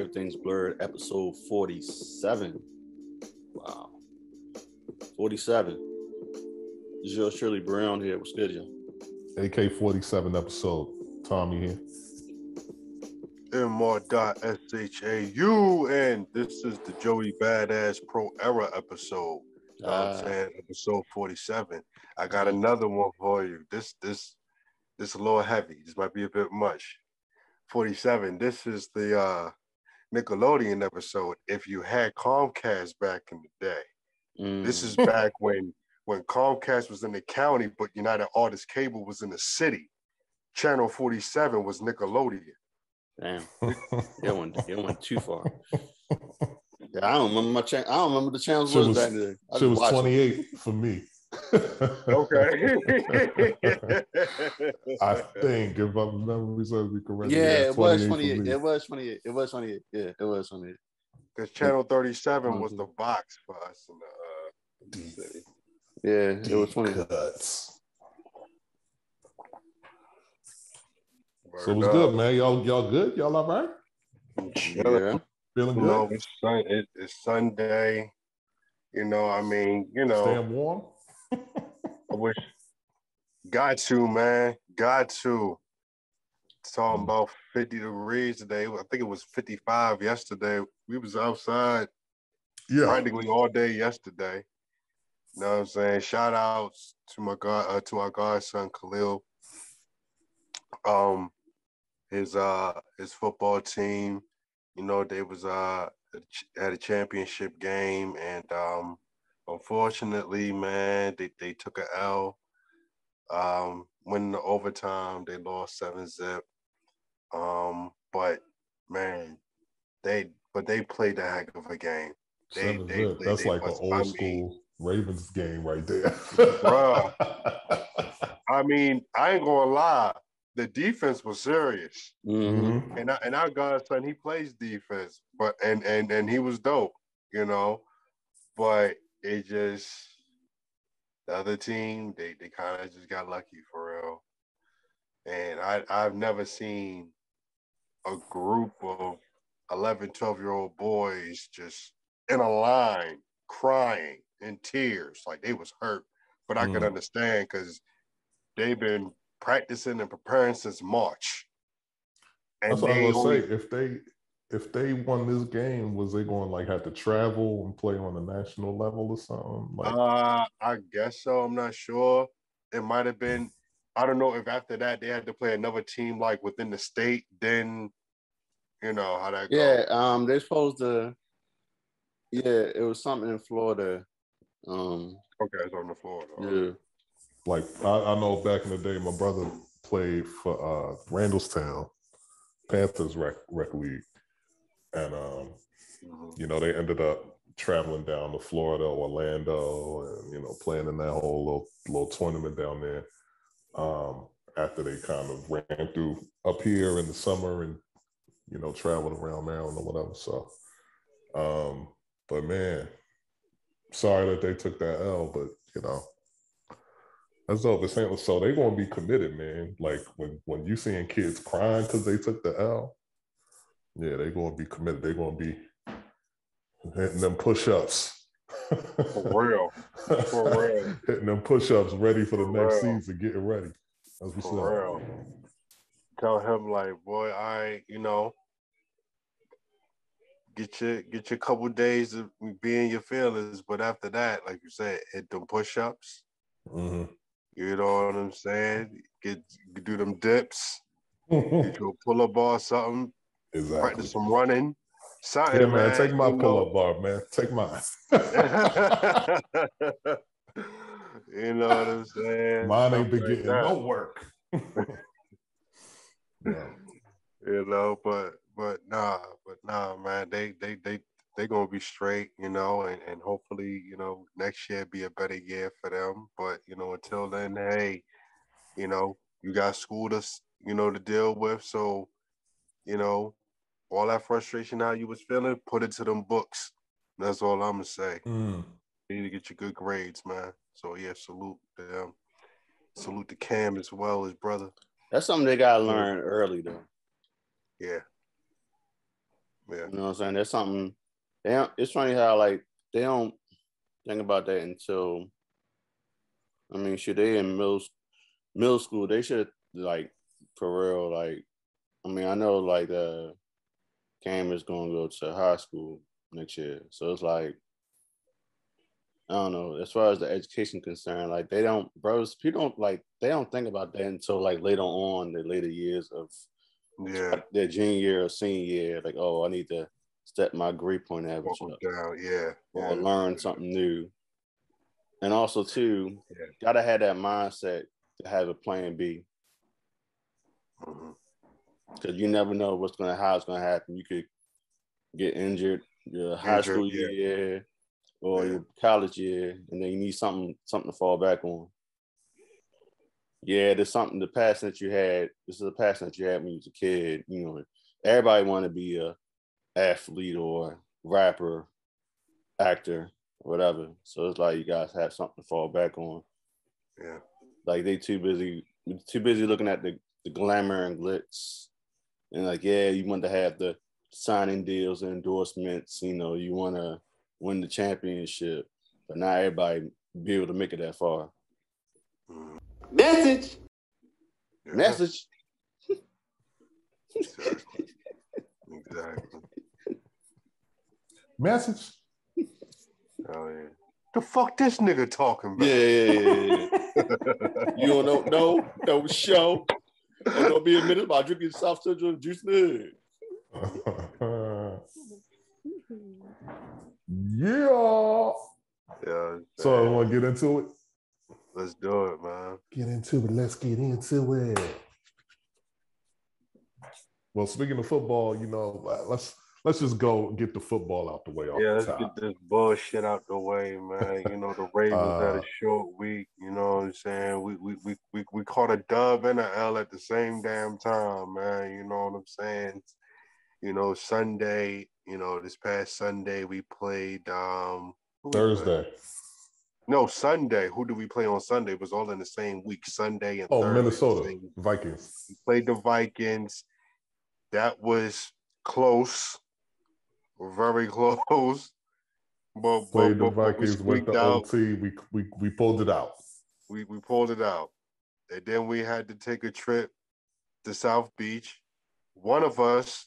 Everything's Blurred, episode 47. Wow. 47. This is your Shirley Brown here. What's good, y'all? AK-47 episode. Tommy here. MR.SHAU, and this is the Joey Badass Pro Era episode. You know what I'm saying? Episode 47. I got another one for you. This a little heavy. This might be a bit much. 47. This is the Nickelodeon episode. If you had Comcast back in the day. This is back when Comcast was in the county, but United Artists Cable was in the city. Channel 47 was Nickelodeon. Damn, it went too far. Yeah, I don't remember I don't remember the channels was back then. She was 28 for me. Okay. I think if my memory serves me correctly. Yeah, it was 28. It was 28. It was 28. Yeah, it was 28. Because Channel 37 was the box for us in the city. Yeah, it was 20. Cuts. So it was good, man. Y'all good? Y'all all right? Yeah. Feeling good? No, it's Sunday. Staying warm? I wish. Got to, man. Got to. It's talking about 50 degrees today. I think it was 55 yesterday. We was outside practically all day yesterday. You know what I'm saying? Shout outs to our godson Khalil. His football team, they was had a championship game, and unfortunately, man, they took an L. Winning the overtime, they lost 7-0. But man, they played a heck of a game. That's like an old school Ravens game right there. Bruh. I mean, I ain't gonna lie. The defense was serious, and our godson, he plays defense, but and he was dope, But it just the other team, they kind of just got lucky for real. And I've never seen a group of 11, 12-year-old boys just in a line crying in tears, like they was hurt. But I could understand because they've been practicing and preparing since March. And that's what I was gonna say. If they won this game, was they going to have to travel and play on a national level or something? I guess so. I'm not sure. It might have been. I don't know if after that they had to play another team like within the state. Then, how that goes. Yeah, they're supposed to. Yeah, it was something in Florida. Okay, it's on the Florida. Yeah. Like I know back in the day, my brother played for Randallstown Panthers rec league, and they ended up traveling down to Florida, Orlando, and playing in that whole little tournament down there. After they kind of ran through up here in the summer and traveled around Maryland or whatever. So, but man, sorry that they took that L, but that's dope. So they're gonna be committed, man. Like when you seeing kids crying because they took the L, yeah, they're gonna be committed. They're gonna be hitting them push-ups. For real. Hitting them push-ups ready for the next season, getting ready. That's what's up. Tell him like, boy, get your couple days of being your feelings, but after that, like you said, hit them push-ups. You know what I'm saying? Do them dips. Get your pull-up bar, something. Exactly. Practice some running. Something, yeah, man. Take my pull-up bar, man. Take mine. You know what I'm saying? Mine ain't been getting no work. Yeah. But nah, man. They gonna be straight, and hopefully, next year be a better year for them. But until then, hey, you got school to deal with. So, all that frustration how you was feeling, put it to them books. That's all I'm gonna say. You need to get your good grades, man. So yeah, salute them. Salute to Cam as well, his brother. That's something they gotta learn early though. Yeah. Yeah. You know what I'm saying? There's something. It's funny how like they don't think about that until. I mean, should they in middle school? They should like for real. Like, I mean, I know like Cam is going to go to high school next year, so it's like I don't know. As far as the education concerned, like they don't, bros. People don't like they don't think about that until like later on, the later years of their junior year or senior year. Like, oh, I need to step my grade point average up, or learn something new. And also, too, gotta have that mindset to have a plan B. Because you never know how it's gonna happen. You could get injured your high school year or your college year, and then you need something to fall back on. Yeah, there's something, the passion that you had. This is a passion that you had when you was a kid. You know, everybody want to be a athlete or rapper, actor, whatever. So it's like you guys have something to fall back on. Yeah. Like they too busy looking at the glamour and glitz. And like, yeah, you want to have the signing deals and endorsements, you know, you want to win the championship, but not everybody be able to make it that far. Message. Yeah. Message. Exactly. Message. Oh yeah. The fuck this nigga talking about? Yeah. You don't know? No show. Or don't be a minute about drinking South Central juice in Yeah. So I want to get into it. Let's do it, man. Get into it. Let's get into it. Well, speaking of football, you know, let's just go get the football out the way. Let's get this bullshit out the way, man. You know, the Ravens had a short week. You know what I'm saying? We caught a dub and an L at the same damn time, man. You know what I'm saying? You know, Sunday. You know, this past Sunday we played. Thursday. No, Sunday. Who did we play on Sunday? It was all in the same week. Sunday and Thursday. Minnesota Vikings. We played the Vikings. That was close. Very close. But played the Vikings, went to OT. We pulled it out. We pulled it out. And then we had to take a trip to South Beach. One of us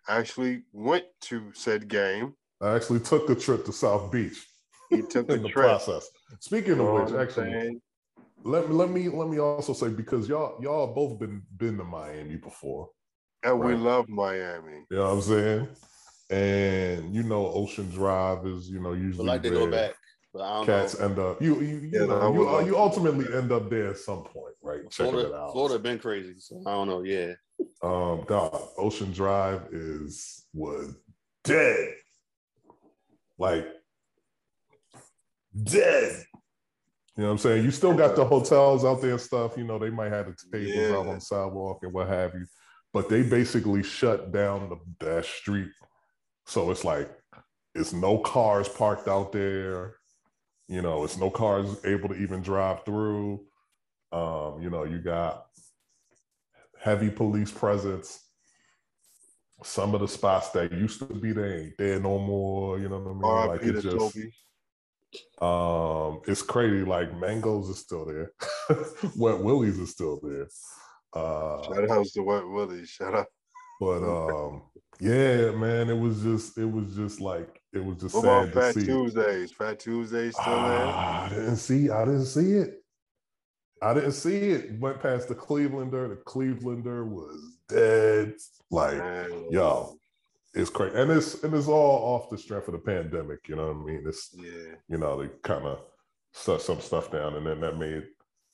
actually went to said game. I actually took a trip to South Beach. He took in the process. Speaking of which, actually, let me also say, because y'all both been to Miami before. And right? We love Miami. You know what I'm saying? And you know, Ocean Drive is, you know, usually like to go back. But I don't cats know. end up you ultimately end up there at some point, right? Checking it out. Florida been crazy, so I don't know. Yeah. Ocean Drive was dead. Like dead. You know what I'm saying? You still got the hotels out there and stuff. You know, they might have the tables out on the sidewalk and what have you. But they basically shut down that street. So it's like, it's no cars parked out there. You know, it's no cars able to even drive through. You know, you got heavy police presence. Some of the spots that used to be there ain't there no more. You know what I mean? Like it just, it's crazy. Like Mango's is still there. Wet Willie's is still there. Shout out to Wet Willie's. Shout out. But yeah, man, it was just like, it was just what sad about Fat to see. Tuesdays? Fat Tuesdays still there? I didn't see it. Went past the Clevelander. The Clevelander was dead. Like, yo, it's crazy. And it's all off the strength of the pandemic, you know what I mean? It's you know, they kind of shut some stuff down, and then that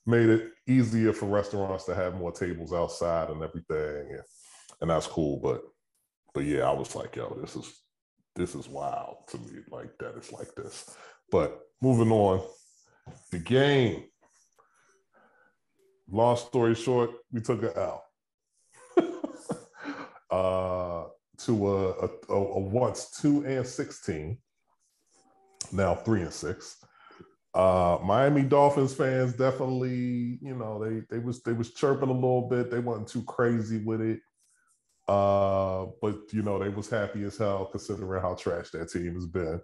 made it easier for restaurants to have more tables outside and everything. And that's cool. But yeah, I was like, yo, this is wild to me, like that it's like this. But moving on, the game. Long story short, we took an L to a once 2-16, now 3-6. Miami Dolphins fans definitely, you know, they was chirping a little bit. They wasn't too crazy with it. But you know, they was happy as hell considering how trash that team has been.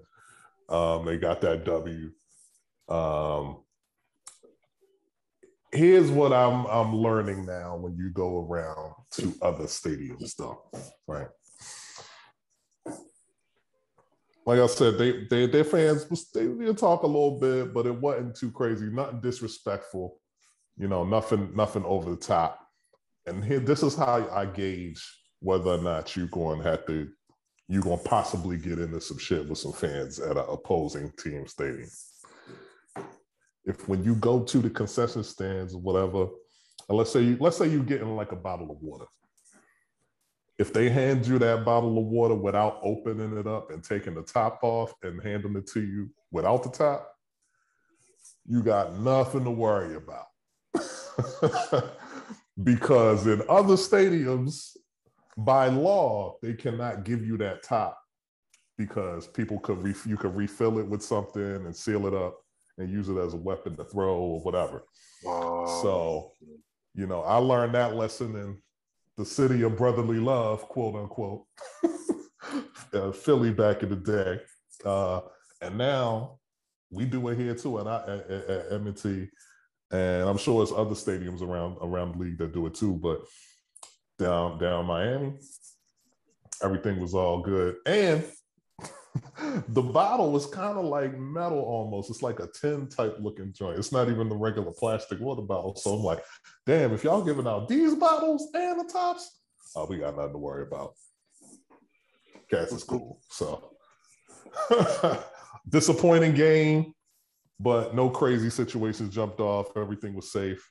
They got that W. Here's what I'm learning now when you go around to other stadiums, though, right? Like I said, their fans they talk a little bit, but it wasn't too crazy, nothing disrespectful, you know, nothing over the top. And here, this is how I gauge whether or not you're going to possibly get into some shit with some fans at an opposing team stadium. If when you go to the concession stands or whatever, and let's say you're getting like a bottle of water. If they hand you that bottle of water without opening it up and taking the top off and handing it to you without the top, you got nothing to worry about. Because in other stadiums, by law, they cannot give you that top because people you could refill it with something and seal it up and use it as a weapon to throw or whatever. Wow. So, you know, I learned that lesson in the city of brotherly love, quote unquote, Philly back in the day. And now we do it here too at M&T. And I'm sure there's other stadiums around the league that do it too. But down Miami, everything was all good. And the bottle was kind of like metal almost. It's like a tin type looking joint. It's not even the regular plastic water bottle. So I'm like, damn, if y'all giving out these bottles and the tops, oh, we got nothing to worry about. Cats is cool. So disappointing game, but no crazy situations jumped off. Everything was safe.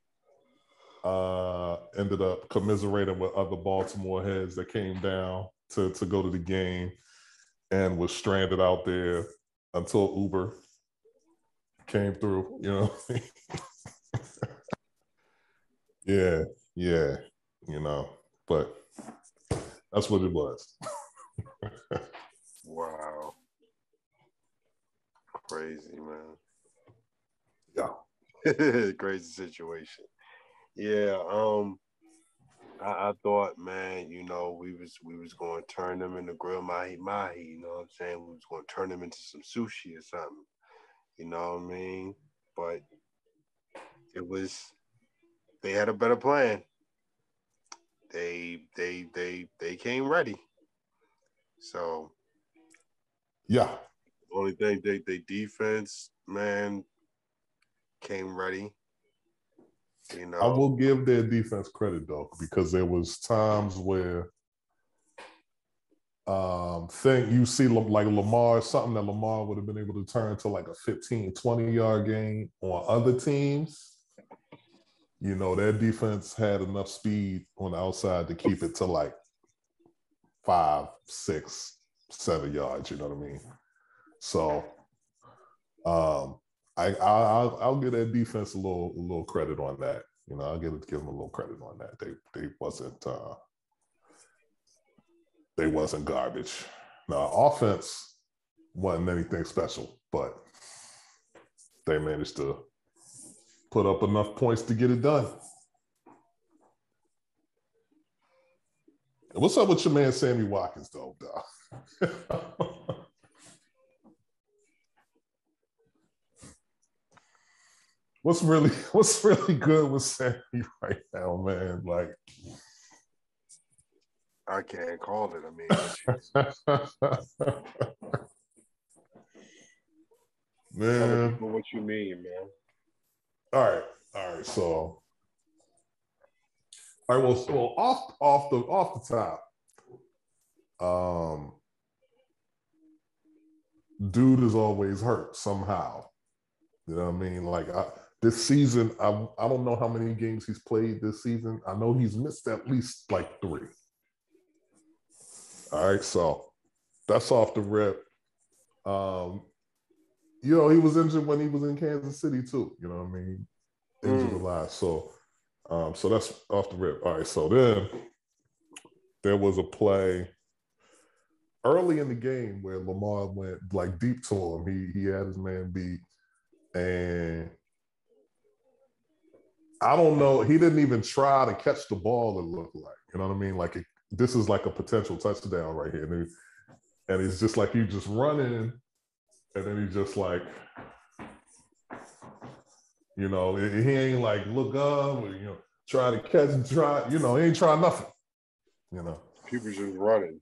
Ended up commiserating with other Baltimore heads that came down to go to the game and was stranded out there until Uber came through, you know. Yeah, you know, but that's what it was. Wow. Crazy, man. Yeah. Crazy situation. Yeah, I thought, man, you know, we was going to turn them into grill mahi mahi, you know what I'm saying? We was going to turn them into some sushi or something, you know what I mean? But they had a better plan. They came ready. So yeah. Only thing they defense, man, came ready. You know, I will give their defense credit though, because there was times where you see like Lamar, something that Lamar would have been able to turn to like a 15, 20-yard game on other teams. You know, their defense had enough speed on the outside to keep it to like 5, 6, 7 yards, you know what I mean? So I'll give their defense a little credit on that. You know, I'll give them a little credit on that. They wasn't garbage. Now, offense wasn't anything special, but they managed to put up enough points to get it done. What's up with your man Sammy Watkins, though, dog? What's really good with Sammy right now, man? Like, I can't call it. I mean, man, what you mean, man? All right. So, all right. Well, so off the top, dude is always hurt somehow. You know what I mean? Like this season, I don't know how many games he's played this season. I know he's missed at least like 3. All right, so that's off the rip. You know, he was injured when he was in Kansas City too. You know what I mean? Injured a lot. So that's off the rip. All right, so then there was a play early in the game where Lamar went like deep to him. He had his man beat, and I don't know. He didn't even try to catch the ball. It looked like, you know what I mean? Like this is like a potential touchdown right here. And it's just like you just running, and then he just like, you know, he ain't like look up or, you know, try to catch and try, you know, he ain't trying nothing, you know. People just running.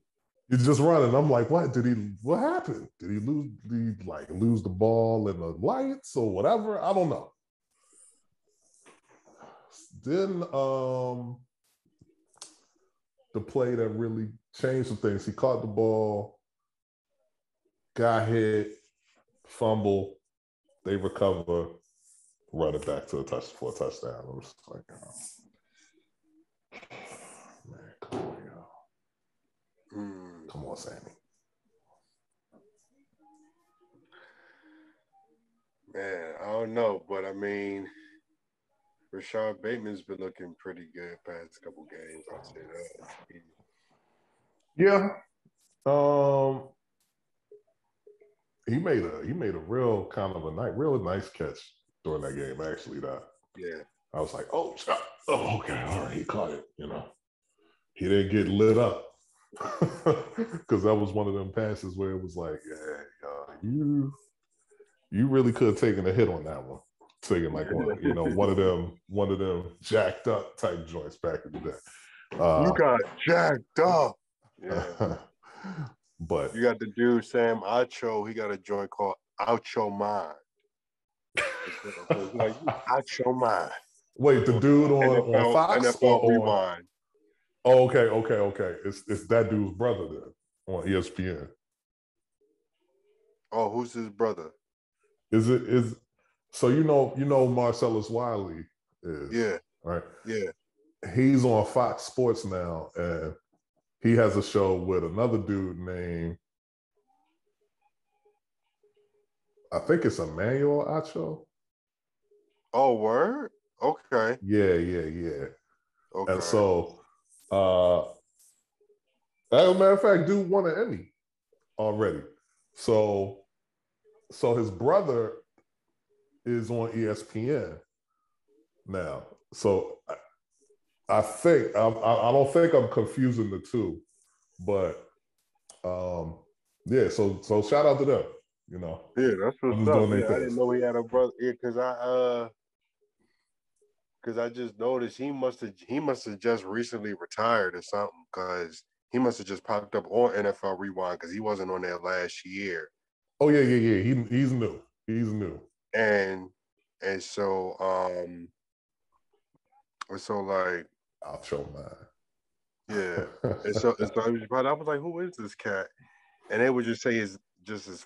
He's just running. I'm like, what happened? Did he lose the ball in the lights or whatever? I don't know. Then the play that really changed some things, he caught the ball, got hit, fumble, they recover, run it back for a touchdown. I was like, oh, man, come on, y'all. Come on, Sammy. Man, I don't know, but I mean, Rashad Bateman's been looking pretty good past couple games. I'll say that. Yeah. He made a real kind of real nice catch during that game, actually. Yeah. I was like, oh, okay, all right, he caught it, you know. He didn't get lit up. Because that was one of them passes where it was like, yeah, you really could have taken a hit on that one. Taking like one of them jacked up type joints back in the day. You got jacked up. Yeah. But you got the dude Sam Acho. He got a joint called Out Your Mind. Like, out your mind. Wait, the dude on Fox NFL Rewind. Oh, okay. It's that dude's brother then on ESPN. Oh, who's his brother? Is so you know Marcellus Wiley is. Yeah. Right. Yeah. He's on Fox Sports now, and he has a show with another dude named, I think it's Emmanuel Acho. Oh, word? Okay. Yeah. Okay. And so, as a matter of fact, dude won an Emmy already. So his brother is on ESPN now. So I think I don't think I'm confusing the two, but yeah. So shout out to them. You know. Yeah, that's what's up. Yeah, I didn't know he had a brother. Yeah, because I just noticed he must have just recently retired or something, because he must have just popped up on NFL Rewind because he wasn't on there last year. Oh yeah. He's new. He's new. And so like, I'll show mine. Yeah. and so I was like, who is this cat? And they would just say his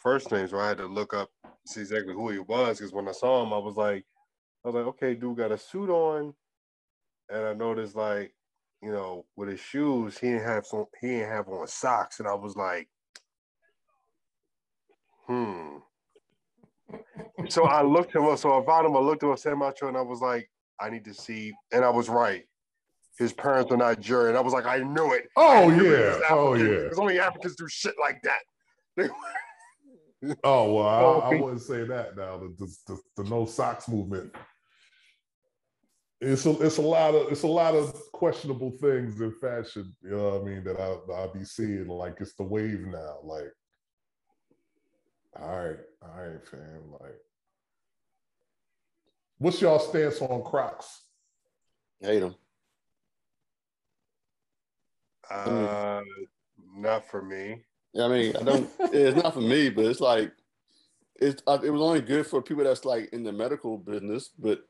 first name, so I had to look up, see exactly who he was, because when I saw him, I was like, okay, dude got a suit on, and I noticed, like, you know, with his shoes, he didn't have on socks, and I was like, So I looked him up. So I found him. I looked him up, Sam Macho, and I was like, I need to see. And I was right. His parents are Nigerian. I was like, I knew it. Oh yeah. Oh yeah. Because only Africans do shit like that. Oh well, I wouldn't say that now. The no socks movement. It's a lot of questionable things in fashion. You know what I mean? That I'll be seeing. Like, it's the wave now. Like, all right, fam. Like, what's y'all stance on Crocs? Hate them. Not for me. I mean, I don't. It's not for me, but it's like it was only good for people that's like in the medical business, but.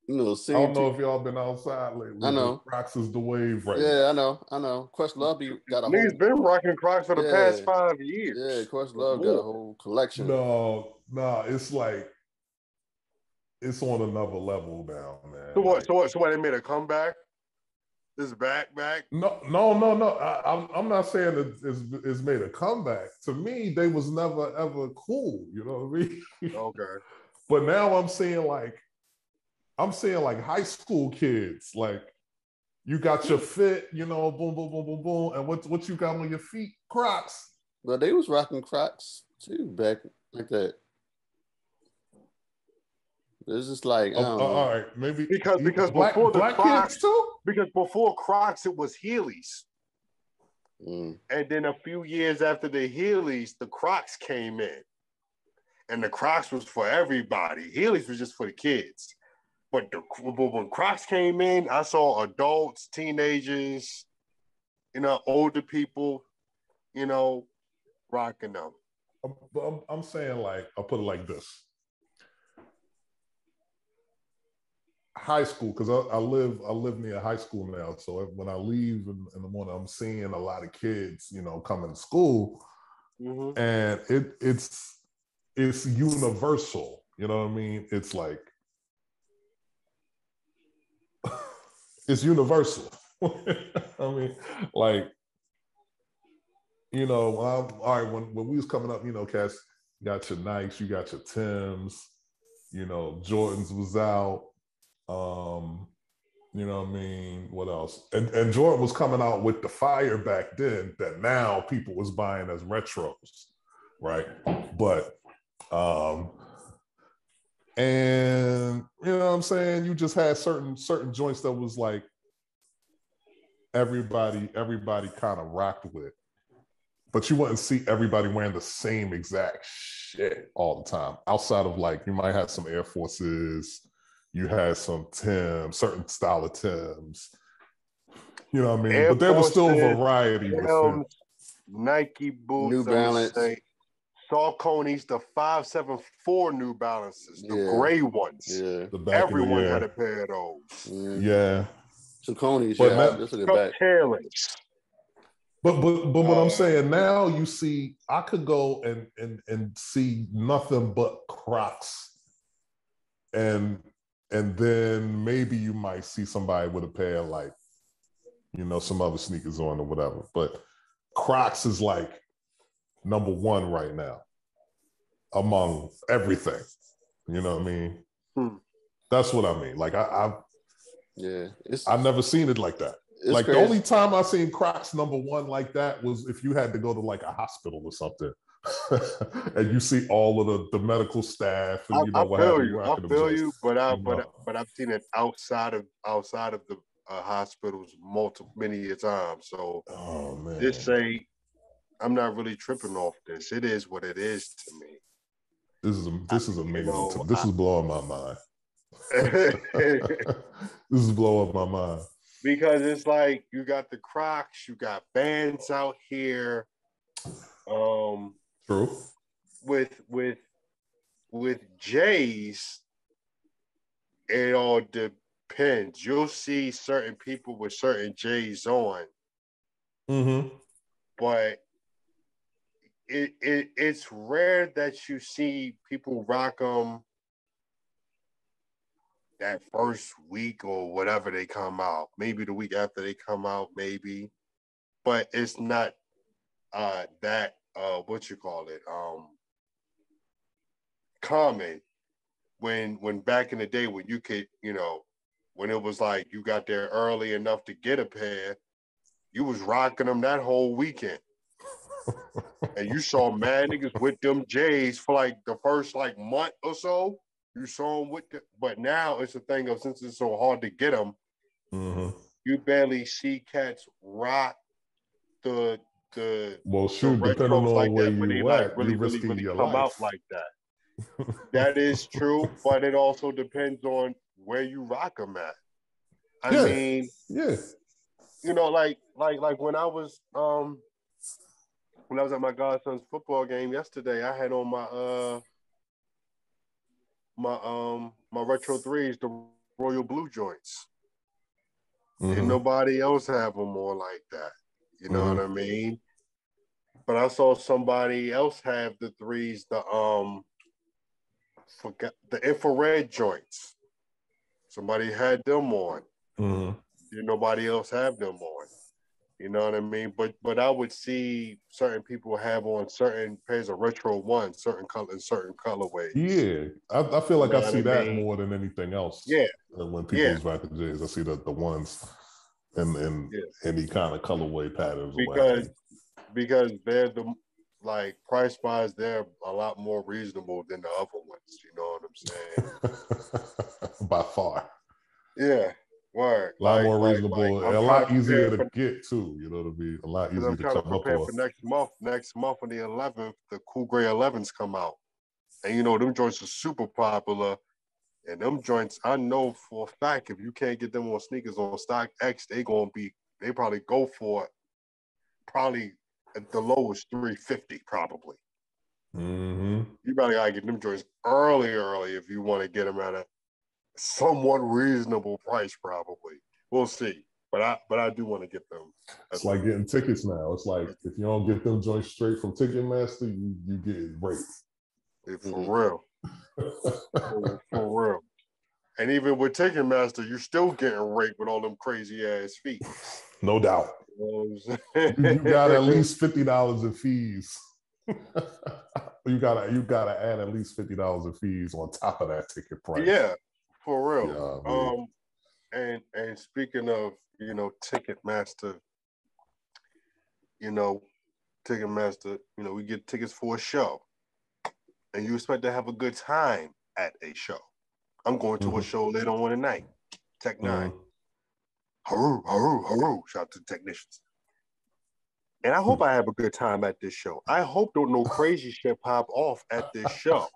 You know, I don't know if y'all been outside lately. I know Crocs is the wave right now. now. I know. Questlove got a whole. Niggas been rocking Crocs for the past 5 years. Yeah, Questlove got a whole collection. No, it's like it's on another level now, man. So what? So what? They made a comeback. This back. No. I'm not saying it's made a comeback. To me, they was never ever cool. You know what I mean? Okay. But now I'm seeing like high school kids, like, you got your fit, you know, boom, and what you got on your feet? Crocs. But they was rocking Crocs too back like that. It's just like, I don't know. All right, maybe because black before the black Crocs, kids too. because before Crocs it was Heelys, Mm. and then a few years after the Heelys, the Crocs came in, and the Crocs was for everybody. Heelys was just for the kids, but when Crocs came in, I saw adults, teenagers, older people, rocking them. I'm saying, like, I'll put it like this. High school, because I live near high school now. So when I leave in the morning, I'm seeing a lot of kids, coming to school, and it's universal. You know what I mean? It's like it's universal. I mean, like, when we was coming up, cats, you got your Nikes, you got your Tims, Jordans was out. You know what I mean? What else? And Jordan was coming out with the fire back then that now people was buying as retros, right? But and you know what I'm saying? You just had certain joints that was like everybody kind of rocked with. But you wouldn't see everybody wearing the same exact shit all the time. Outside of, like, you might have some Air Forces, you had some Tims, certain style of Tims. You know what I mean? Air but there was still Forces, variety within. Nike boots, New Balance. Sauconys, the 574 New Balances, the gray ones. Yeah. Everyone had a pair of those. Yeah. Sauconys, but yeah. Let's look back. Tailors. But what I'm saying now, you see, I could go and see nothing but Crocs, and then maybe you might see somebody with a pair of, like, some other sneakers on or whatever. But Crocs is like number one right now among everything. You know what I mean? That's what I mean. Like, I've never seen it like that. Like, crazy. The only time I seen Crocs number one like that was if you had to go to, like, a hospital or something, and you see all of the medical staff and I feel you, but I've seen it outside of the hospitals many times. So just say I'm not really tripping off this. It is what it is to me. This is amazing. This is blowing my mind. This is blowing my mind. Because it's like you got the Crocs, you got Vans out here. True. With J's, it all depends. You'll see certain people with certain J's on. But it's rare that you see people rock them that first week or whatever they come out. Maybe the week after they come out, maybe. But it's not that common when back in the day when you could, when it was like you got there early enough to get a pair, you was rocking them that whole weekend. And you saw mad niggas with them J's for like the first like month or so. You saw them but now it's a thing of, since it's so hard to get them, you barely see cats rock the depending on like where that, but they you like at, really come out like that. That is true, but it also depends on where you rock them at. I mean, like when I was at my godson's football game yesterday, I had on my retro threes, the royal blue joints. And nobody else have them on like that. You know what I mean? But I saw somebody else have the threes, the infrared joints. Somebody had them on. Nobody else have them on. You know what I mean? But I would see certain people have on certain pairs of retro ones, certain colorways. Yeah, I feel like I see that more than anything else. Yeah. When people's back in J's, I see the ones in any kind of colorway patterns. Because they're the, like, price wise, they're a lot more reasonable than the other ones. You know what I'm saying? lot more reasonable, I'm a trying to lot easier prepare to get to. You know what I mean? A lot because easier I'm to trying to come up prepare on. for next month. Next month on the 11th, the Cool Gray 11s come out, and you know them joints are super popular. And them joints, I know for a fact, if you can't get them on sneakers on StockX, they probably go for probably at the lowest 350 probably. Mm-hmm. You probably gotta get them joints early if you want to get them at a somewhat reasonable price. Probably, we'll see. But I do want to get them. It's like getting tickets now. It's like if you don't get them joints straight from Ticketmaster, you get raped. For real, for real. And even with Ticketmaster, you're still getting raped with all them crazy ass fees. No doubt. You got at least $50 in fees. you gotta add at least $50 in fees on top of that ticket price. Yeah, for real. Yeah, I mean. And speaking of, you know, Ticketmaster, Ticketmaster, we get tickets for a show, and you expect to have a good time at a show. I'm going to a show later on tonight. Tech Nine. Haru, haru, haru. Shout out to the technicians. And I hope I have a good time at this show. I hope don't no crazy shit pop off at this show.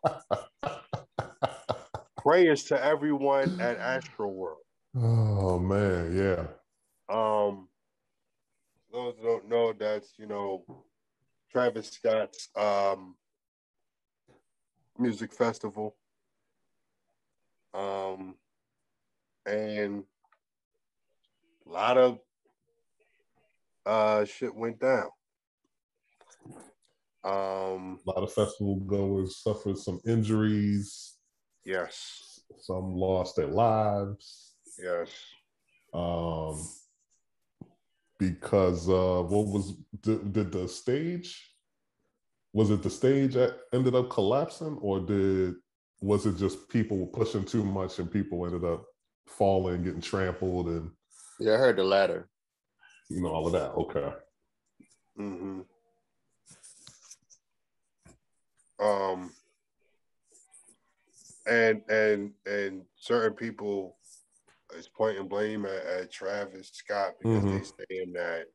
Prayers to everyone at Astroworld. Oh man, yeah. Those who don't know, that's Travis Scott's music festival. And a lot of shit went down. A lot of festival goers suffered some injuries. Yes. Some lost their lives. Yes. Because did the stage? Was it the stage that ended up collapsing, or was it just people pushing too much and people ended up falling, getting trampled, and yeah, I heard the latter. All of that. Okay. Mm-hmm. And certain people is pointing blame at Travis Scott because they saying that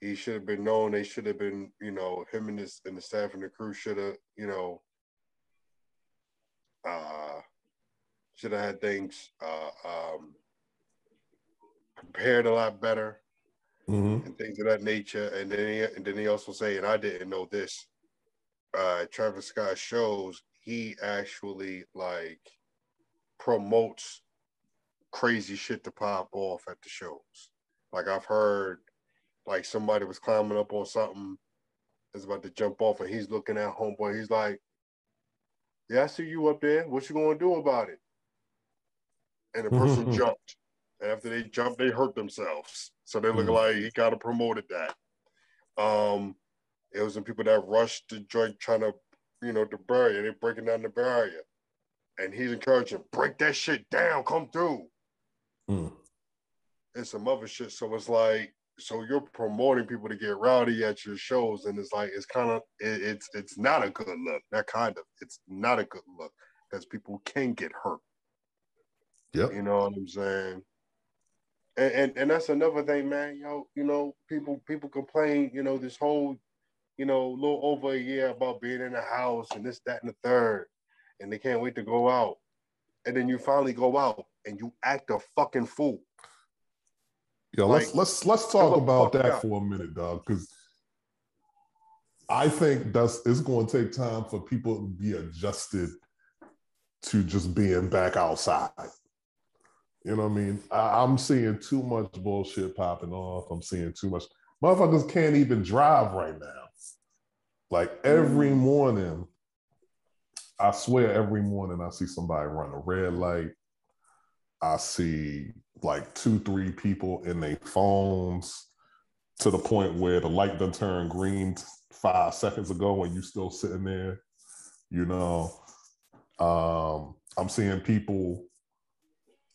he should have been known. They should have been him and the staff and the crew should have had things prepared a lot better and things of that nature. And then he also say, and I didn't know this. Travis Scott shows he actually promotes crazy shit to pop off at the shows. Like I've heard somebody was climbing up on something is about to jump off and he's looking at homeboy. He's like, yeah, I see you up there. What you gonna do about it? And the person jumped. And after they jumped, they hurt themselves. So they look like he kind of promoted that. It was some people that rushed the joint trying to, the barrier. They're breaking down the barrier. And he's encouraging, break that shit down, come through. And some other shit. So it's like, so you're promoting people to get rowdy at your shows, and it's like, it's not a good look. It's not a good look because people can get hurt. Yep. You know what I'm saying? And that's another thing, man. People complain, this whole, little over a year about being in the house and this, that, and the third, and they can't wait to go out. And then you finally go out and you act a fucking fool. Yeah, let's talk about that for a minute, dog, because I think it's going to take time for people to be adjusted to just being back outside. You know what I mean? I'm seeing too much bullshit popping off. I'm seeing too much. Motherfuckers can't even drive right now. Like every morning, I swear every morning I see somebody run a red light. I see 2-3 people in their phones to the point where the light done turned green 5 seconds ago and you still sitting there. I'm seeing people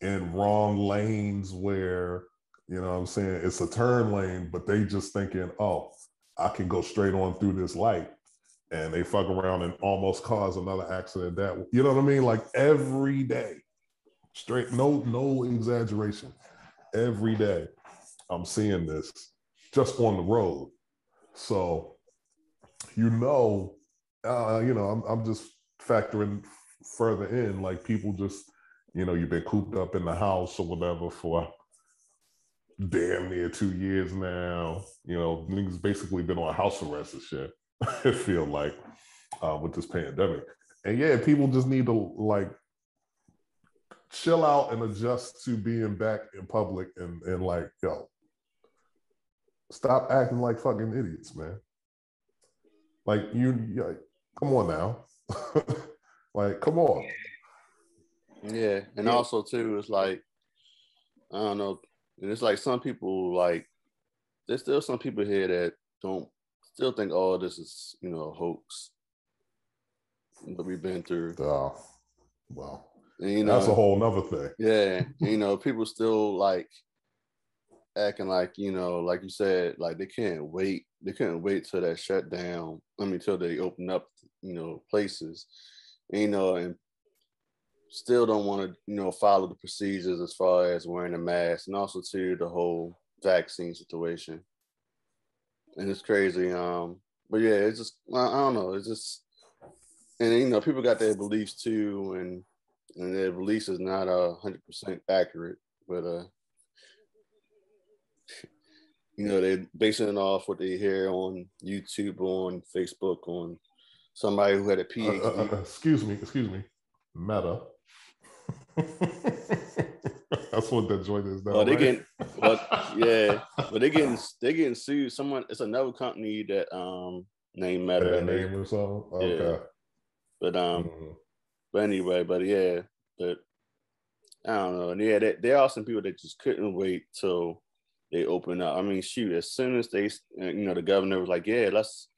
in wrong lanes where, it's a turn lane, but they just thinking, oh, I can go straight on through this light. And they fuck around and almost cause another accident you know what I mean? Like every day. Straight, no exaggeration. Every day I'm seeing this just on the road. So, I'm just factoring further in, like people just, you've been cooped up in the house or whatever for damn near 2 years now. Niggas basically been on house arrest and shit. I feel like with this pandemic. And yeah, people just need to like chill out and adjust to being back in public and like, yo, stop acting like fucking idiots, man. Like come on now. Like, come on. Yeah. And also too, it's like, I don't know. And it's like some people, like, there's still some people here that don't still think all this is, a hoax. What we've been through. Well, and, that's a whole nother thing. Yeah. People still like acting like, like you said, like they can't wait. They couldn't wait till that shut down. Till they open up, places, and still don't want to, follow the procedures as far as wearing a mask, and also to the whole vaccine situation. And it's crazy. But yeah, it's just, I don't know. It's just, and people got their beliefs too, and their beliefs is not 100% accurate, but they're basing it off what they hear on YouTube, on Facebook, on somebody who had a PhD. Excuse me, Meta. That's what that joint is now. They right? they're getting sued. It's another company that named Meta. Their name or something. Okay. Yeah. But anyway, but I don't know. And yeah, there are some people that just couldn't wait till they open up. Shoot, as soon as they, the governor was like, yeah, let's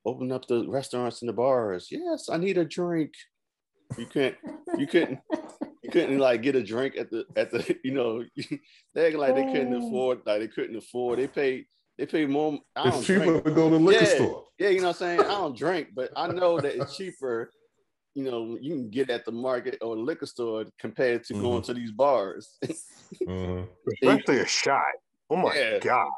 open up the restaurants and the bars. Yes, I need a drink. You couldn't like get a drink at the they acting like they couldn't afford, they pay more. It's cheaper to go to the liquor store. Yeah, you know what I'm saying? I don't drink, but I know that it's cheaper, you can get at the market or the liquor store compared to going to these bars. Especially a shot. Oh my God.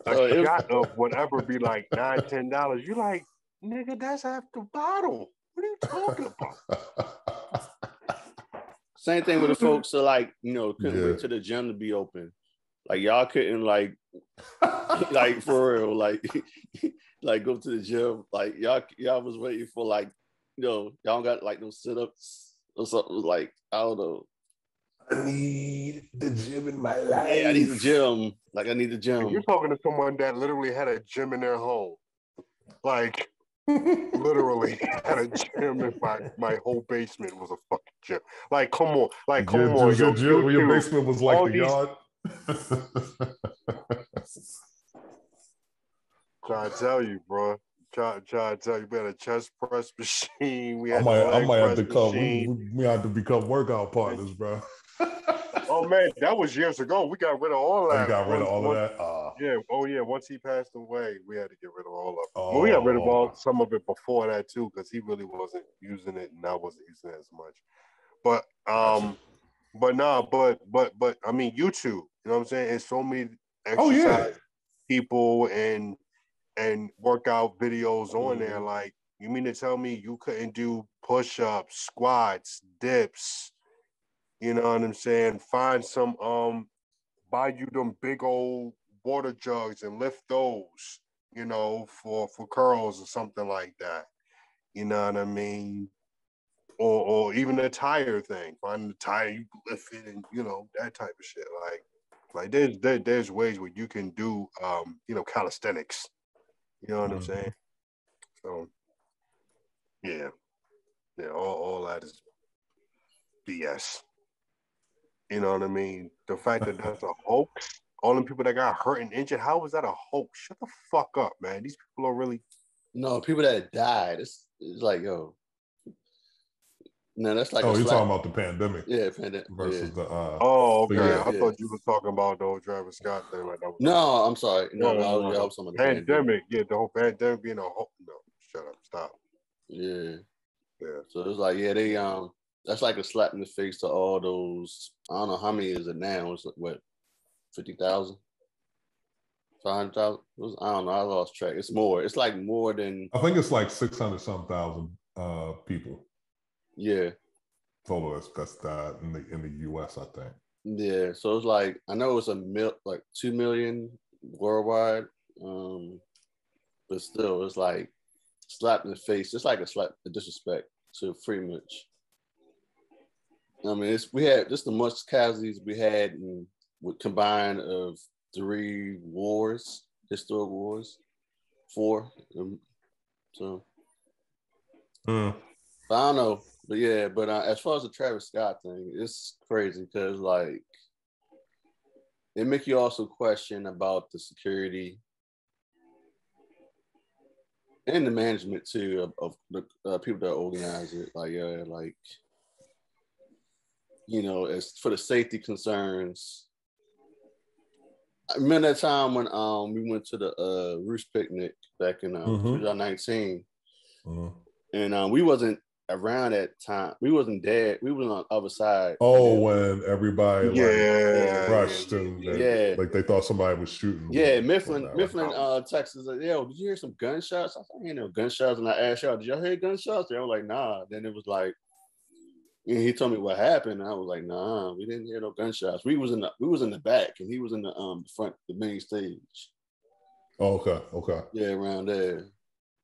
A shot of whatever be like $9-10. You like, nigga, that's half the bottle. What are you talking about? Same thing with the folks that couldn't wait till the gym to be open. Like y'all couldn't like for real, like go to the gym. Like y'all was waiting for y'all got like those sit-ups or something, like I don't know. I need the gym in my life. Yeah, I need the gym. Like I need the gym. And you're talking to someone that literally had a gym in their home. Like literally had a gym in my whole basement was a fucking gym. Like, come on. Like, come on. Your basement was like the yard. Trying to tell you, bro. Trying to tell you, we had a chest press machine. We had I might have to come. We had to become workout partners, bro. Oh man, that was years ago. We got rid of all that. You got rid of all of that? Yeah. Oh yeah. Once he passed away, we had to get rid of all of it. Well, we got rid of some of it before that too, because he really wasn't using it, and I wasn't using it as much. But but I mean, YouTube. You know what I'm saying? And so many exercise people and workout videos on there. Like, you mean to tell me you couldn't do push-ups, squats, dips? You know what I'm saying? Find some, buy you them big old water jugs and lift those, for curls or something like that. You know what I mean? Or even a tire thing. Find the tire, you lift it, and that type of shit. Like there's ways where you can do, calisthenics. You know what I'm saying? So, yeah, all that is BS. You know what I mean? The fact that that's a hoax, all the people that got hurt and injured, how was that a hoax? Shut the fuck up, man. These people are really... No, people that died. It's like, yo. No, that's like... Oh, you're talking about the pandemic. Yeah, pandemic. Versus the... okay. I thought you were talking about the old Travis Scott thing. Like that was no, I'm sorry. No, I was pandemic. Yeah, the whole pandemic being a hoax. No, shut up. Stop. Yeah. Yeah. So it's like, yeah, they that's like a slap in the face to all those. I don't know how many is it now. It's like, what, 50,000, 500,000? I don't know. I lost track. It's more. It's like more than. I think it's like 600 some thousand people. Yeah. Total that's died in the U.S. I think. Yeah. So it's like, I know it's like 2 million worldwide, but still, it's like slap in the face. It's like a slap of disrespect to free much. I mean, this the most casualties we had with combined of 3 wars, historic wars, 4. So, but I don't know. But yeah, but as far as the Travis Scott thing, it's crazy because like it make you also question about the security and the management too of the people that organize it. Like as for the safety concerns. I remember that time when we went to the Roost picnic back in 2019, and we wasn't around that time. We wasn't there. We was on the other side. Oh, when everybody rushed and like they thought somebody was shooting. Yeah, Mifflin, Texas. Like, yo, did you hear some gunshots? I thought I hear no gunshots, and I asked y'all, did y'all hear gunshots? They were like, nah. Then it was like. And he told me what happened. And I was like, nah, we didn't hear no gunshots. We was in the back, and he was in the front, the main stage. Oh, okay. Yeah, around there.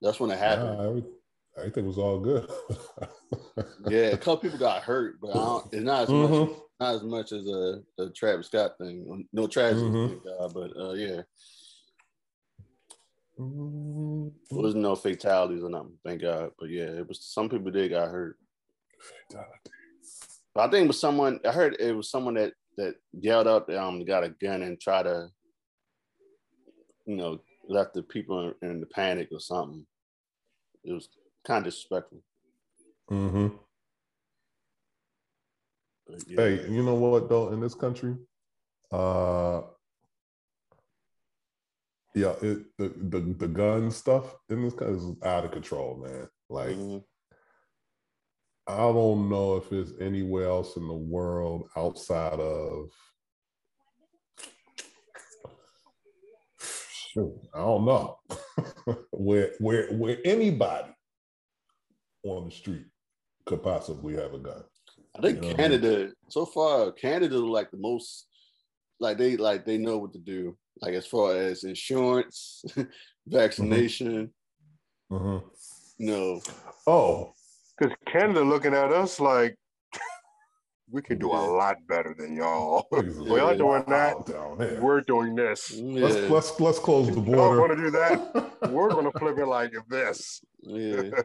That's when it happened. Everything was all good. Yeah, a couple people got hurt, but it's not as much as the Travis Scott thing. No tragedy, thank God. But yeah, there was no fatalities or nothing, thank God. But yeah, it was some people did got hurt. But I think it was someone. I heard it was someone that yelled out, got a gun and tried to, left the people in the panic or something. It was kind of disrespectful. Yeah. Hey, you know what though? In this country, the gun stuff in this country is out of control, man. Like. I don't know if there's anywhere else in the world outside of, I don't know, where anybody on the street could possibly have a gun. I think Canada, so far, Canada like the most, like they know what to do, like as far as insurance, vaccination. Oh. Because Canada looking at us like we can do a lot better than y'all. Y'all doing that. We're doing this. Yeah. Let's close the border. Y'all want to do that? We're going to flip it like this. Yeah.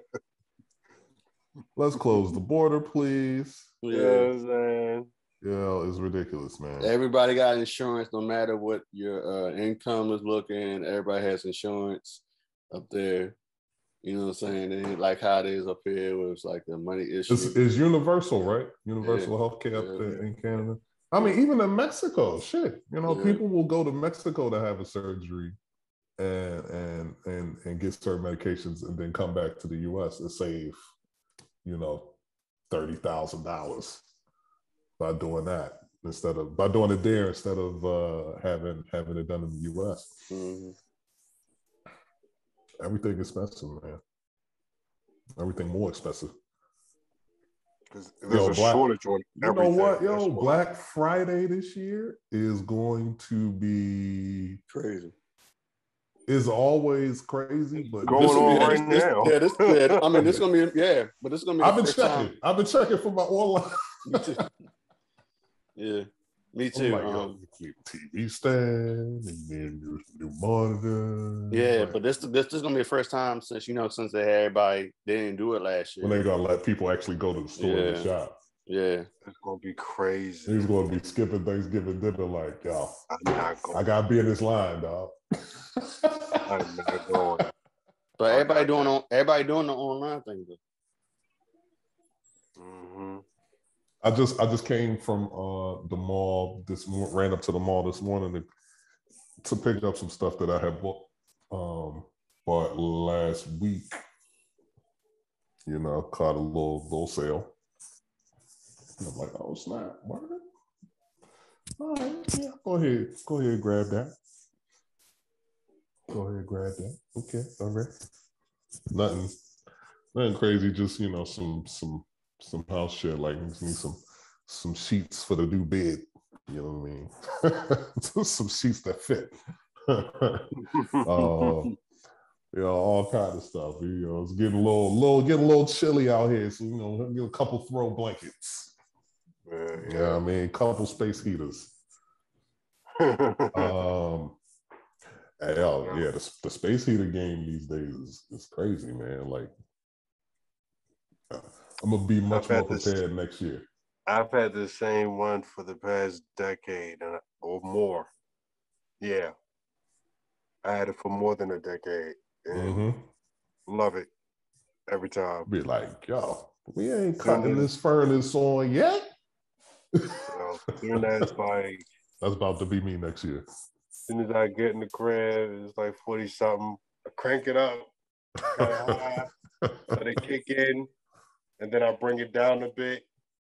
Let's close the border, please. Yeah, it's ridiculous, man. Everybody got insurance, no matter what your income is looking. Everybody has insurance up there. You know what I'm saying? It ain't like how it is up here where it's like the money issue. It's universal, right? Universal healthcare up there in Canada. I mean, even in Mexico, people will go to Mexico to have a surgery and get certain medications and then come back to the US and save, $30,000 by doing that by doing it there instead of having it done in the US. Everything expensive, man. Everything more expensive. There's a shortage on everything. You know what, Black Friday this year is going to be crazy. Is always crazy, but going on right now. I mean, this is gonna be but this is gonna be. I've been checking for my online. Yeah. Me too. TV stand and then new monitor. Yeah, but this is gonna be the first time since they had everybody. They didn't do it last year. When they're gonna let people actually go to the store and shop. Yeah, it's gonna be crazy. He's gonna be skipping Thanksgiving dinner like, yo. I gotta be in this line, dog. I'm not going. But everybody doing the online thing though. I just came from the mall ran up to the mall this morning to pick up some stuff that I had bought last week. You know, caught a little sale. And I'm like, oh snap, what? All right, yeah, go ahead, grab that. Go ahead, grab that. Okay, all right. Nothing crazy. Just some house shit. Like need some sheets for the new bed. You know what I mean? Some sheets that fit. All kind of stuff. It's getting a little chilly out here. So get a couple throw blankets. Yeah, I mean, a couple space heaters. The space heater game these days is crazy, man. Like, I'm gonna be much more prepared next year. I've had the same one for the past decade or more. Yeah, I had it for more than a decade, and love it every time. Be like, yo, we ain't cutting this furnace on yet. Doing that's about to be me next year. As soon as I get in the crib, it's like 40 something. I crank it up, kind of high, let it kick in, and then I bring it down a bit.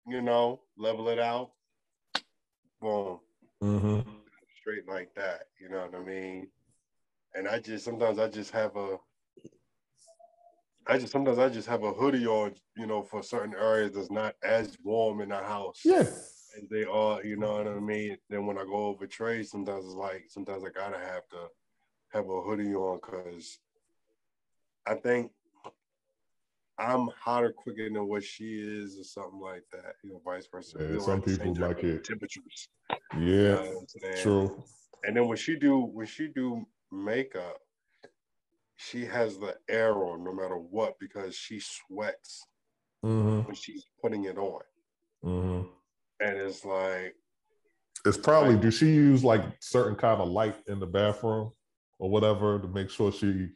Level it out. Boom. Straight like that. You know what I mean? And sometimes I just have a hoodie on, for certain areas that's not as warm in the house. Yeah. And they are, you know what I mean? Then when I go over trade, sometimes I gotta have a hoodie on because I think I'm hotter quicker than what she is or something like that, vice versa. Yeah, some people like it. Temperatures. Yeah, true. And then when she do makeup, she has the air on no matter what because she sweats when she's putting it on. And it's like, it's probably, do she use like certain kind of light in the bathroom or whatever to make sure she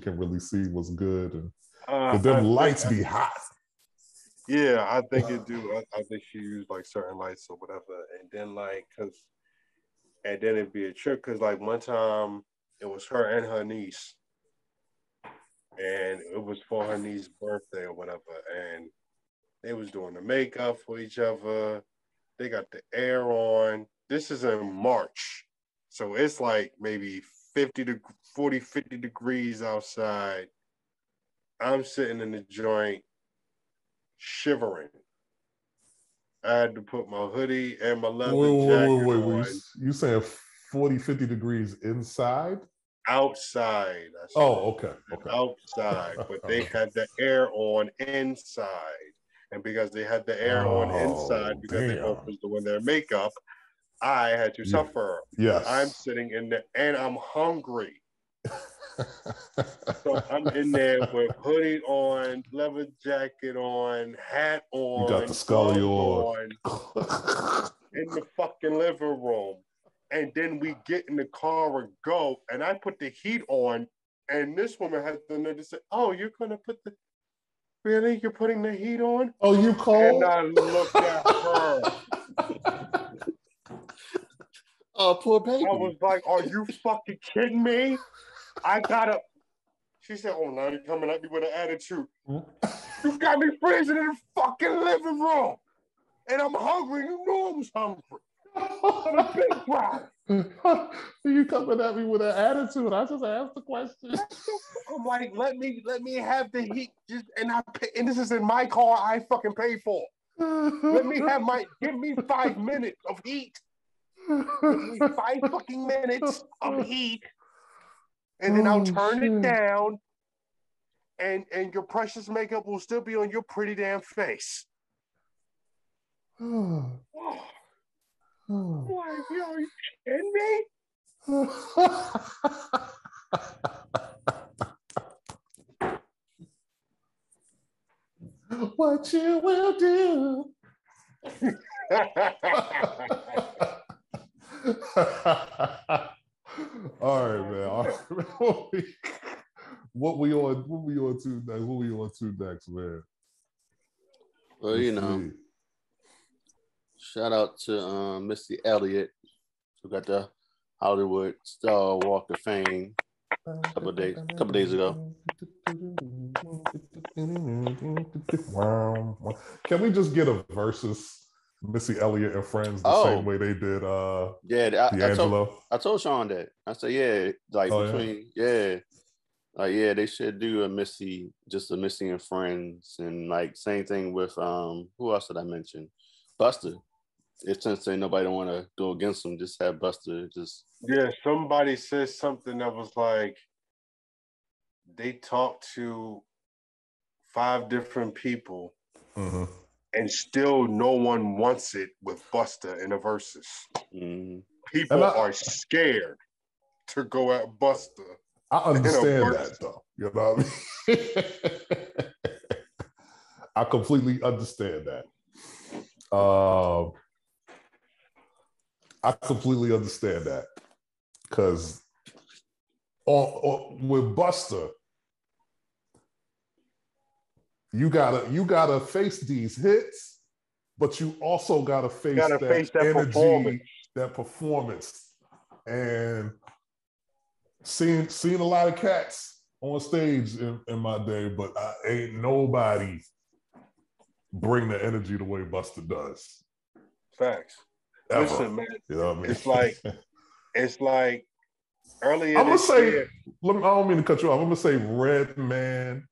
can really see what's good? And because them lights be hot. Yeah, I think it do. I think she used like certain lights or whatever, and then it'd be a trip because like one time it was her and her niece, and it was for her niece's birthday or whatever, and they was doing the makeup for each other. They got the air on. This is in March, so it's like maybe 50 degrees outside. I'm sitting in the joint shivering. I had to put my hoodie and my leather jacket on. You saying 40, 50 degrees inside? Outside. Okay. Outside, but they had the air on inside. And because they had the air on inside, because they both was doing their makeup, I had to suffer. Yes. I'm sitting in there and I'm hungry. So I'm in there with hoodie on, leather jacket on, hat on. You got the scully on. In the fucking living room. And then we get in the car and go, and I put the heat on, and this woman had the nerve to say, "Oh, you're gonna put the really? You're putting the heat on? Oh, you cold?" And I looked at her. Oh, poor baby. I was like, "Are you fucking kidding me? I gotta." She said, "Oh, now you're coming at me with an attitude. You got me freezing in the fucking living room, and I'm hungry. You know I was hungry." I'm a big crowd. You coming at me with an attitude? I just asked the question. I'm like, let me have the heat, and this is in my car. I fucking paid for. Give me 5 minutes of heat. Give me 5 fucking minutes of heat, and then I'll turn it down, and your precious makeup will still be on your pretty damn face. What? Are you kidding me? What you will do. All right, man. What we on to next, man? Well, shout out to Missy Elliott, who got the Hollywood Star Walk of Fame a couple days ago. Can we just get a versus Missy Elliott and Friends the same way they did D'Angelo? I told Sean that. I said, yeah, like they should do a Missy and Friends, and like same thing with who else did I mention? Buster. If since ain't nobody don't want to go against them, just have Buster just. Yeah, somebody says something that was like they talked to 5 different people, and still no one wants it with Buster in a Verzuz. People are scared to go at Buster. I understand that though. You know what I mean? I completely understand that. I completely understand that because with Buster, you gotta face these hits, but you also gotta face that energy, that performance, and seen a lot of cats on stage in my day, but ain't nobody bring the energy the way Buster does. Facts. Ever. Listen, man, you know what I mean? it's like earlier. I'm gonna say, I don't mean to cut you off. I'm gonna say Redman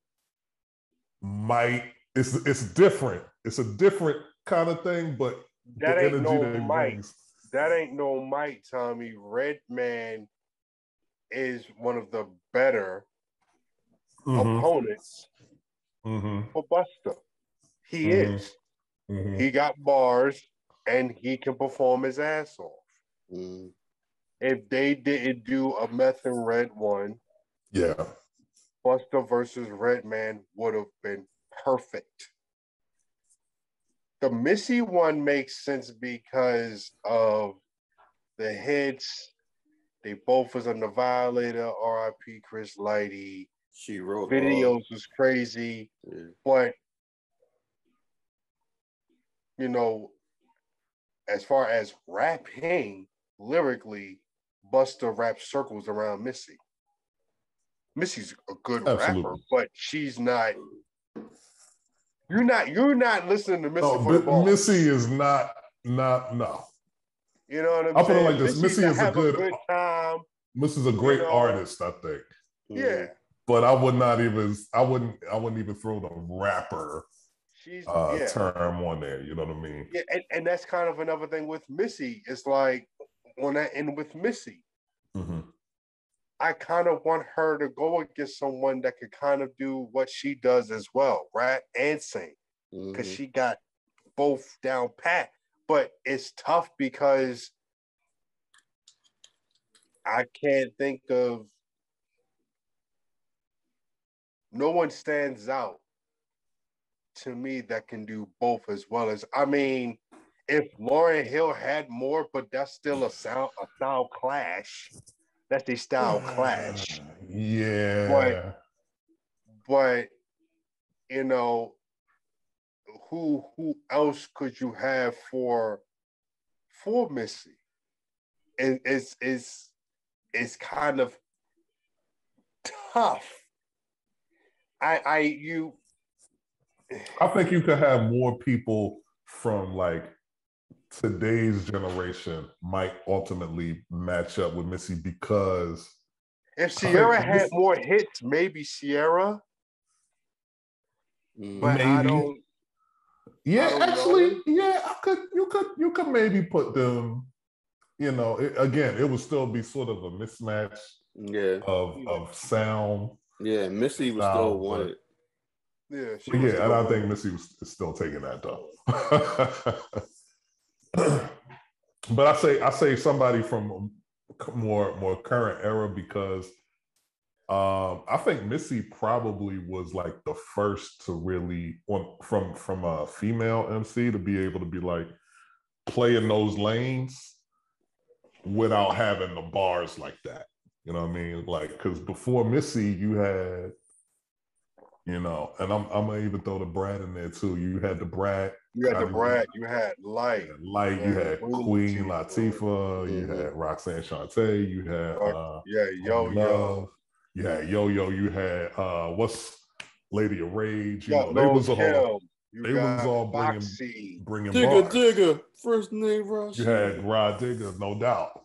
it's different. It's a different kind of thing, but that ain't no Mike. That ain't no Mike, Tommy. Redman is one of the better opponents for Buster. He is. He got bars and he can perform his ass off. If they didn't do a Meth and Red one, Buster versus Redman would have been perfect. The Missy one makes sense because of the hits. They both was on the Violator, R.I.P. Chris Lighty. She wrote videos was crazy, but you know, as far as rapping lyrically, Buster raps circles around Missy. Missy's a good rapper, but she's not. You're not listening to Missy for the bars. Missy is not. No. You know what I'm saying? I'll put it like this: Missy is a good time. Missy's a great artist, I think. Yeah. But I wouldn't even throw the rapper term on there. You know what I mean? Yeah, and that's kind of another thing with Missy. It's like on that end with Missy, I kind of want her to go against someone that could kind of do what she does as well, rap and sing, because she got both down pat. But it's tough because I can't think of. No one stands out to me that can do both as well as, I mean, if Lauryn Hill had more, but that's still a style clash. That's a style clash. Yeah. But you know, who else could you have for Missy? It's kind of tough. I think you could have more people from like today's generation might ultimately match up with Missy because if Sierra had more hits, maybe Sierra. But maybe. I don't. Yeah, actually, yeah, you could maybe put them. You know, it would still be sort of a mismatch. Of sound. Yeah, Missy was still wanted. And I think Missy is still taking that though. But I say somebody from more current era because I think Missy probably was like the first to really from a female MC to be able to be like playing those lanes without having the bars like that. You know what I mean? Like, because before Missy, you had, you know, and I'm gonna even throw the Brad in there too. You had the Brad. You had the Brad. You had Light. You had Queen Latifah. You had Roxanne Shante. You had Yo-Yo. You had Yo-Yo. You had Lady of Rage. You Yeah, know, they was all Foxy. bringing Digger, bars. Digger, first name Rush. You had Rod Digger, no doubt.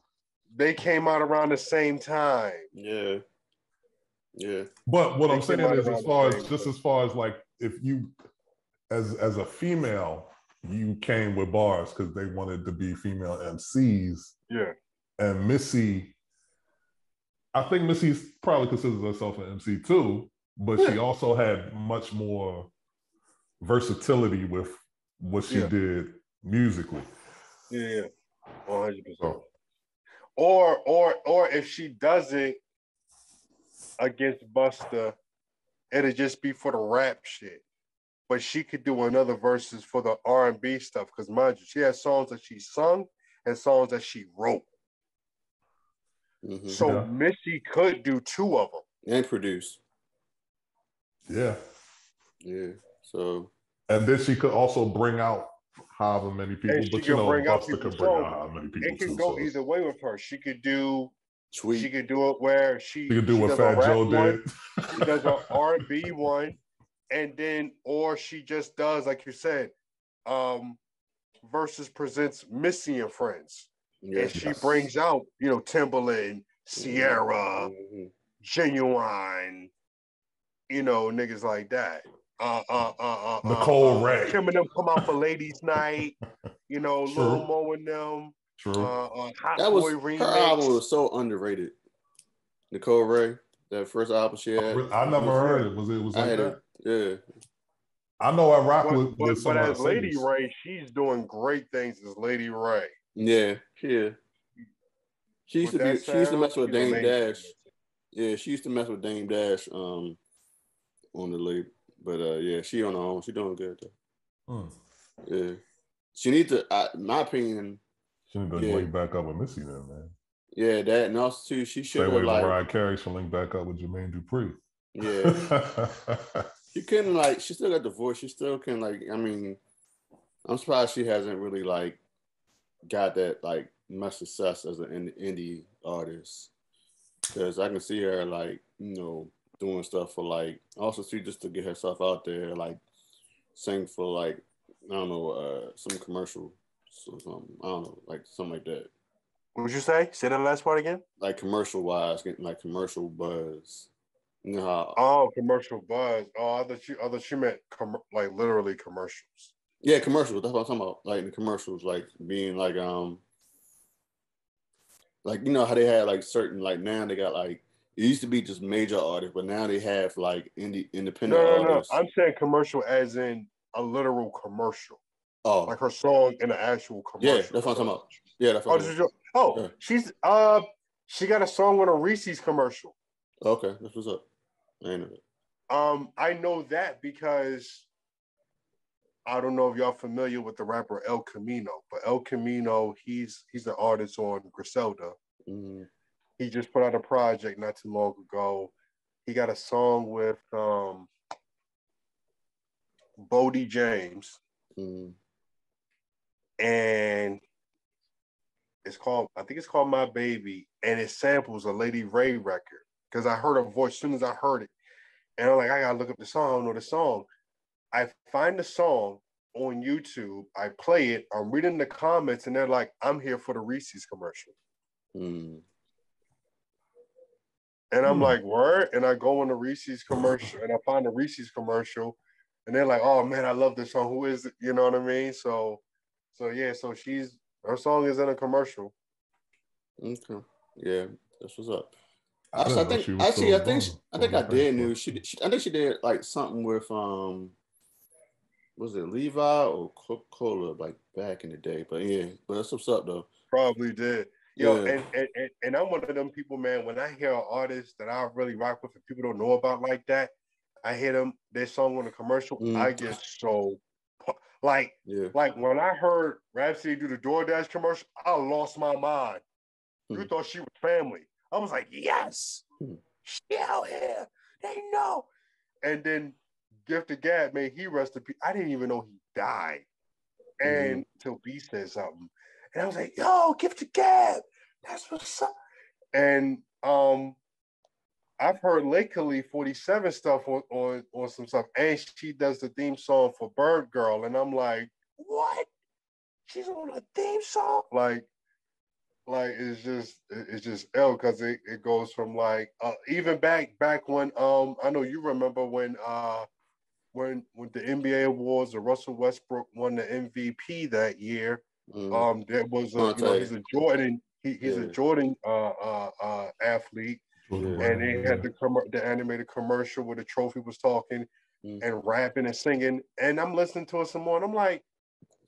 They came out around the same time. Yeah. But what I'm saying is, as far as like, if you, as a female, you came with bars because they wanted to be female MCs. Yeah. And Missy, I think Missy's probably considers herself an MC too, but she also had much more versatility with what she did musically. Yeah, 100%. Or if she does it against Busta, it'll just be for the rap shit. But she could do another verses for the R&B stuff, because mind you, she has songs that she sung and songs that she wrote. Mm-hmm. So Missy could do two of them and produce. Yeah. So, and then she could also bring out however many people, but Busta could bring out however many people. It could go either way with her. She could do Tweet. She could do it where she could do what Fat Joe did. She does an R&B one, and then or she just does, like you said, Verzuz presents Missy and Friends. And she brings out, Timbaland, Sierra, Genuine, niggas like that. Nicole Ray. Kim and them come out for ladies' night, Lil Mo and them. True. Hot that Boy was remix. Her album was so underrated. Nicole Ray, that first album she had. I never heard it. Was like that? Yeah. I know I rock with some but of as Lady Ray, she's doing great things as Lady Ray. Yeah. She used to mess with Dame Dash. Yeah, she used to mess with Dame Dash on the label. But she on her own. She doing good though. Yeah. She needs to, in my opinion. She need to link back up with Missy then, man. Yeah, that, and also too, she should have Mariah Carey should link back up with Jermaine Dupri. Yeah. She still got the voice. She still can, I'm surprised she hasn't really, got that, much success as an indie artist. Because I can see her, doing stuff for, also too, just to get herself out there, sing for, I don't know, some commercial or something. I don't know, something like that. What would you say? Say that last part again? Commercial wise, getting commercial buzz. You know how? Oh, commercial buzz. Oh, I thought you meant literally commercials. Yeah, commercials. That's what I'm talking about. The commercials, being how they had certain now they got it used to be just major artists, but now they have independent artists. No. I'm saying commercial as in a literal commercial. Oh, her song in the actual commercial. Yeah, that's what I'm talking about. Yeah, that's what I'm talking about. She got a song on a Reese's commercial. Okay, that's what's up. I ain't know that. I know that because I don't know if y'all familiar with the rapper El Camino, but El Camino, he's an artist on Griselda. Mm-hmm. He just put out a project not too long ago. He got a song with Bodie James. Mm-hmm. And I think it's called My Baby, and it samples a Lady Ray record. Because I heard her voice as soon as I heard it. And I'm like, I gotta look up the song. I don't know the song. I find the song on YouTube. I play it. I'm reading the comments, and they're like, I'm here for the Reese's commercial. Mm. And I'm like, word? And I go on the Reese's commercial, and I find the Reese's commercial, and they're like, oh man, I love this song. Who is it? You know what I mean? So her song is in a commercial. Okay. Yeah, that's what's up. I think I did know. I think she did something with was it Levi or Coca-Cola back in the day? But yeah, but that's what's up though. Probably did. Yo, yeah. and I'm one of them people, man. When I hear an artist that I really rock with and people don't know about like that, I hear their song on a commercial, I get so when I heard Rhapsody do the DoorDash commercial, I lost my mind. You thought she was family. I was like, yes, she out here. They know. And then Gift of Gab, may he rest in peace. I didn't even know he died. And till B said something. And I was like, yo, Gift of Gab. That's what's up. And I've heard lately 47 stuff on some stuff, and she does the theme song for Bird Girl, and I'm like, what? She's on a theme song? Like it's just ill because it goes from like even back when I know you remember when the NBA awards, Russell Westbrook won the MVP that year. There was he's a Jordan he's a Jordan athlete. And they had the animated commercial where the trophy was talking and rapping and singing. And I'm listening to it some more, and I'm like,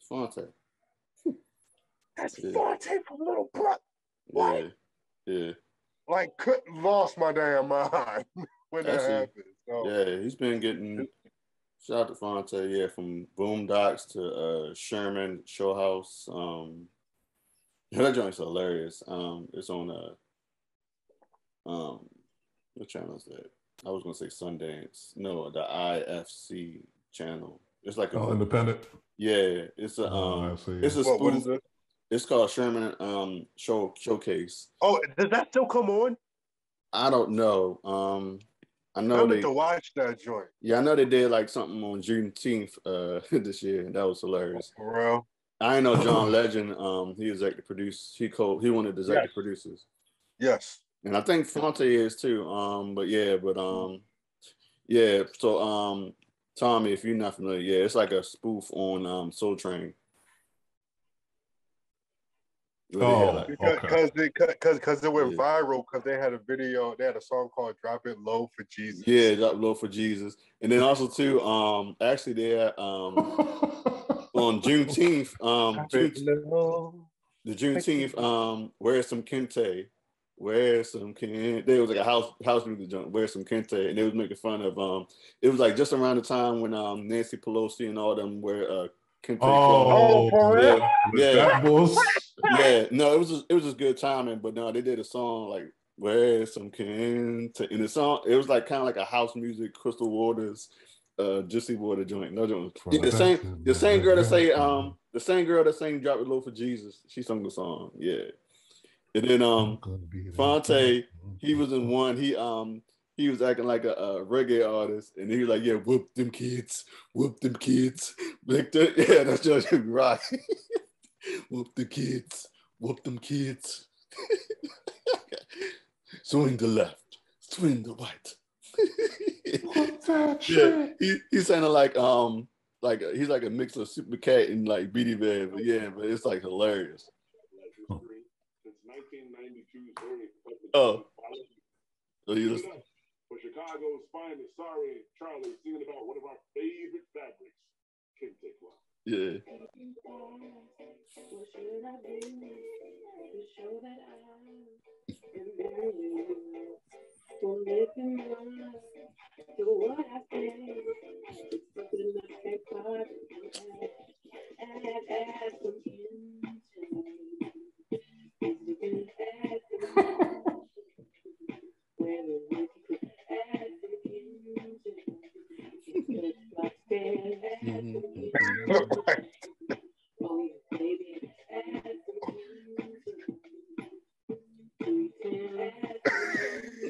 Fonte. That's Fonte from Little Brother. What? Yeah. Like, lost my damn mind when that happened. So, yeah, he's been getting shout out to Fonte, from Boondocks to Sherman Showhouse. That joint's hilarious. It's on what channel is that? I was gonna say Sundance. No, the IFC channel. It's like a independent. Yeah, it's a it's a spoof. What is it? It's called Sherman Showcase. Oh, does that still come on? I don't know. I know I need to watch that joint. Yeah, I know they did like something on Juneteenth this year, and that was hilarious. For real? I know John Legend. He executive produced. He one of the executive producers. Yes. And I think Fonte is too. So Tommy, if you're not familiar, it's like a spoof on Soul Train. Because it went viral because they had a video. They had a song called "Drop It Low for Jesus." Yeah, "Drop It Low for Jesus," and then also too. Actually, they had on Juneteenth. The Juneteenth. Where's some Kente? Where's some Kente? There was like a house music joint. Where's some Kente? And they was making fun of It was like just around the time when Nancy Pelosi and all them were Kente. For real? Yeah. Yeah, no, it was just good timing, but no, they did a song like "Where's Some Kente," and the song it was like kind of like a house music, Crystal Waters, Juicy Water joint. No joint. The same girl that sang "Drop It Low for Jesus." She sung the song, And then Fonte, he was in one. He was acting like a reggae artist, and he was like, "Yeah, whoop them kids, like that." Yeah, that's just right. Whoop the kids, whoop them kids. Swing the left, swing the right. He sounded like he's like a mix of Super Cat and like Beady Bad, but it's like hilarious. Since 1992, you listen. For Chicago's finest, sorry, Charlie, singing about one of our favorite fabrics, Kente Cloth. Yeah.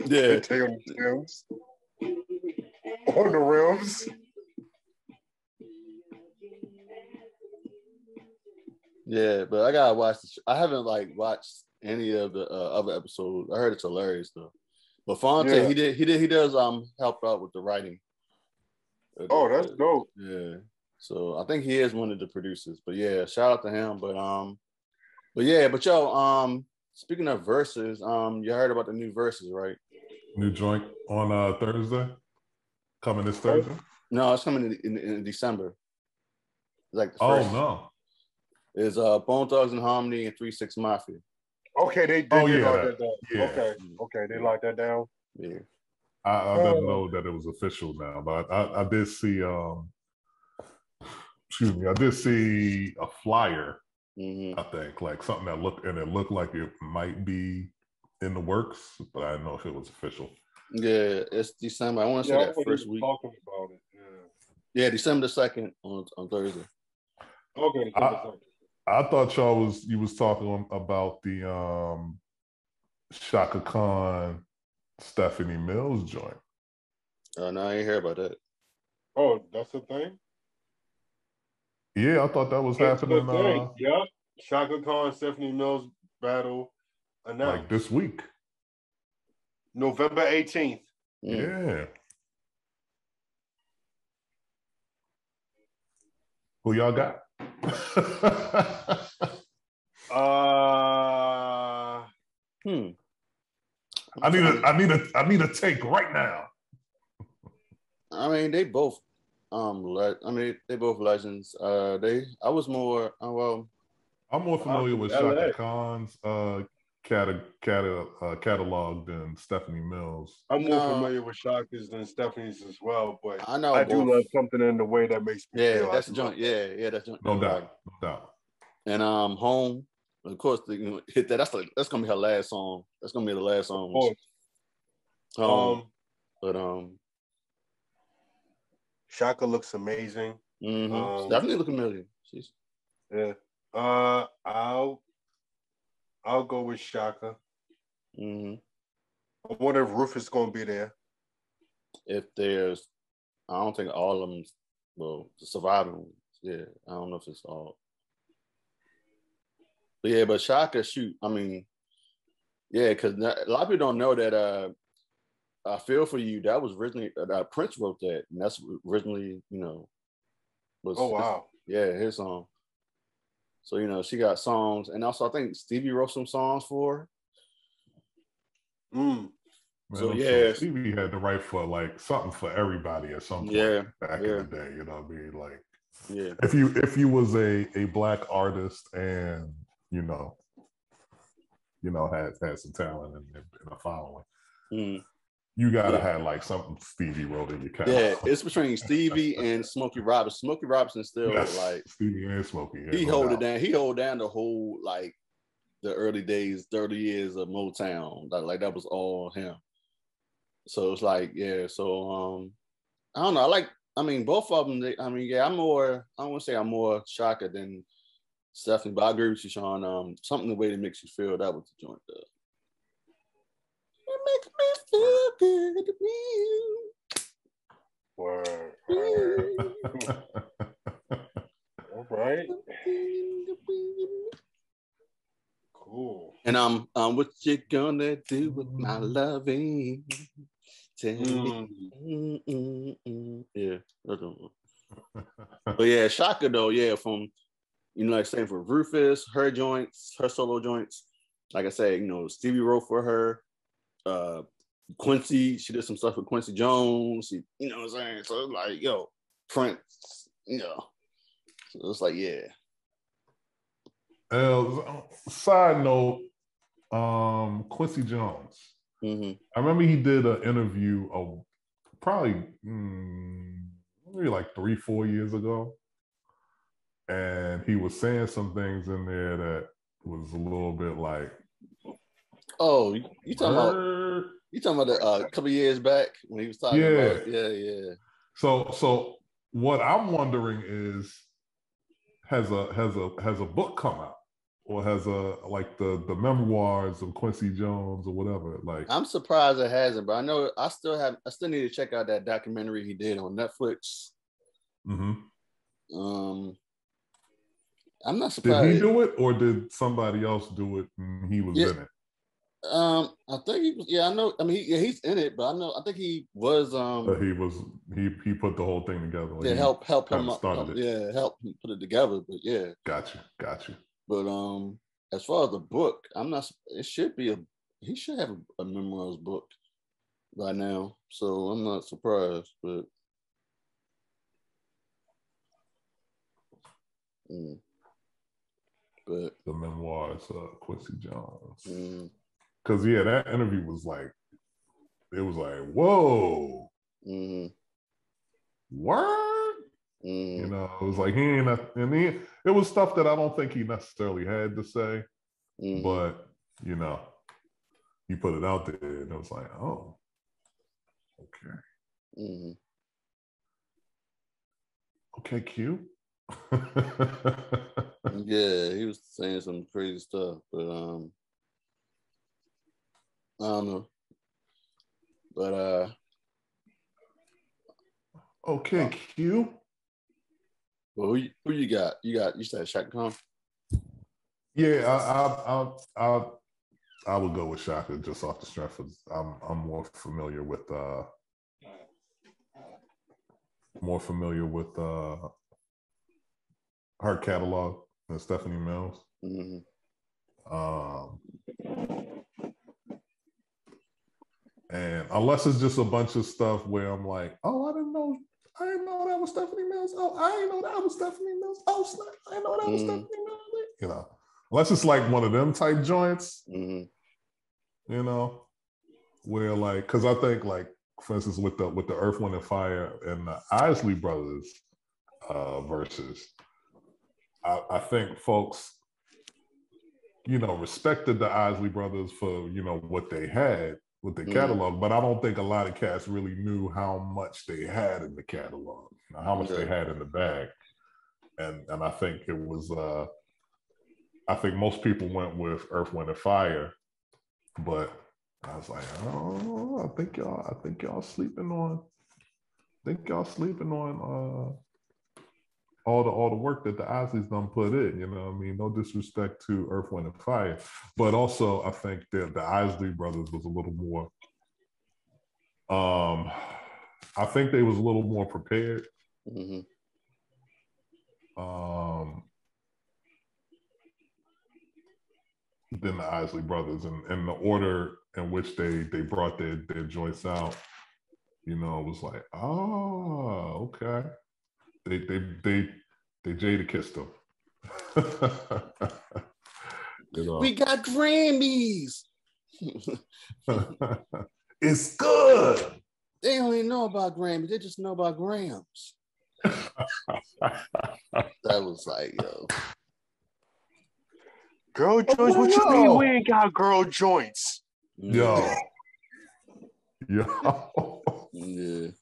Yeah. Take on the rims. On the rims. Yeah, but I gotta watch I haven't watched any of the other episodes. I heard it's hilarious though. But Fonte, he does help out with the writing. Oh, that's dope. Yeah. So I think he is one of the producers. But yeah, shout out to him. But speaking of Verzuz, you heard about the new Verzuz, right? New joint on Thursday? Coming this Thursday? No, it's coming in December. Like the first. No. It's Bone Thugs and Harmony and 3 6 Mafia. Okay, they lock that down. Yeah. Okay, they locked that down. Yeah. I didn't know that it was official now, but I did see I did see a flyer, I think, like something that looked like it might be in the works, but I didn't know if it was official. Yeah, it's December. I want to say that first week. Talking about it. Yeah, December 2nd on Thursday. Okay. I thought you was talking about the Shaka Khan Stephanie Mills joint. No, I ain't hear about that. Oh, that's the thing? Yeah, I thought that was That's happening. the thing. Yep. Shaka Khan, Stephanie Mills battle announced. Like this week. November 18th. Yeah. Who y'all got? I need a take right now. I mean, they both they both legends. I was more I'm more familiar with Shaka Khan's catalog than Stephanie Mills. I'm more familiar with Shaka's than Stephanie's as well, but I know I do love something in the way that makes me feel. That's the joint. Yeah, that's joint. No doubt. And Home, of course, hit that. That's gonna be her last song. That's gonna be the last song. Of course. Shaka looks amazing. Definitely look amazing. Yeah. I'll go with Shaka. I wonder if Rufus is gonna be there. If there's, I don't think all of them. Well, the surviving ones. Yeah, I don't know if it's all. But yeah, but Shaka, shoot. I mean, yeah, because a lot of people don't know that. I Feel For You. That was originally Prince wrote that, and that's originally was. Oh wow. His song. So she got songs, and also I think Stevie wrote some songs for her. Man, so yeah, Stevie had to write for like something for everybody at some point back in the day. You know what I mean? Like, if you was a black artist and had some talent and a following, you gotta have like something Stevie wrote in your catalog. Yeah, it's between Stevie and Smokey Robinson. Smokey Robinson still like Stevie and Smokey. He hold it down. He hold down the whole like the early days, 30 years of Motown. Like that was all him. So it's like, so I don't know. I mean, both of them, I want to say I'm more Shaka than Stephanie, but I agree with you, Sean. Something the way that makes you feel, that was the joint though. It makes me feel good to be you. Word. All right. Cool. And what you gonna do with my loving? Tell me. Yeah. But yeah, Shaka though, from like saying for Rufus, her joints, her solo joints. Like I said, Stevie wrote for her. Quincy, she did some stuff with Quincy Jones. You know what I'm saying? So it's like, Prince, So it's like, side note, Quincy Jones. I remember he did an interview probably maybe like 3-4 years ago. And he was saying some things in there that was a little bit like, oh, you talking about a couple years back when he was talking about So what I'm wondering is, has a book come out, or has the memoirs of Quincy Jones or whatever? Like, I'm surprised it hasn't, but I know I still need to check out that documentary he did on Netflix. I'm not surprised. Did he do it, or did somebody else do it and he was in it? I think he was. I know. I mean, he's in it, but I think he was. He put the whole thing together. Like help him up. Help him put it together. But got you. But as far as the book, I'm not. It should be he should have a memoirs book by now, so I'm not surprised. But the memoirs of Quincy Jones. Because that interview was like, it was like, whoa, word. It was like it was stuff that I don't think he necessarily had to say, but he put it out there, and it was like, oh, okay, okay, Q. Yeah, he was saying some crazy stuff, but I don't know. But okay, Q. well, who you got? You said Shaka Khan? Yeah, I would go with Shaka just off the strength of I'm more familiar with her catalog than Stephanie Mills. Mm-hmm. And unless it's just a bunch of stuff where I'm like, oh, I didn't know that was Stephanie Mills. Oh, I didn't know that was Stephanie Mills. Oh, snap, I didn't know that was Stephanie Mills. You know, unless it's like one of them type joints, you know, where like, because I think like, for instance, with the Earth, Wind, and Fire and the Isley Brothers verses, I think folks, you know, respected the Isley Brothers for, you know, what they had with the catalog, but I don't think a lot of cats really knew how much they had in the catalog, you know, how much they had in the bag. And I think it was, I think most people went with Earth, Wind, and Fire, but I was like, oh, I think y'all sleeping on all the work that the Isleys done put in, you know what I mean? No disrespect to Earth, Wind, and Fire. But also I think that the Isley Brothers was a little more, I think they was a little more prepared. Than the Isley Brothers, and the order in which they brought their joints out, you know, it was like, oh, okay. They Jada kissed them. You know? We got Grammys. It's good. They don't even know about Grammys. They just know about grams. That was like, yo. Girl joints? What you mean we ain't got girl joints? Yo. Yeah. Hit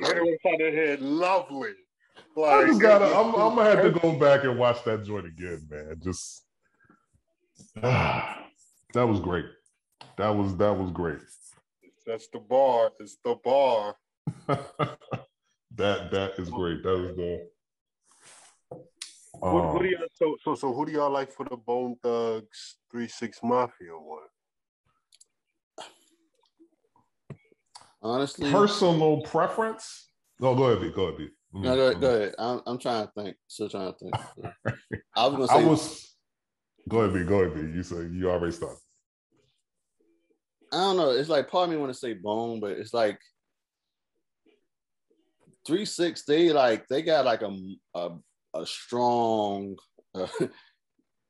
her upside the head, lovely. Like, I just gotta. I'm gonna have to go back and watch that joint again, man. Just that was great. That was great. That's the bar. It's the bar. that is great. That was the. Who do y'all, so who do y'all like for the Bone Thugs 3-6 Mafia one? Honestly, personal preference. No, go ahead, B. Go ahead, B. No, go ahead. I'm trying to think. Still trying to think. I was gonna say. Go ahead, B. Go ahead, B. You say you already started. I don't know. It's like part of me want to say Bone, but it's like 3-6. They got like a strong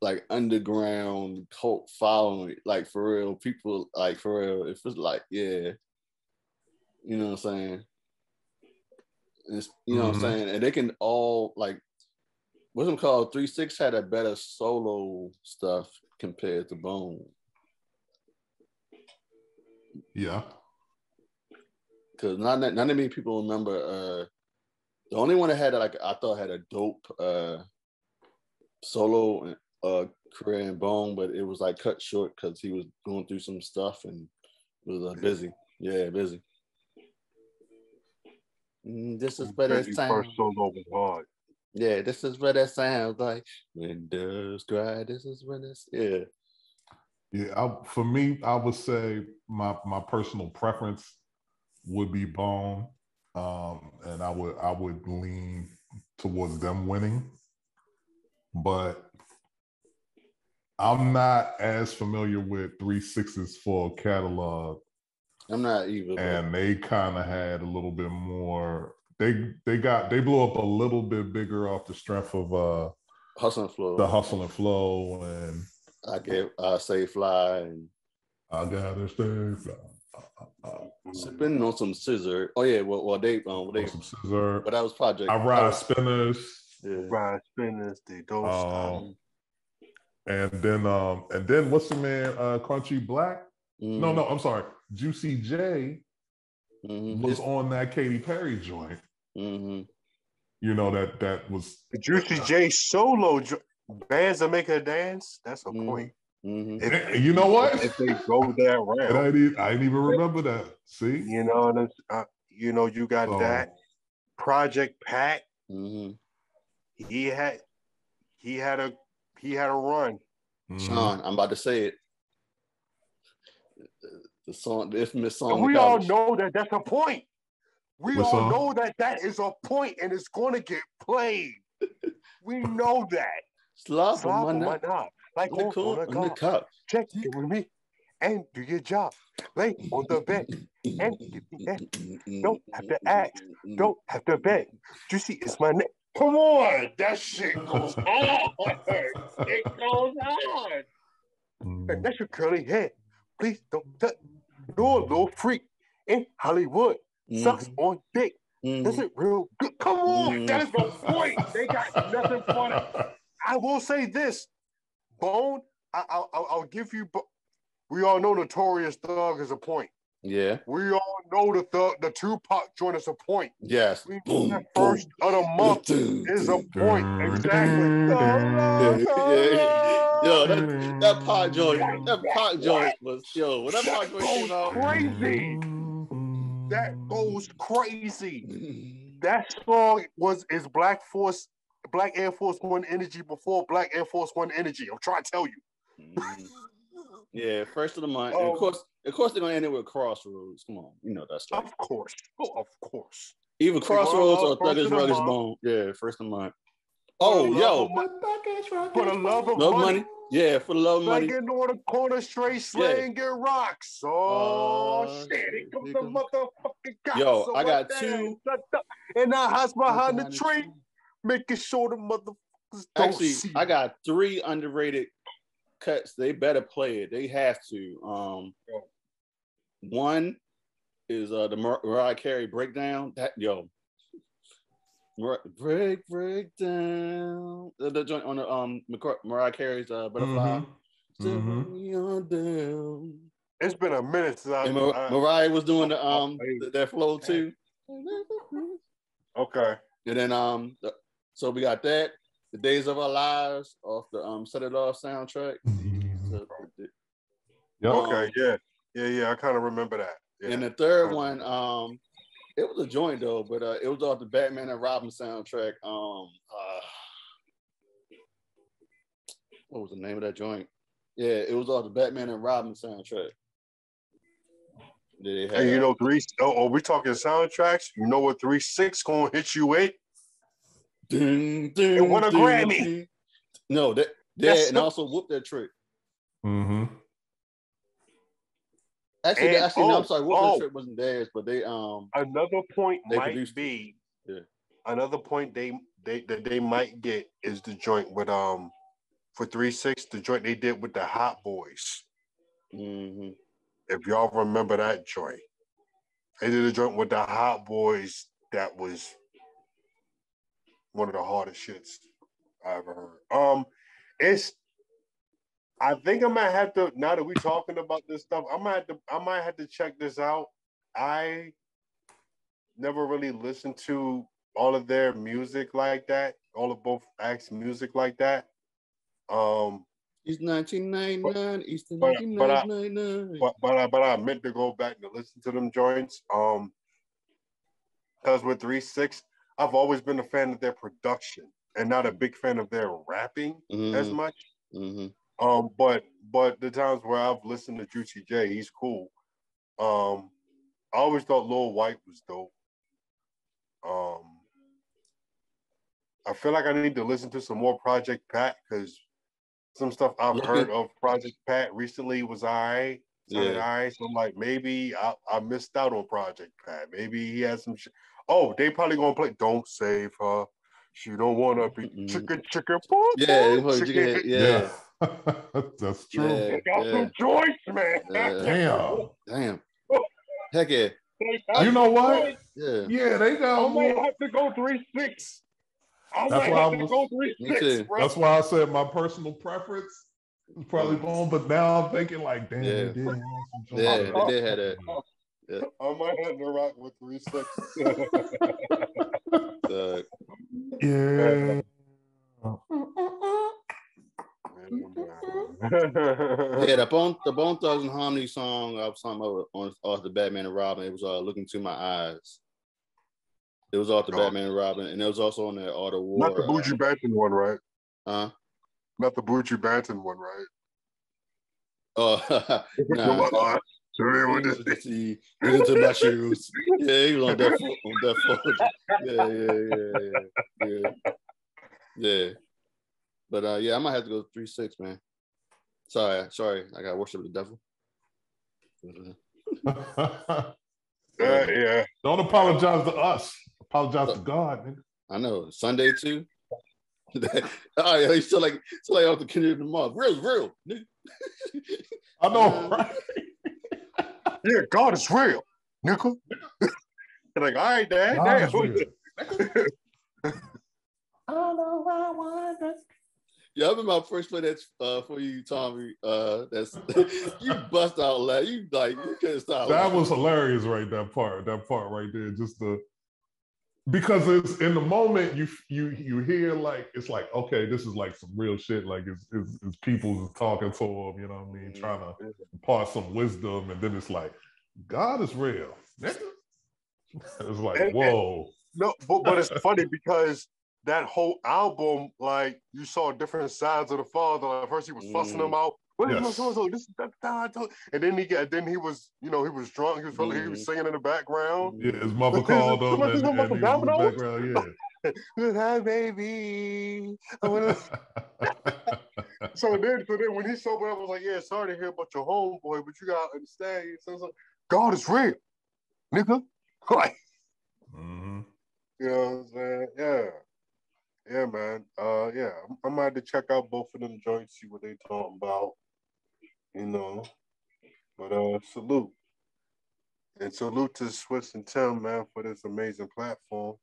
like underground cult following. Like for real, people like for real. If it's like you know what I'm saying. It's, you know what I'm saying, and they can all like what's them called. 3-6 had a better solo stuff compared to Bone. Yeah, because not that many people remember. The only one that had like I thought had a dope solo career in Bone, but it was like cut short because he was going through some stuff and was busy. Yeah, busy. This is what it sounds. First solo was hard. Yeah, this is what it sounds like. When doves cry, this is when it's Yeah, for me, I would say my personal preference would be Bone, and I would lean towards them winning, but I'm not as familiar with 3-6's full catalog. I'm not either. And they kind of had a little bit more. They blew up a little bit bigger off the strength of Hustle and Flow. The Hustle and Flow, and I Say Fly, and I Gotta Stay Fly. Sipping on some scissor. Oh yeah, well they some scissor. But that was Project. I Ride Spinners. Yeah. Ride Spinners. They don't stop. And then what's the man? Crunchy Black. No, I'm sorry. Juicy J was on that Katy Perry joint. You know that was the Juicy J solo bands that make her dance. That's a point. Mm-hmm. You know what? If they go that round, I didn't even remember that. See, you know, you got that Project Pat. Mm-hmm. He had a run. Sean, I'm about to say it. The song, the infamous song. And we all know that that's a point. We what all song? know that is a point, and it's going to get played. We know that. Slap on my knob, like on the couch. Check it with me and do your job. Lay on the bed and give me head. Don't have to ask. Don't have to beg. Juicy is my name. Come on, that shit goes on. It goes on. And that's your curly head. Please don't touch. You're a little freak in Hollywood. Sucks on dick. Does it real good? Come on, that is the point. They got nothing for it. I will say this, Bone. I'll give you. We all know Notorious Thug is a point. Yeah. We all know the Tupac joint is a point. Yes. We know that first of the month is a point. Exactly. Yo, that Pac joint was when that Pac joint came out. Crazy. That goes crazy. That song is Black Air Force One energy before Black Air Force One energy. I'm trying to tell you. Yeah, first of the month. And of course, they're gonna end it with Crossroads. Come on, you know that's right. Of course. Oh, of course. Either Crossroads or Thuggish Ruggish Bone. Yeah, first of the month. Oh, yo. For the love of money. Yeah, for the love of money. Begging on the corner straight slaying your rocks. Oh, shit. Here comes the motherfucking cops. Yo, so I got two. And I house behind the tree, making sure the motherfuckers don't see. I got 3 underrated cuts. They better play it. They have to. One is the Mariah Carey breakdown. Breakdown. The joint on the Mariah Carey's Butterfly. It's been a minute since Mariah was doing that flow too. Okay. And then so we got that. The Days of Our Lives off the Set It Off soundtrack. Okay, yeah. I kind of remember that. Yeah. And the third one, it was a joint though, but it was off the Batman and Robin soundtrack. What was the name of that joint? Yeah, it was off the Batman and Robin soundtrack. And you know, we're talking soundtracks. You know what 3-6 gonna hit you with? It won a Grammy. No, and also Whoop That Trick. Mm-hmm. Actually, I'm sorry, Whoop That Trick wasn't theirs, but they another point might be another point they might get is the joint with for 3-6, the joint they did with the Hot Boys. Mm-hmm. If y'all remember that joint, they did a joint with the Hot Boys that was one of the hardest shits I ever heard. I think I might have to, now that we're talking about this stuff, I might have to check this out. I never really listened to all of their music like that, all of both acts' music like that. It's 1999, Easter 1999. But I meant to go back and listen to them joints. Because with 3-6, I've always been a fan of their production and not a big fan of their rapping as much. Mm-hmm. But the times where I've listened to Juicy J, he's cool. I always thought Lil White was dope. I feel like I need to listen to some more Project Pat because some stuff I've heard of Project Pat recently was all right. So I'm like, maybe I missed out on Project Pat. Maybe he has some shit. Oh, they probably gonna play Don't Save Her. She don't wanna be chicken. Yeah. That's true. They got some joints, man. Damn. Heck yeah. You know what? Yeah, they got. I might have to go 3-6. That's why I said my personal preference is probably Bone, but now I'm thinking like, damn, they did have that. Yeah. I might have to rock with 3-6. Yeah. Yeah, the Bone Thugs and Harmony song I was talking about off the Batman and Robin. It was Look Into My Eyes. It was off the Batman and Robin, and it was also on the Art of War. Not the Buju Banton one, right? Huh? Not the Buju Banton one, right? Oh, nah. See, look into my shoes. Yeah, he was on that Yeah. But yeah, I might have to go 3-6, man. Sorry, I got to worship the devil. Yeah. Don't apologize to us. Apologize to God, man. I know. Sunday too. Oh yeah, he's still like off the Kendrick Lamar. Real. I know, right? Yeah, God is real, nigga. Like, all right, Dad. God is real. I don't know why I want this. Yeah, I remember my first play that's for you, Tommy. That's you bust out loud. You couldn't stop. That was hilarious, right? That part right there. Just because it's in the moment you hear like it's like, okay, this is like some real shit. Like it's people talking to him, you know what I mean, trying to impart some wisdom, and then it's like, God is real. It's like, whoa. No, but it's funny because that whole album, like, you saw different sides of the father. Like, first he was fussing him out. Yes. And then he was, he was drunk. He was singing in the background. Yeah, his mother called him, and he was in the background. Yeah. Hi, baby. So then when he sobered up, I was like, yeah, sorry to hear about your homeboy, but you gotta understand. So God is real, nigga. Like, you know what I'm saying? Yeah, man. Yeah, I might have to check out both of them joints, see what they talking about. But salute. And salute to Swiss and Tim, man, for this amazing platform.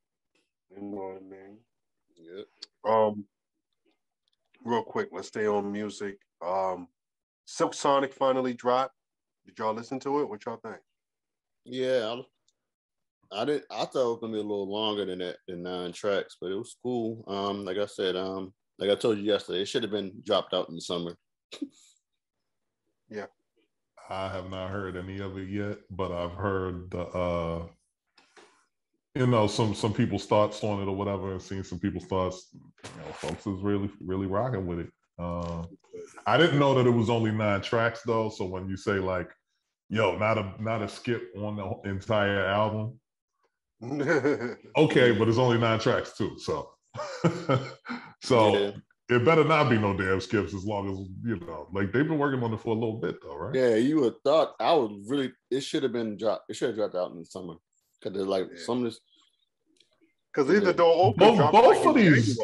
You know what I mean? Yeah. Real quick, let's stay on music. Silk Sonic finally dropped. Did y'all listen to it? What y'all think? Yeah, I thought it was gonna be a little longer than that, than 9 tracks, but it was cool. Like I said, like I told you yesterday, it should have been dropped out in the summer. Yeah. I have not heard any of it yet, but I've heard some people's thoughts on it or whatever, and seen some people's thoughts. Folks is really rocking with it. I didn't know that it was only 9 tracks though. So when you say like, yo, not a skip on the entire album. Okay, but it's only 9 tracks too. So Yeah. It better not be no damn skips, as long as like they've been working on it for a little bit though, right? Yeah, you would thought it should have been dropped. It should have dropped out in the summer because they're like some of this. Because Leave the Door Open dropped both of these.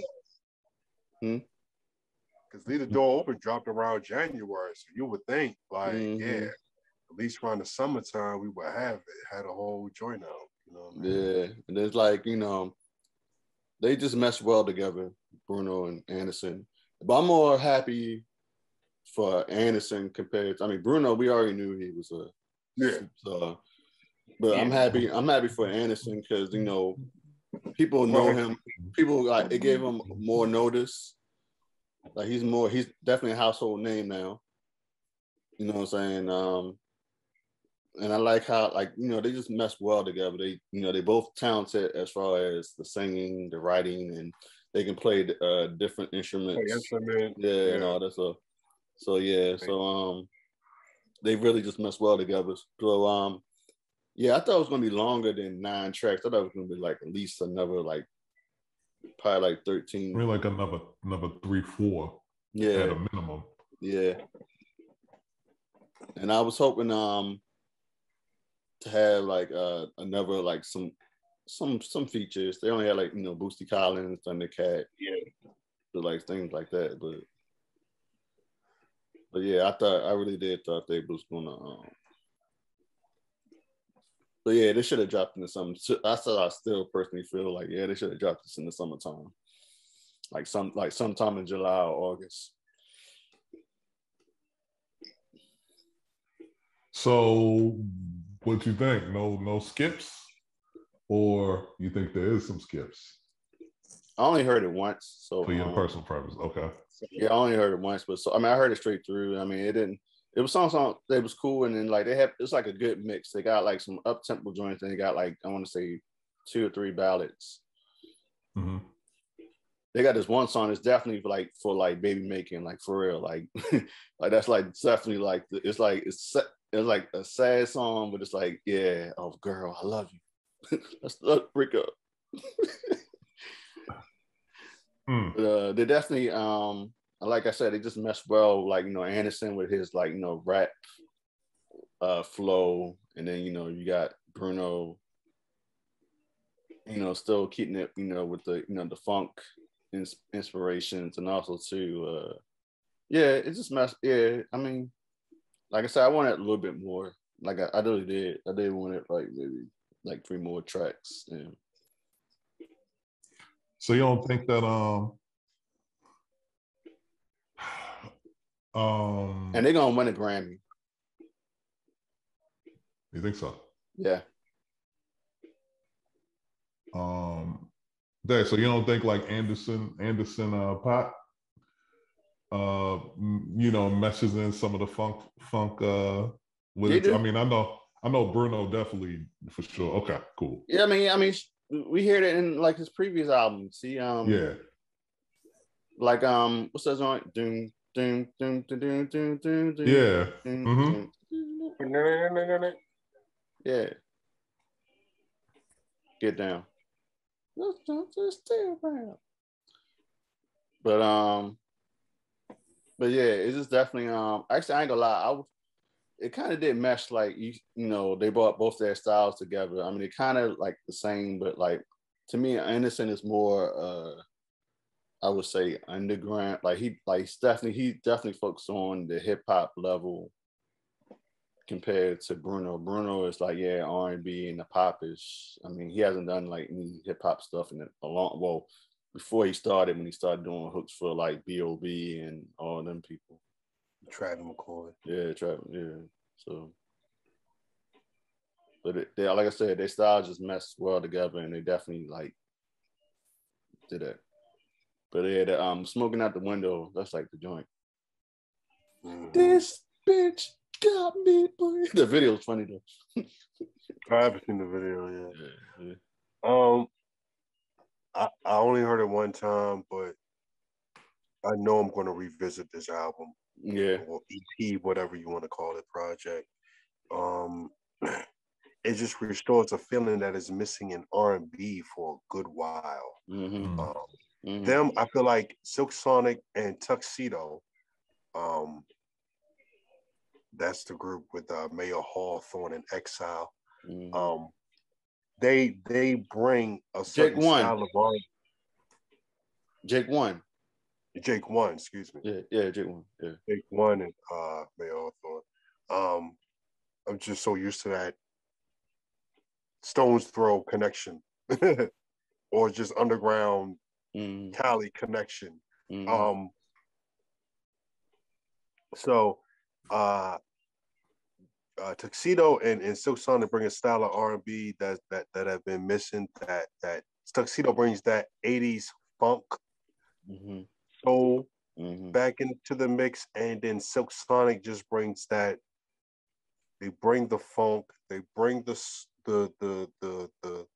Because Leave the Door Open dropped around January, so you would think like, yeah, at least around the summertime we would have it, had a whole joint out. You know what I mean? Yeah, and it's like they just meshed well together, Bruno and Anderson. But I'm more happy for Anderson compared to, Bruno, we already knew he was but I'm happy for Anderson because people know him. People it gave him more notice. Like he's definitely a household name now. You know what I'm saying? And I like how they just mesh well together. They both talented as far as the singing, the writing, and they can play different instruments. Yeah, and all that stuff. So yeah, they really just mesh well together. So yeah, I thought it was gonna be longer than 9 tracks. I thought it was gonna be like at least another probably like 13. Maybe like another 3-4. Yeah, at a minimum. Yeah, and I was hoping to have like another like some features. They only had like Bootsy Collins, Thundercat, so like things like that. But yeah, I really did thought they was gonna. But yeah, they should have dropped in the summer. I still personally feel like they should have dropped this in the summertime, like sometime in July or August. So, what you think? No skips, or you think there is some skips? I only heard it once. So for your personal preference. Okay. Yeah, I only heard it once, but I heard it straight through. I mean, it didn't. It was song that was cool, and then like it's like a good mix. They got like some up tempo joints, and they got like I want to say 2 or 3 ballads. Mm-hmm. They got this one song that's definitely for baby making, like for real, like like that's like definitely like it's like a sad song, but it's like yeah, oh girl, I love you. let's break up. But, they definitely like I said, they just meshed well, like Anderson with his like rap flow, and then you got Bruno, still keeping it with the the funk inspirations, and also too yeah, it just messed. Yeah, I mean, like I said, I wanted a little bit more. Like I really did. I did want it like maybe like 3 more tracks. Yeah. So you don't think that and they're gonna win a Grammy. You think so? Yeah. So you don't think like Anderson Pot meshes in some of the funk with it? I mean, I know Bruno definitely for sure. Okay, cool. Yeah, I mean we heard it in like his previous album. See yeah. Like what's that song? Doom doom doom doom doom doom doom doom. Yeah. Yeah. Get down. But yeah, it's just definitely actually I ain't gonna lie, it kind of did mesh, like they brought both their styles together. I mean, it kind of like the same, but like to me, Anderson is more I would say underground. Like he definitely focused on the hip hop level compared to Bruno. Bruno is like R&B and the pop-ish. I mean, he hasn't done like any hip hop stuff in a long before when he started doing hooks for like B.O.B. and all them people. Travis McCoy. Yeah, Travis. Yeah. So, but they like I said, their styles just meshed well together, and they definitely like did that. But yeah, the smoking out the window, that's like the joint. Mm-hmm. This bitch got me. The video's funny though. I haven't seen the video yet. Yeah. I only heard it one time, but I know I'm going to revisit this album. Yeah. Or EP, whatever you want to call it, project. It just restores a feeling that is missing in R&B for a good while. Mm-hmm. Them, I feel like Silk Sonic and Tuxedo. That's the group with Mayor Hawthorne and Exile. Mm-hmm. They bring a certain style of R&B. Jake One, excuse me. Yeah, Jake One. Yeah. Jake One and Mayor Hawthorne. I'm just so used to that Stone's Throw connection, or just underground Cali connection. Mm-hmm. So Tuxedo and Silk Sonic bring a style of R&B that have been missing. That Tuxedo brings that 80s funk, soul back into the mix, and then Silk Sonic just brings that. They bring the funk, they bring the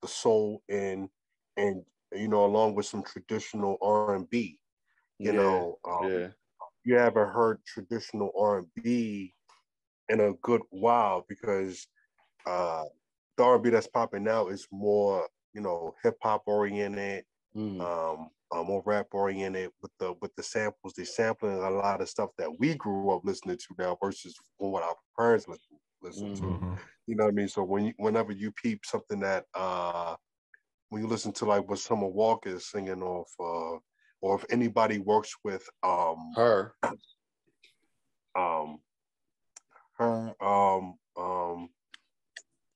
soul in, and along with some traditional R&B. You haven't heard traditional R&B in a good while, because the R&B that's popping now is more hip hop oriented, more rap oriented with the samples. They're sampling a lot of stuff that we grew up listening to now versus what our parents listen to. You know what I mean? So whenever you peep something that when you listen to like what Summer Walker is singing off, or if anybody works with her,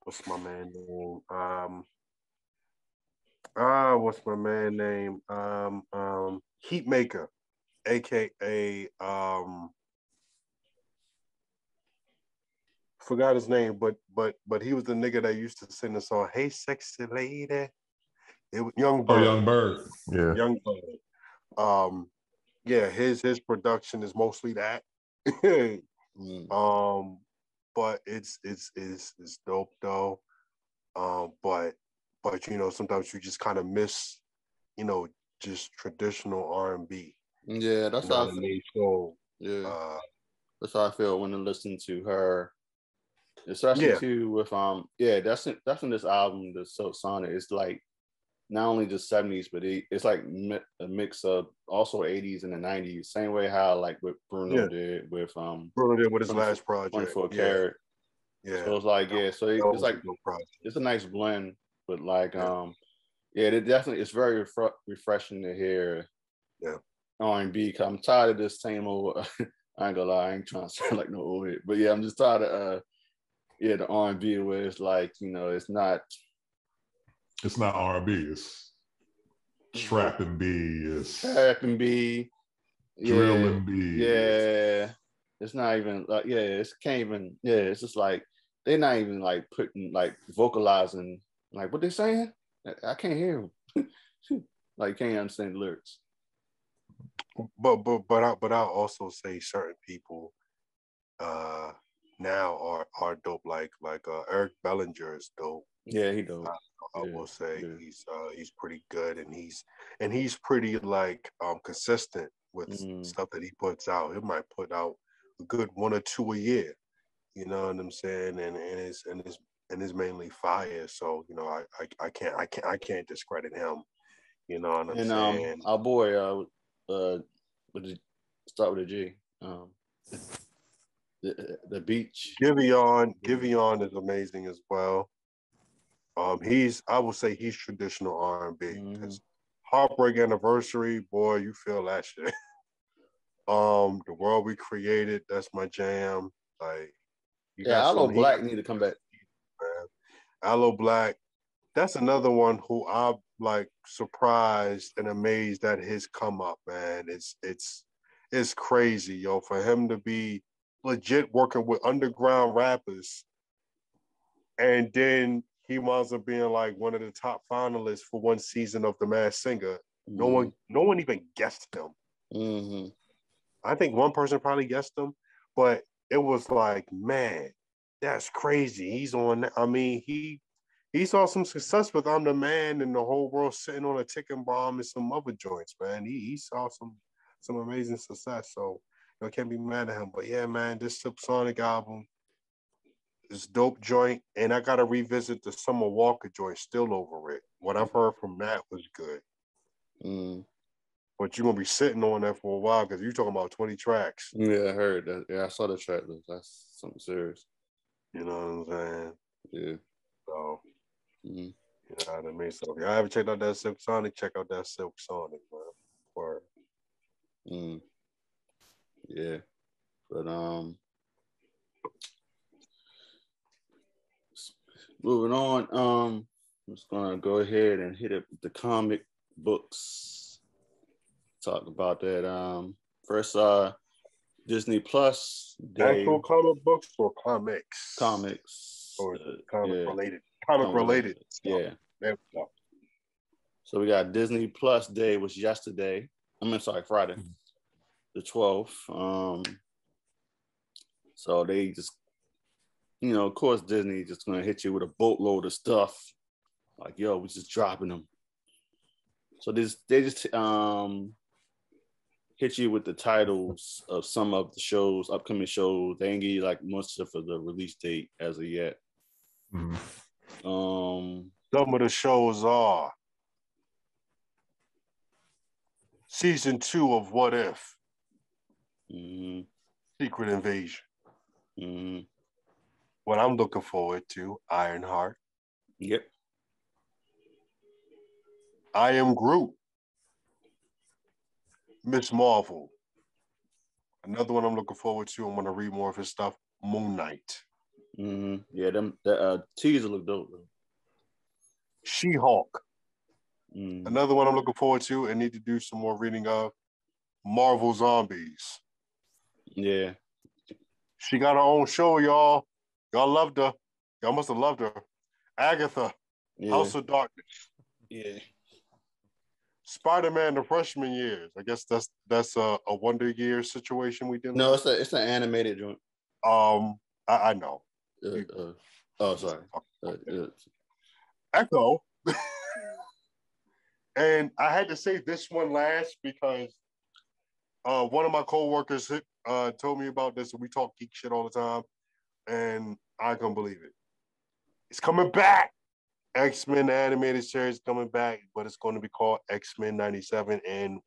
what's my man name? What's my man name? Heatmaker, aka forgot his name, but he was the nigga that used to sing the song "Hey Sexy Lady, It was Young Oh, Bird. Young Bird. Yeah. Young Bird. Yeah, his production is mostly that. But it's dope though. But you know, sometimes you just kind of miss, you know, just traditional R&B. Yeah, that's how I feel. So, yeah, that's how I feel when I listen to her, especially too with that's in this album, the Silk Sonic. It's like not only just 70s, but it's like a mix of also 80s and the 90s. Same way how like what Bruno did with his last project, 24 Karat. Yeah. So it's like so it's like it's a nice blend, but like it definitely it's very refreshing to hear R&B. Cause I'm tired of this same old. I ain't gonna lie, I ain't trying to sound like no old hit, but yeah, I'm just tired of the R&B where it's like, you know, it's not R&B, it's trap and B, it's trap and B, drill and B. Yeah. It's not even like it's can't even it's just like they're not even like putting like vocalizing like what they're saying. I can't hear them. Like can't understand the lyrics. But I'll also say certain people now are dope. Like Eric Bellinger is dope. Yeah, he dope. I will say he's pretty good, and he's pretty like consistent with stuff that he puts out. He might put out a good 1 or 2 a year. You know what I'm saying? And it's mainly fire. So you know I can't discredit him. You know what I'm saying? Our boy start with a G. The Beach. Giveon is amazing as well. I would say he's traditional R&B. Heartbreak Anniversary, boy, you feel that shit. The World We Created, that's my jam. Like, Aloe Black need to come back. Man. Aloe Black, that's another one who I'm like surprised and amazed at his come up, man. It's crazy, yo, for him to be legit working with underground rappers, and then he winds up being like one of the top finalists for one season of The Masked Singer. No one even guessed him. I think one person probably guessed him, but it was like, man, that's crazy. He's on. I mean, he saw some success with I'm the Man and the Whole World Sitting on a Ticking Bomb and some other joints, man. He saw some amazing success, so I can't be mad at him. But yeah, man, this Sonic album is dope joint, and I gotta revisit the Summer Walker joint. Still over it. What I've heard from that was good. But you're gonna be sitting on that for a while because you're talking about 20 tracks. Yeah, I heard that. Yeah, I saw the track list. That's something serious. You know what I'm saying? Yeah. So, you know what I mean? So if you haven't checked out that Silk Sonic, check out that Silk Sonic, man. Word. Yeah. But moving on, I'm just gonna go ahead and hit it with the comic books. Talk about that. First, Disney Plus Day. Actual comic books or comics? Comics. Or comic related. Comic related. Yeah. There we go. So we got Disney Plus Day was yesterday. Friday, the 12th. So they just, of course, Disney just gonna hit you with a boatload of stuff. Like, yo, we're just dropping them. So they just hit you with the titles of some of the shows, upcoming shows. They ain't give you like much of the release date as of yet. Some of the shows are season 2 of What If, Secret Invasion. What I'm looking forward to, Ironheart. Yep. I Am Groot. Miss Marvel. Another one I'm looking forward to. I'm going to read more of his stuff. Moon Knight. Yeah, that teaser look dope, though. She-Hulk. Another one I'm looking forward to and need to do some more reading of. Marvel Zombies. Yeah. She got her own show, y'all. Y'all loved her. Y'all must have loved her. Agatha. House of Darkness. Yeah. Spider-Man the freshman years. I guess that's a Wonder Years situation we did. No, it's an animated joint. I know. Oh, sorry. Echo. And I had to say this one last because one of my coworkers told me about this, and we talk geek shit all the time, and I couldn't believe it. It's coming back. X-Men the animated series coming back, but it's going to be called X-Men 97, and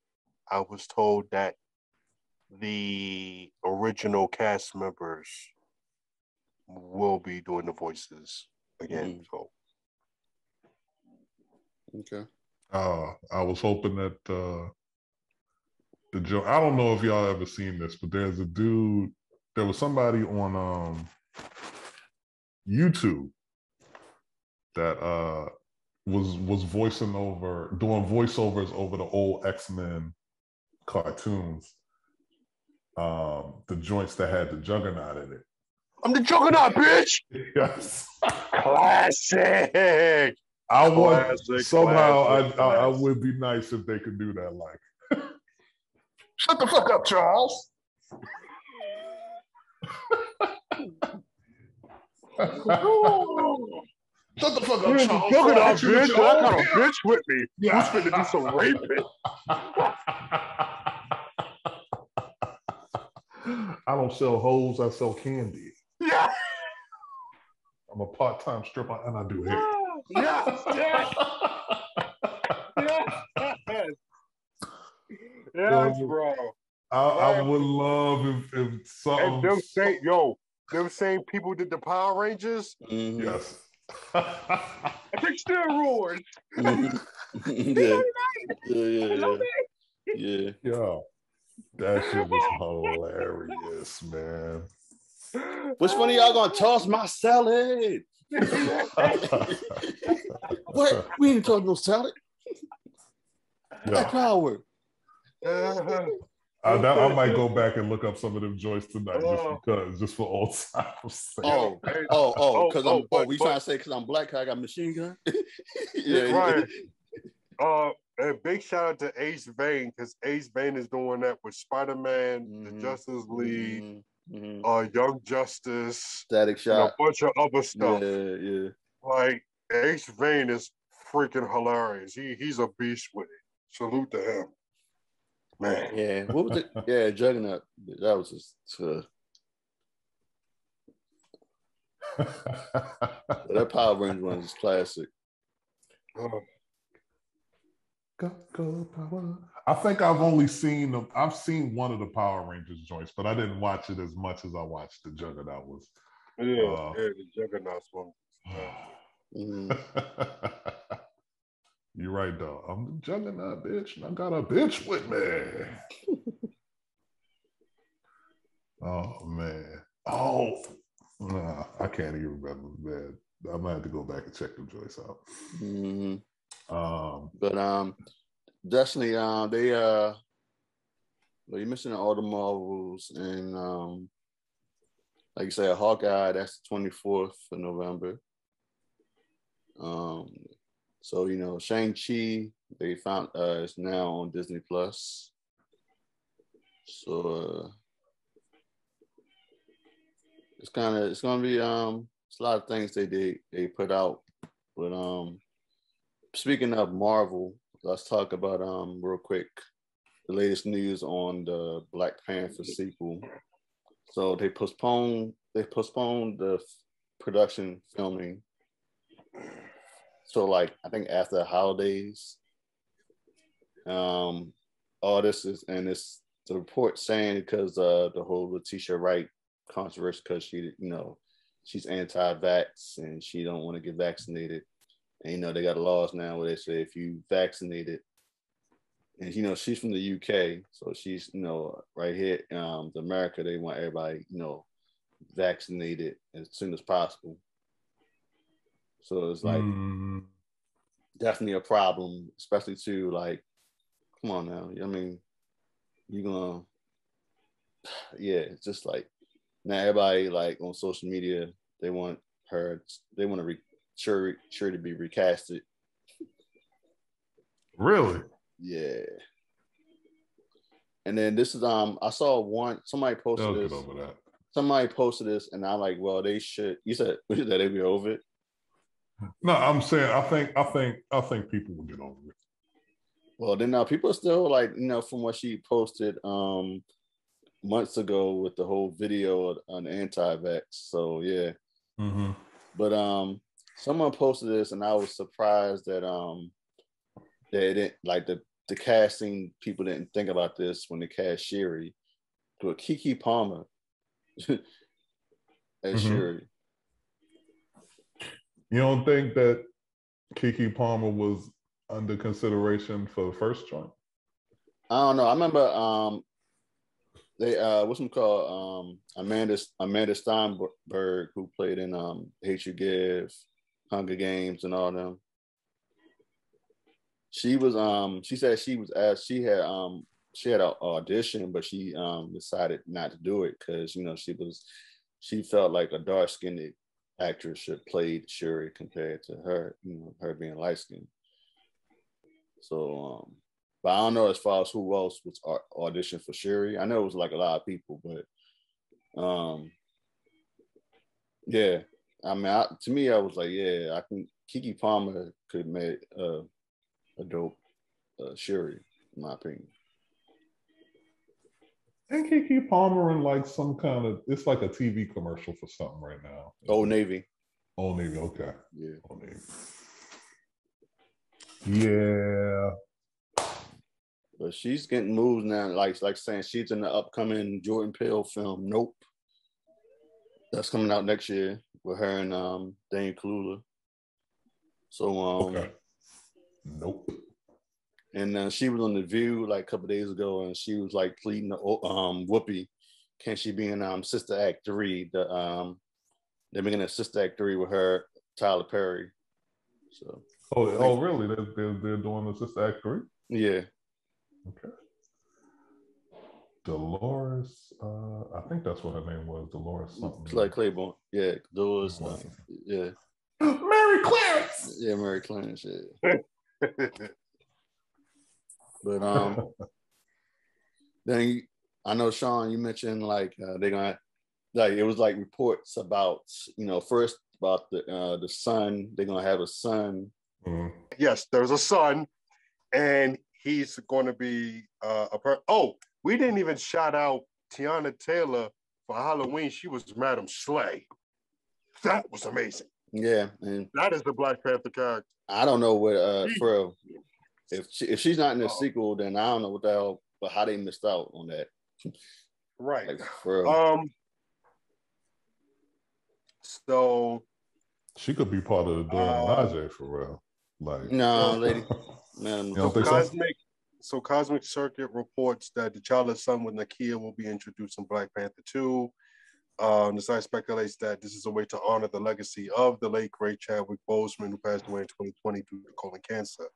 I was told that the original cast members will be doing the voices again. So, okay. I was hoping that the joke. I don't know if y'all ever seen this, but there's a dude. There was somebody on YouTube that was doing voiceovers over the old X-Men cartoons. The joints that had the Juggernaut in it. I'm the Juggernaut, bitch. Yes. Classic. I would be nice if they could do that. Like, shut the fuck up, Charles. Shut the fuck up, Charles. Juggernaut, bitch. I got a bitch with me. Yeah. Who's finna do some raping? I don't sell hoes, I sell candy. Yeah. I'm a part-time stripper and I do hair. Yes. Yes, bro. I would love if something. And them same people did the Power Rangers. Mm-hmm. Yes. I take steroids. Yeah. Yeah. That shit was hilarious, man. Which one of y'all gonna toss my salad? What? We ain't talking no salad. Black power. I might go back and look up some of them joints tonight just for old times' sake. Because we trying to say because I'm black, I got machine gun. Yeah, right. A big shout out to Ace Vane because Ace Vane is doing that with Spider-Man, the Justice League, Young Justice, Static Shock, and a bunch of other stuff. Yeah. Like Ace Vane is freaking hilarious. He's a beast with it. Salute to him. Man. Yeah. What was it? Yeah, Juggernaut. That was just that Power Rangers one is classic. Go Power. I think I've seen one of the Power Rangers joints, but I didn't watch it as much as I watched the Juggernaut was. The Juggernaut one. You're right, though. I'm the Juggernaut, bitch, and I got a bitch with me. Oh, man. Oh, nah, I can't even remember, man. I might have to go back and check the joints out. Mm-hmm. But definitely you're missing all the Marvels and like you said, Hawkeye, that's the 24th of November. So Shang-Chi, they found it's now on Disney Plus. So it's gonna be it's a lot of things they put out. But speaking of Marvel, let's talk about real quick the latest news on the Black Panther sequel. So they postponed the production filming. So I think after the holidays, all this is, and it's the report saying because the whole Letitia Wright controversy because she's anti-vax and she don't want to get vaccinated. And they got laws now where they say if you vaccinated, and she's from the UK, so she's right here America, they want everybody vaccinated as soon as possible. So it's definitely a problem, especially to come on now. I mean, you're gonna, it's just now everybody on social media, they want to sure to be recasted. Really? Yeah. And then this is I saw somebody posted They'll this. get over that. Somebody posted this, and I'm like, well, they should. You said that they be over it. No, I'm saying I think people will get over it. Well, then now people are still like, from what she posted months ago with the whole video on anti-vax. So yeah. Mm-hmm. But someone posted this, and I was surprised that they didn't like the casting people didn't think about this when they cast Shuri. But Keke Palmer as Shuri. You don't think that Keke Palmer was under consideration for the first joint? I don't know. I remember they what's them called? Amanda Steinberg, who played in Hate You Give, Hunger Games, and all them. She was she said she was asked, she had an audition, but she decided not to do it because she felt like a dark-skinned actress should have played Shuri compared to her, her being light-skinned. So but I don't know as far as who else was auditioned for Shuri. I know it was like a lot of people, but yeah. I mean, to me, I was like, yeah, I think Keke Palmer could have made a dope Shuri, in my opinion. And Keke Palmer in like some kind of, it's like a TV commercial for something right now. Old Navy. Old Navy, okay. Yeah. Old Navy. Yeah. But she's getting moves now, like saying she's in the upcoming Jordan Peele film, Nope. That's coming out next year with her and Daniel Kaluuya. So okay. Nope. And she was on The View like a couple days ago, and she was like pleading to Whoopi, can she be in Sister Act 3? They're making a Sister Act 3 with her, Tyler Perry. So. Oh, really? They're doing the Sister Act 3? Yeah. Okay. Dolores, I think that's what her name was. Dolores something. Like Claiborne. Yeah, Dolores. Yeah. Mary Clarence. Yeah, Mary Clarence. Yeah. But then I know, Sean, you mentioned like they're gonna, like, it was like reports about, first about the son. They're gonna have a son. Mm-hmm. Yes, there's a son, and he's going to be we didn't even shout out Tiana Taylor for Halloween. She was Madam Slay. That was amazing. Yeah, and that is the Black Panther character. I don't know what for real. If she's not in the sequel, then I don't know what the hell, but how they missed out on that. Right. Like, for real. So she could be part of the Dora Milaje for real. Like, no, lady. Man, so Cosmic Circuit reports that the childless son with Nakia will be introduced in Black Panther 2. The site speculates that this is a way to honor the legacy of the late great Chadwick Boseman, who passed away in 2020 due to colon cancer.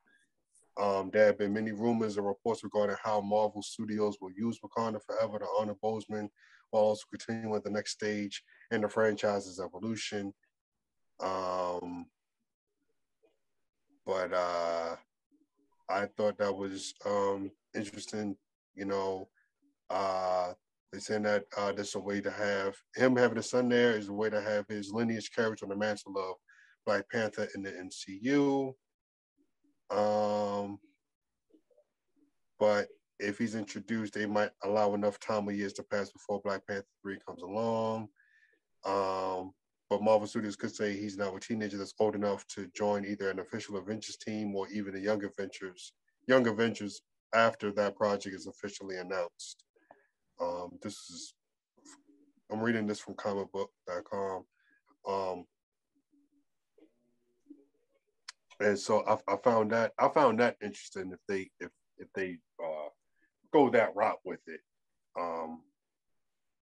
There have been many rumors and reports regarding how Marvel Studios will use Wakanda Forever to honor Boseman, while also continuing with the next stage in the franchise's evolution. But I thought that was interesting. They're saying that there's a way to have him having a son there is a way to have his lineage carried on the mantle of Black Panther in the MCU. But if he's introduced, they might allow enough time of years to pass before Black Panther 3 comes along. But Marvel Studios could say he's now a teenager that's old enough to join either an official Avengers team or even the Young Avengers after that project is officially announced. I'm reading this from comicbook.com. And so I found that interesting if they go that route with it.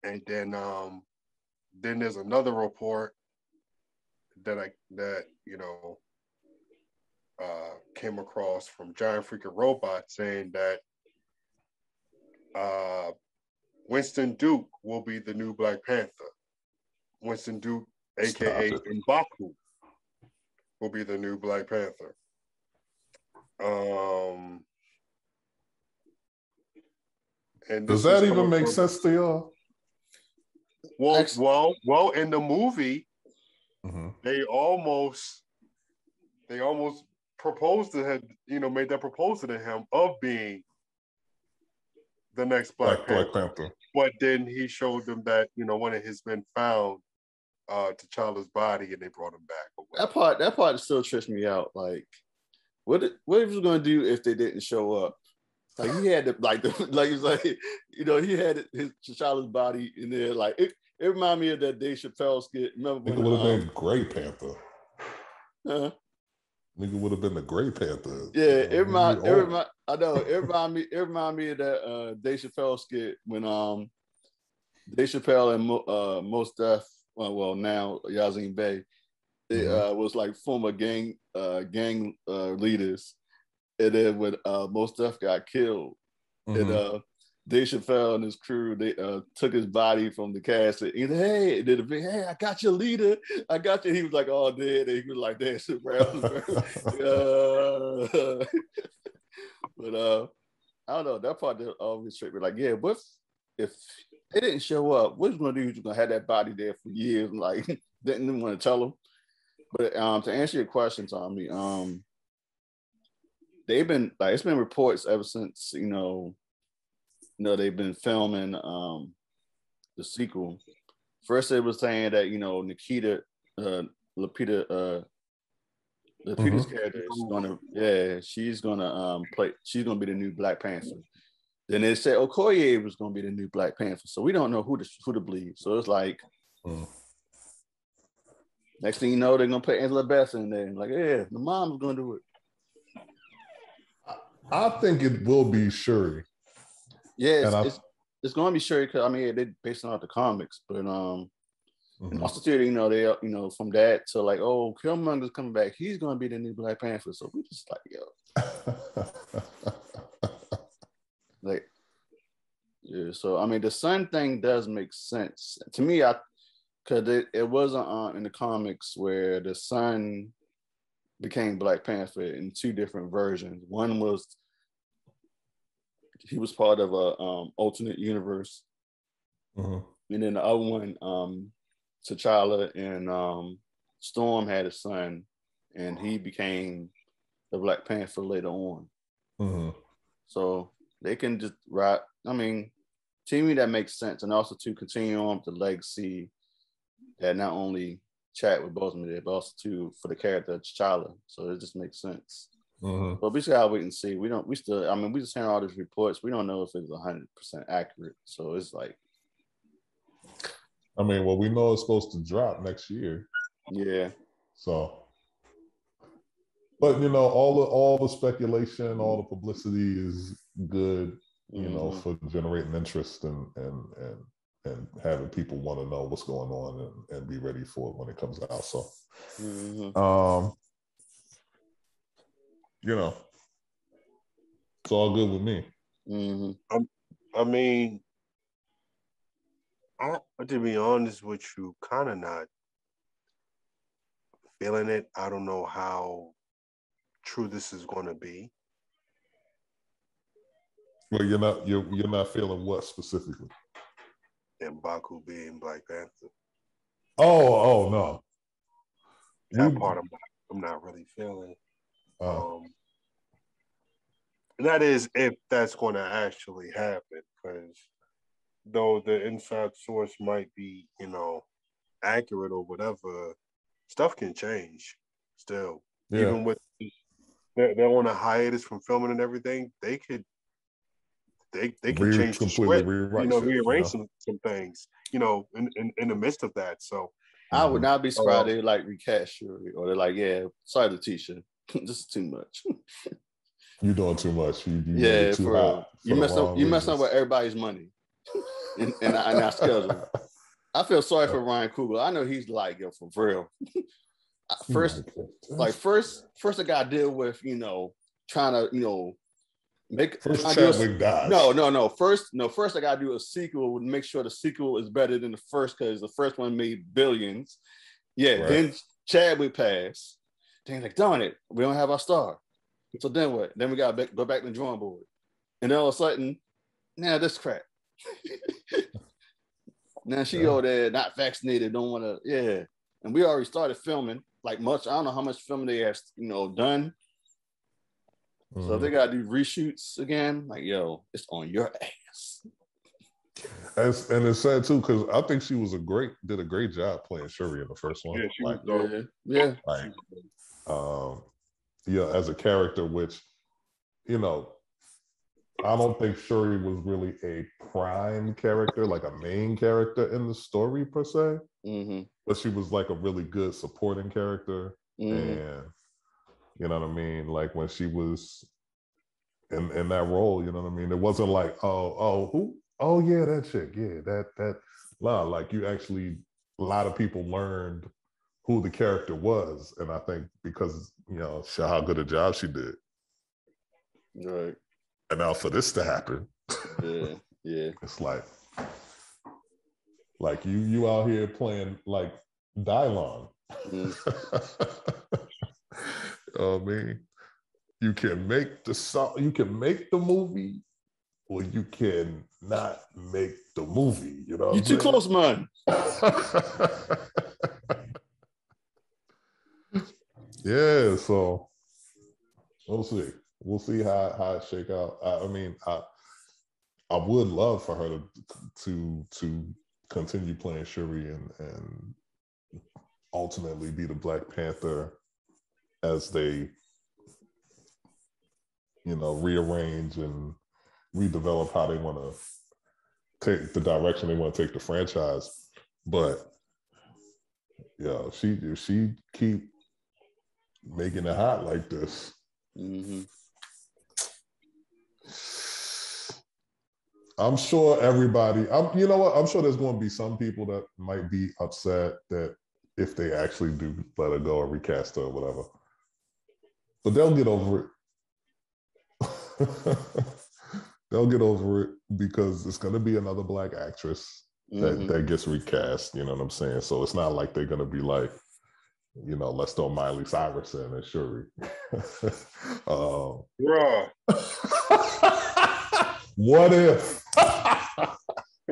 And then there's another report that came across from Giant Freaking Robot saying that Winston Duke will be the new Black Panther. Winston Duke, aka M'Baku, will be the new Black Panther. And does that even make sense to y'all? Well, in the movie, they almost proposed to him, made that proposal to him of being the next Black Panther. But then he showed them that, one of his men found T'Challa's body and they brought him back. That part still trips me out. Like, what he was going to do if they didn't show up? Like, he had to, he had his T'Challa's body in there. Like, it reminded me of that Dave Chappelle skit. Remember Nigga would have been Grey Panther. Nigga would have been the Grey Panther. Yeah, it reminded me of that Dave Chappelle skit when Dave Chappelle and Mos Def, now Yazin Bey, was like former gang leaders. And then when Mos Def got killed, and Dave Chappelle and his crew, they took his body from the casket. He said, "Hey," did a big, "Hey, I got your leader. I got you." He was like, "Oh, dead." And he was like, "That shit, But I don't know. That part always tricked me. Like, yeah, what if they didn't show up? What was going to do? You're going to have that body there for years, and like didn't even want to tell them. But to answer your question, Tommy, they've been like, it's been reports ever since they've been filming the sequel. First, they were saying that Lupita's character is she's gonna be the new Black Panther. Then they said Okoye was gonna be the new Black Panther. So we don't know who to believe. So it's like next thing you know, they're gonna put Angela Bassett in there. Like, yeah, the mom's gonna do it. I think it will be Shuri. Yeah, it's going to be Shuri because they're based on the comics, but and also too, they from that to like, oh, Killmonger's coming back, he's going to be the new Black Panther. So we just like, like, yeah. So the Sun thing does make sense to me. Because it wasn't in the comics where the Sun became Black Panther in two different versions. One was he was part of a alternate universe, and then the other one, T'Challa and Storm had a son, and he became the Black Panther later on. So they can just ride. To me that makes sense, and also to continue on with the legacy that not only Chadwick Boseman did, but also too for the character of T'Challa. So it just makes sense. But we just gotta wait and see. We just hearing all these reports. We don't know if it's 100% accurate. So it's like, we know it's supposed to drop next year. Yeah. So, but all the speculation, all the publicity is good. For generating interest and having people want to know what's going on and be ready for it when it comes out. So, it's all good with me. To be honest with you, kind of not feeling it. I don't know how true this is going to be. Well, you're not feeling what specifically? M'Baku being Black Panther. Oh no. That part I'm not really feeling. And that is if that's going to actually happen, because though the inside source might be, accurate or whatever, stuff can change still. Yeah. Even with they're on a hiatus from filming and everything, they could change the script, rearrange some things, in the midst of that. So I would not be surprised they like recast Shuri, or they're like, yeah, sorry, Letitia, this is too much. You're doing too much. You for real. You mess up with everybody's money and our schedule. I feel sorry for Ryan Coogler. I know he's like, yo, for real. First I got to deal with, trying to, First Chadwick dies. No. First I got to do a sequel and make sure the sequel is better than the first, because the first one made billions. Yeah, right. Then Chadwick passed. Then like, darn it, we don't have our star. So then what? Then we got to go back to the drawing board. And then all of a sudden, Now this crap. Now she over there not vaccinated, don't want to, yeah. And we already started filming, like much. I don't know how much filming they have, done. Mm-hmm. So if they got to do reshoots again, like, yo, it's on your ass. And it's sad too, because I think she did a great job playing Shuri in the first one. Yeah, she was dope. Yeah. Like, as a character, which, I don't think Shuri was really a prime character, like a main character in the story per se. Mm-hmm. But she was like a really good supporting character. Mm-hmm. And you know what I mean? Like when she was in that role, you know what I mean? It wasn't like, who? Oh yeah, that chick. Yeah, that like you actually, a lot of people learned who the character was. And I think because, how good a job she did. Right. And now for this to happen, yeah, it's like you out here playing like Dylon. I mean, you can make the song, you can make the movie, or you can not make the movie. You know, you're too close, man. Yeah, so we'll see. We'll see how it shake out. I mean, I would love for her to continue playing Shuri and ultimately be the Black Panther as they, rearrange and redevelop how they want to take the direction they want to take the franchise. But if she keep making it hot like this. Mm-hmm. I'm sure everybody, you know what? I'm sure there's going to be some people that might be upset that if they actually do let her go or recast her or whatever. But they'll get over it. They'll get over it because it's going to be another Black actress that gets recast. You know what I'm saying? So it's not like they're going to be like, let's throw Miley Cyrus in and Shuri. Bruh. What if?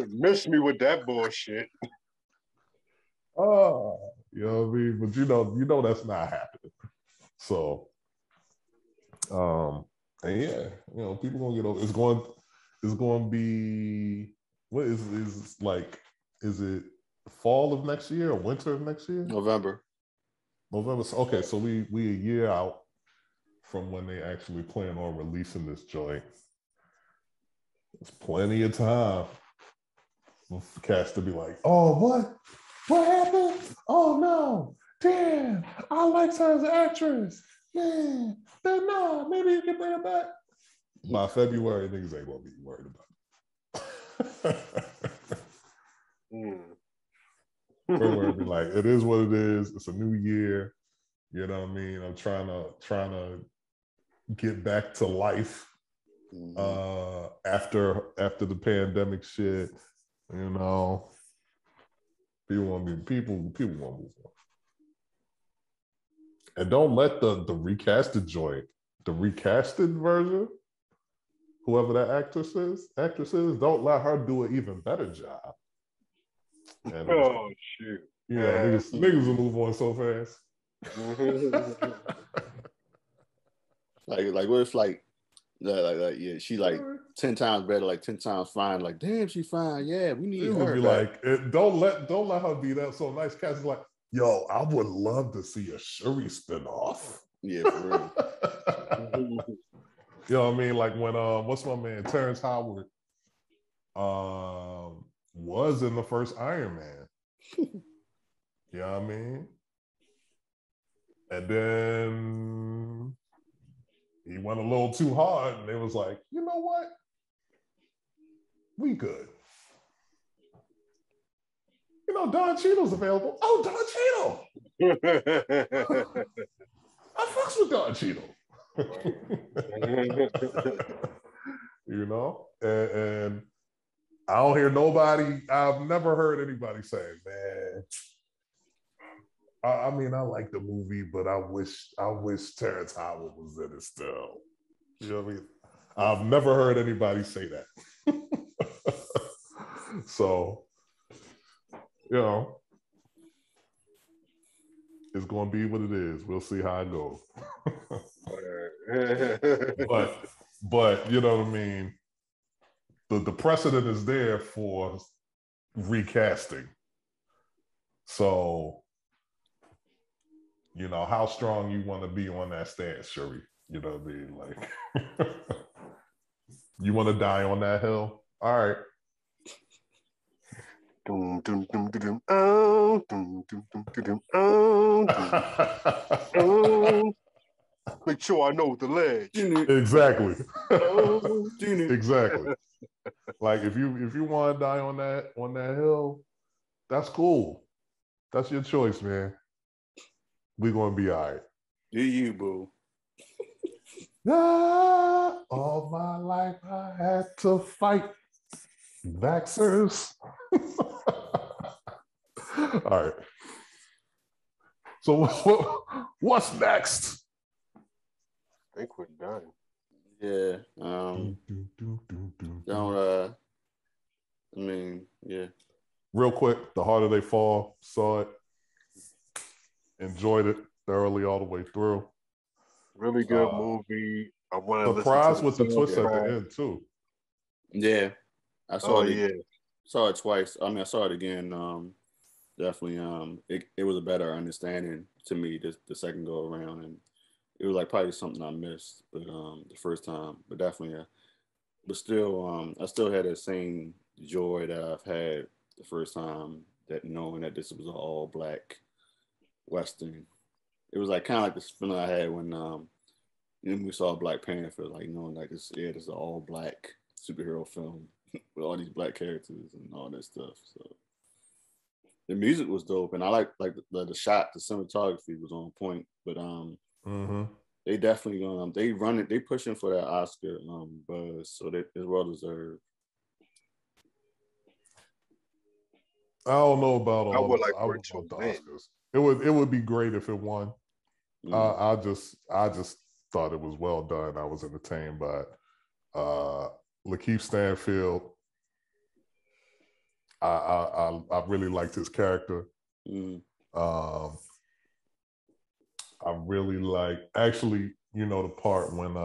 Miss me with that bullshit. Oh, you know what I mean? But you know that's not happening. So, and yeah, people gonna get over. It's going to be, what is it fall of next year or winter of next year? November. Okay, so we a year out from when they actually plan on releasing this joint. There's plenty of time for cats to be like, oh, what happened? Oh no, damn, I like her as an actress. Man, but no, maybe you can bring her back. By February, niggas ain't gonna be worried about it. February be like, it is what it is. It's a new year. You know what I mean? I'm trying to get back to life after the pandemic shit. People want to move on. And don't let the recasted joint, the recasted version, whoever that actress is, don't let her do an even better job. And, shoot. Niggas will move on so fast. like what if yeah, she 10 times better, 10 times fine, damn, she fine, yeah, we need her be back. Don't let her be that so nice. Cass is like, yo, I would love to see a Shuri spinoff. Yeah, for real. You know what I mean? Like when what's my man Terrence Howard was in the first Iron Man. You know what I mean? And then he went a little too hard, and it was like, you know what? We good. Don Cheadle's available. Oh, Don Cheadle. I fucks with Don Cheadle. And I don't hear nobody, I've never heard anybody say, man, I mean, I like the movie, but I wish Terrence Howard was in it still. You know what I mean? I've never heard anybody say that. So, you know, it's going to be what it is. We'll see how it goes. but you know what I mean? The precedent is there for recasting. So, you know, how strong you want to be on that stance, Shuri. You know what I mean? Like, you want to die on that hill? All right. Make sure I know the ledge. Exactly. Exactly. Like if you want to die on that hill, that's cool. That's your choice, man. We're gonna be all right. Do you, boo? All my life I had to fight vaxxers. All right. So what's next? I think we're done. Yeah. I mean, yeah. Real quick, The Harder They Fall, saw it, enjoyed it thoroughly all the way through. Really good movie. I want to surprised with the twist at the end too. Yeah, I saw it. Yeah. Saw it twice. I mean, I saw it again. Definitely. It was a better understanding to me the second go around, and it was like probably something I missed, but the first time. But definitely, yeah. But still, I still had that same joy that I've had the first time, that knowing that this was an all black Western. It was like kind of like this feeling I had when we saw Black Panther, like knowing like this is an all black superhero film with all these black characters and all that stuff. So the music was dope, and I like the shot, the cinematography was on point. But they definitely they pushing for that Oscar buzz, so that is well deserved. I don't know about all. I would like the Oscars. It would be great if it won. I just thought it was well done. I was entertained by it. Lakeith Stanfield, I really liked his character. I really like, actually, you know, the part when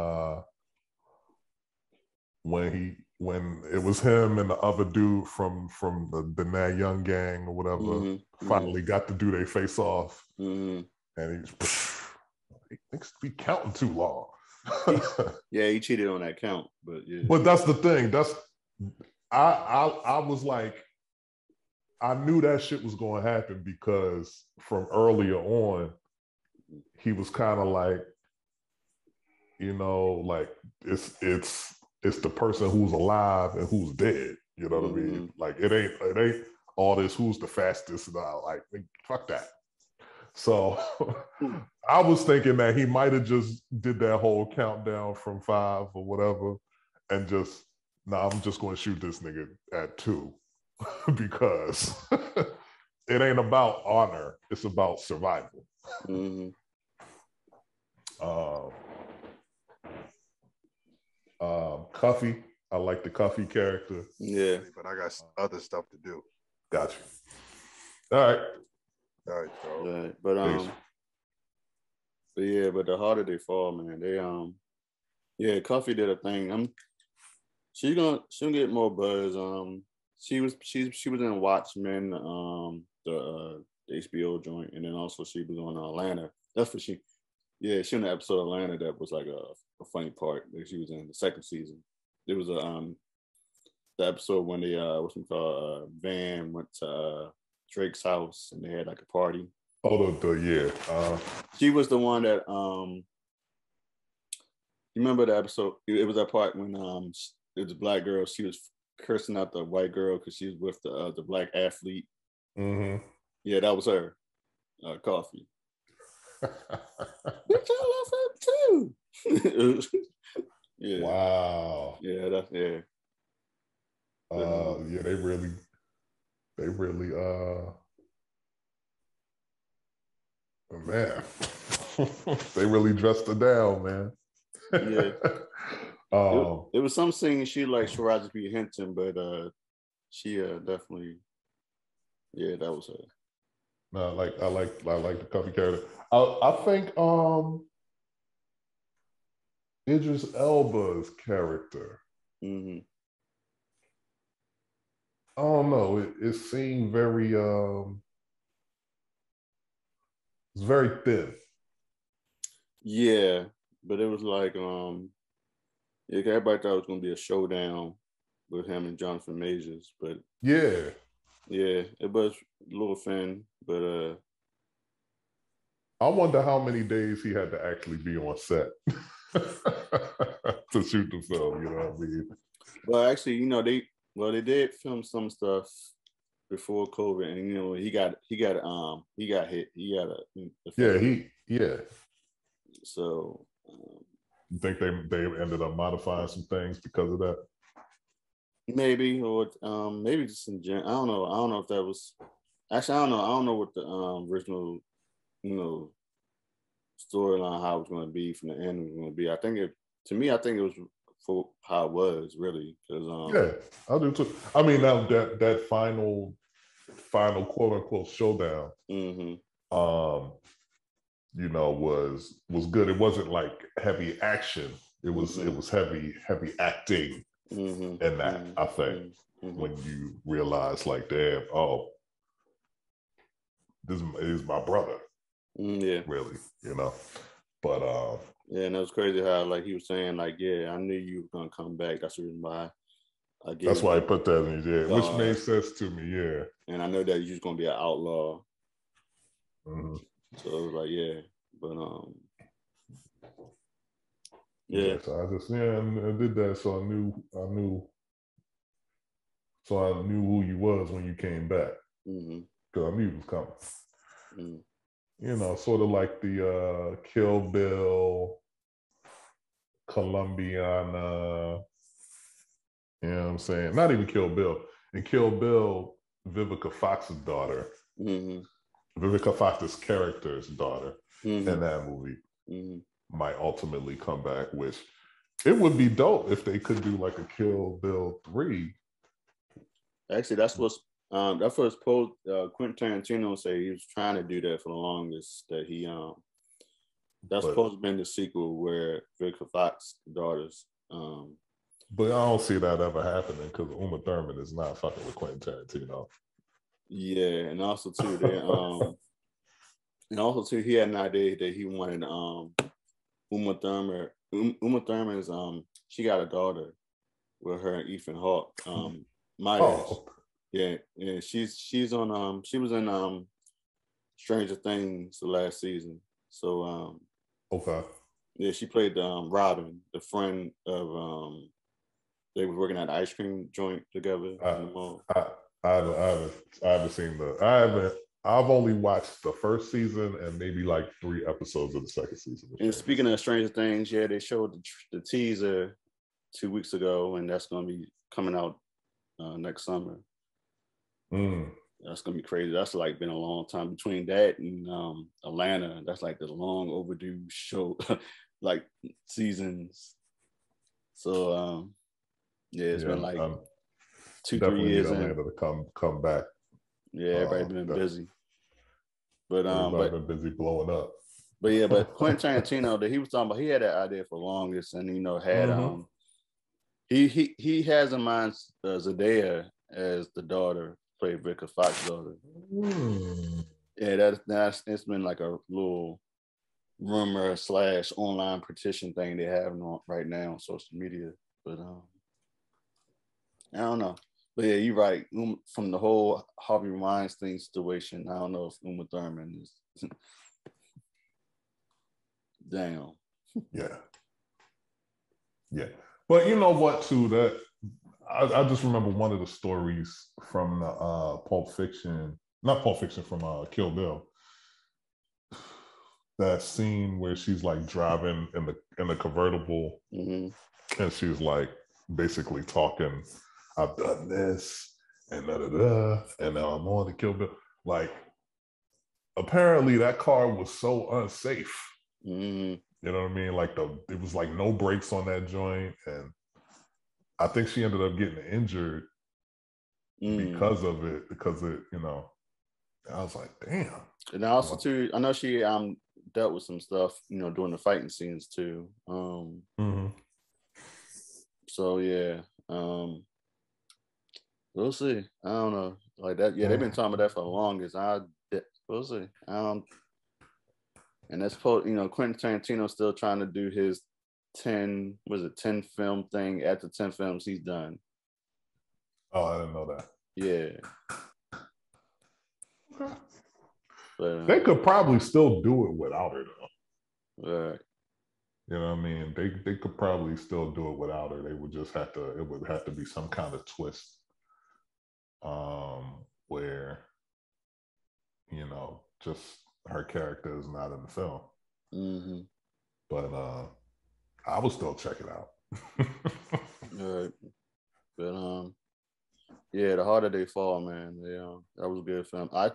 it was him and the other dude from the Nat Young gang or whatever finally got to do their face off, and he thinks we counting too long. He cheated on that count, but yeah. But that's the thing. I was like, I knew that shit was going to happen because from earlier on, he was kind of like, you know, like it's the person who's alive and who's dead. You know what I mean? Like it ain't all this who's the fastest and all, like fuck that. So I was thinking that he might have just did that whole countdown from 5 or whatever and just, I'm just going to shoot this nigga at 2 because it ain't about honor. It's about survival. Cuffy, I like the Cuffy character. Yeah. But I got other stuff to do. Gotcha. All right. Right. But but The Harder They Fall, man. They Cuffy did a thing. She's gonna get more buzz. She was in Watchmen, the HBO joint, and then also she was on Atlanta. That's what she was in the episode of Atlanta that was like a funny part that she was in the second season. It was the episode when they Van went to Drake's house and they had like a party. She was the one that you remember the episode? It was that part when it was a black girl. She was cursing out the white girl because she was with the black athlete. Yeah, that was her. Coffee. Bitch, I love her too. Yeah. Wow. Yeah, that's yeah, they really man. They really dressed her down, man. Yeah. It was some singing she like Taraji P. Henson, but she definitely, yeah, that was her. No, I like the Cuffy character. I think Idris Elba's character. Mm-hmm. I don't know. It seemed very it's very thin. Yeah, but it was like yeah, everybody thought it was gonna be a showdown with him and Jonathan Majors, but Yeah. it was a little thin, but I wonder how many days he had to actually be on set to shoot the film. You know what I mean? well, actually, you know, they did film some stuff before COVID, and you know, he got hit. He got yeah. So You think they ended up modifying some things because of that? maybe, or maybe just in general. I don't know. I don't know if that was actually. I don't know. I don't know what the original, you know, storyline how it was going to be from the end was going to be. I think it was for how it was really because yeah, I do too. I mean, now that final quote unquote showdown, you know, was good. It wasn't like heavy action. It was heavy acting in that. I think when you realize like, damn, oh, this is my brother. Yeah, really, you know. But yeah, and it was crazy how like he was saying like, yeah, I knew you were gonna come back. That's the reason why I gave. That's why I put that in, yeah, which made sense to me, yeah. And I know that you're gonna be an outlaw. Mm-hmm. So it was like, yeah, but yeah. So I just I did that, so I knew who you was when you came back, because I knew you was coming. You know, sort of like the Kill Bill, Colombiana. You know what I'm saying? Not even Kill Bill. In Kill Bill, Vivica Fox's daughter, Vivica Fox's character's daughter in that movie might ultimately come back, which it would be dope if they could do like a Kill Bill 3. Actually, that's what Quentin Tarantino said he was trying to do that for the longest. That he that's supposed to be the sequel where Vivica Fox's daughters. But I don't see that ever happening because Uma Thurman is not fucking with Quentin Tarantino. Yeah, and also too, he had an idea that he wanted Uma Thurman. Uma Thurman's she got a daughter with her and Ethan Hawke. Yeah, she's on she was in Stranger Things the last season. So okay. Yeah, she played Robin, the friend of they were working at the ice cream joint together in the mall. I haven't seen I've only watched the first season and maybe like 3 episodes of the second season. And speaking of Stranger Things, yeah, they showed the teaser 2 weeks ago, and that's going to be coming out next summer. That's going to be crazy. That's like been a long time between that and Atlanta. That's like the long overdue show, like seasons. So yeah, it's been like 2-3 years. Need Atlanta to come back. Yeah, everybody's been busy. But been busy blowing up. But yeah, but Quentin Tarantino, that he was talking about, he had that idea for the longest, and you know had he has in mind Zendaya as the daughter, played Vivica Fox's daughter. Yeah, that's it's been like a little rumor / online petition thing they have on right now on social media. But I don't know. But yeah, you're right. From the whole Harvey Weinstein situation, I don't know if Uma Thurman is damn. Yeah. Yeah. But you know what, too, that I just remember one of the stories from from Kill Bill. That scene where she's like driving in the convertible, and she's like basically talking, I've done this and and now I'm on to Kill Bill. Like, apparently that car was so unsafe. You know what I mean? Like it was like no brakes on that joint, and I think she ended up getting injured because of it, you know, I was like, damn. And also too, I know she dealt with some stuff, you know, during the fighting scenes too. So yeah, we'll see. I don't know, like that. Yeah, they've been talking about that for the longest. We'll see. And that's you know, Quentin Tarantino's still trying to do his 10 film thing. After 10 films, he's done. Oh, I didn't know that. Yeah. But, they could probably still do it without her, though. Right. You know what I mean? They could probably still do it without her. They would just have to. It would have to be some kind of twist, where, you know, just her character is not in the film. But I would still check it out. Right. But yeah, The Harder They Fall, man. That was a good film. I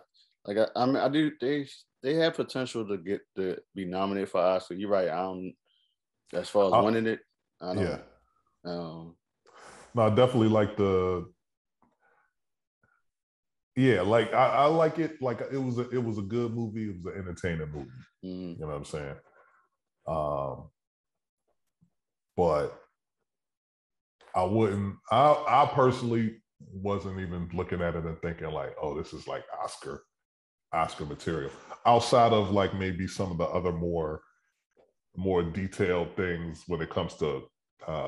mean, I do. They have potential to be nominated for Oscar. You're right. I don't. As far as winning it, I don't. Yeah. No, I definitely like Yeah, like I like it. Like it was a good movie. It was an entertaining movie. You know what I'm saying? But I wouldn't. I personally wasn't even looking at it and thinking like, oh, this is like Oscar material. Outside of like maybe some of the other more detailed things when it comes to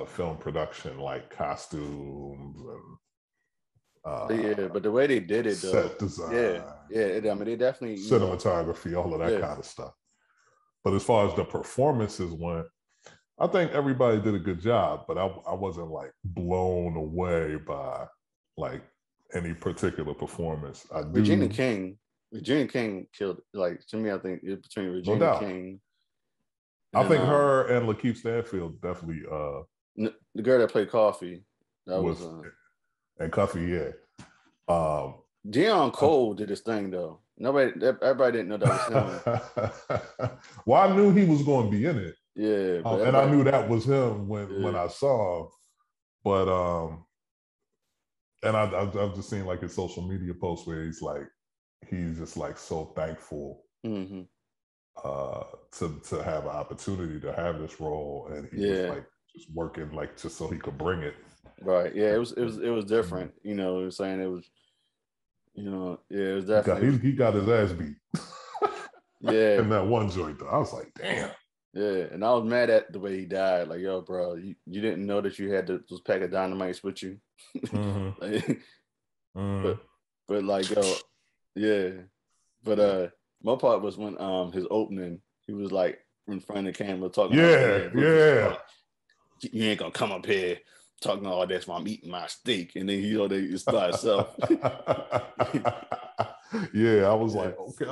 film production, like costumes and. Yeah, but the way they did it, though, set design, yeah. I mean, they definitely cinematography, all of that kind of stuff. But as far as the performances went, I think everybody did a good job. But I wasn't like blown away by like any particular performance. Regina King killed. Like, to me, I think it's between Regina King. I think her and Lakeith Stanfield definitely. The girl that played Coffee. That was and Cuffy, yeah. Dion Cole did his thing though. Everybody didn't know that was him. Well, I knew he was going to be in it. Yeah, and I knew that was him when I saw him. But and I've just seen like his social media posts where he's just like so thankful to have an opportunity to have this role, and he was like just working like just so he could bring it. Right. Yeah, it was different. You know, it was saying it was, you know, it was definitely he got his ass beat. Yeah. In that one joint though. I was like, damn. Yeah. And I was mad at the way he died. Like, yo, bro, you didn't know that you had those pack of dynamites with you. But like, yo, yeah. But my part was when his opening, he was like in front of the camera talking. Like, you ain't gonna come up here talking all this while I'm eating my steak, and then it's by itself. Yeah, I was like, okay.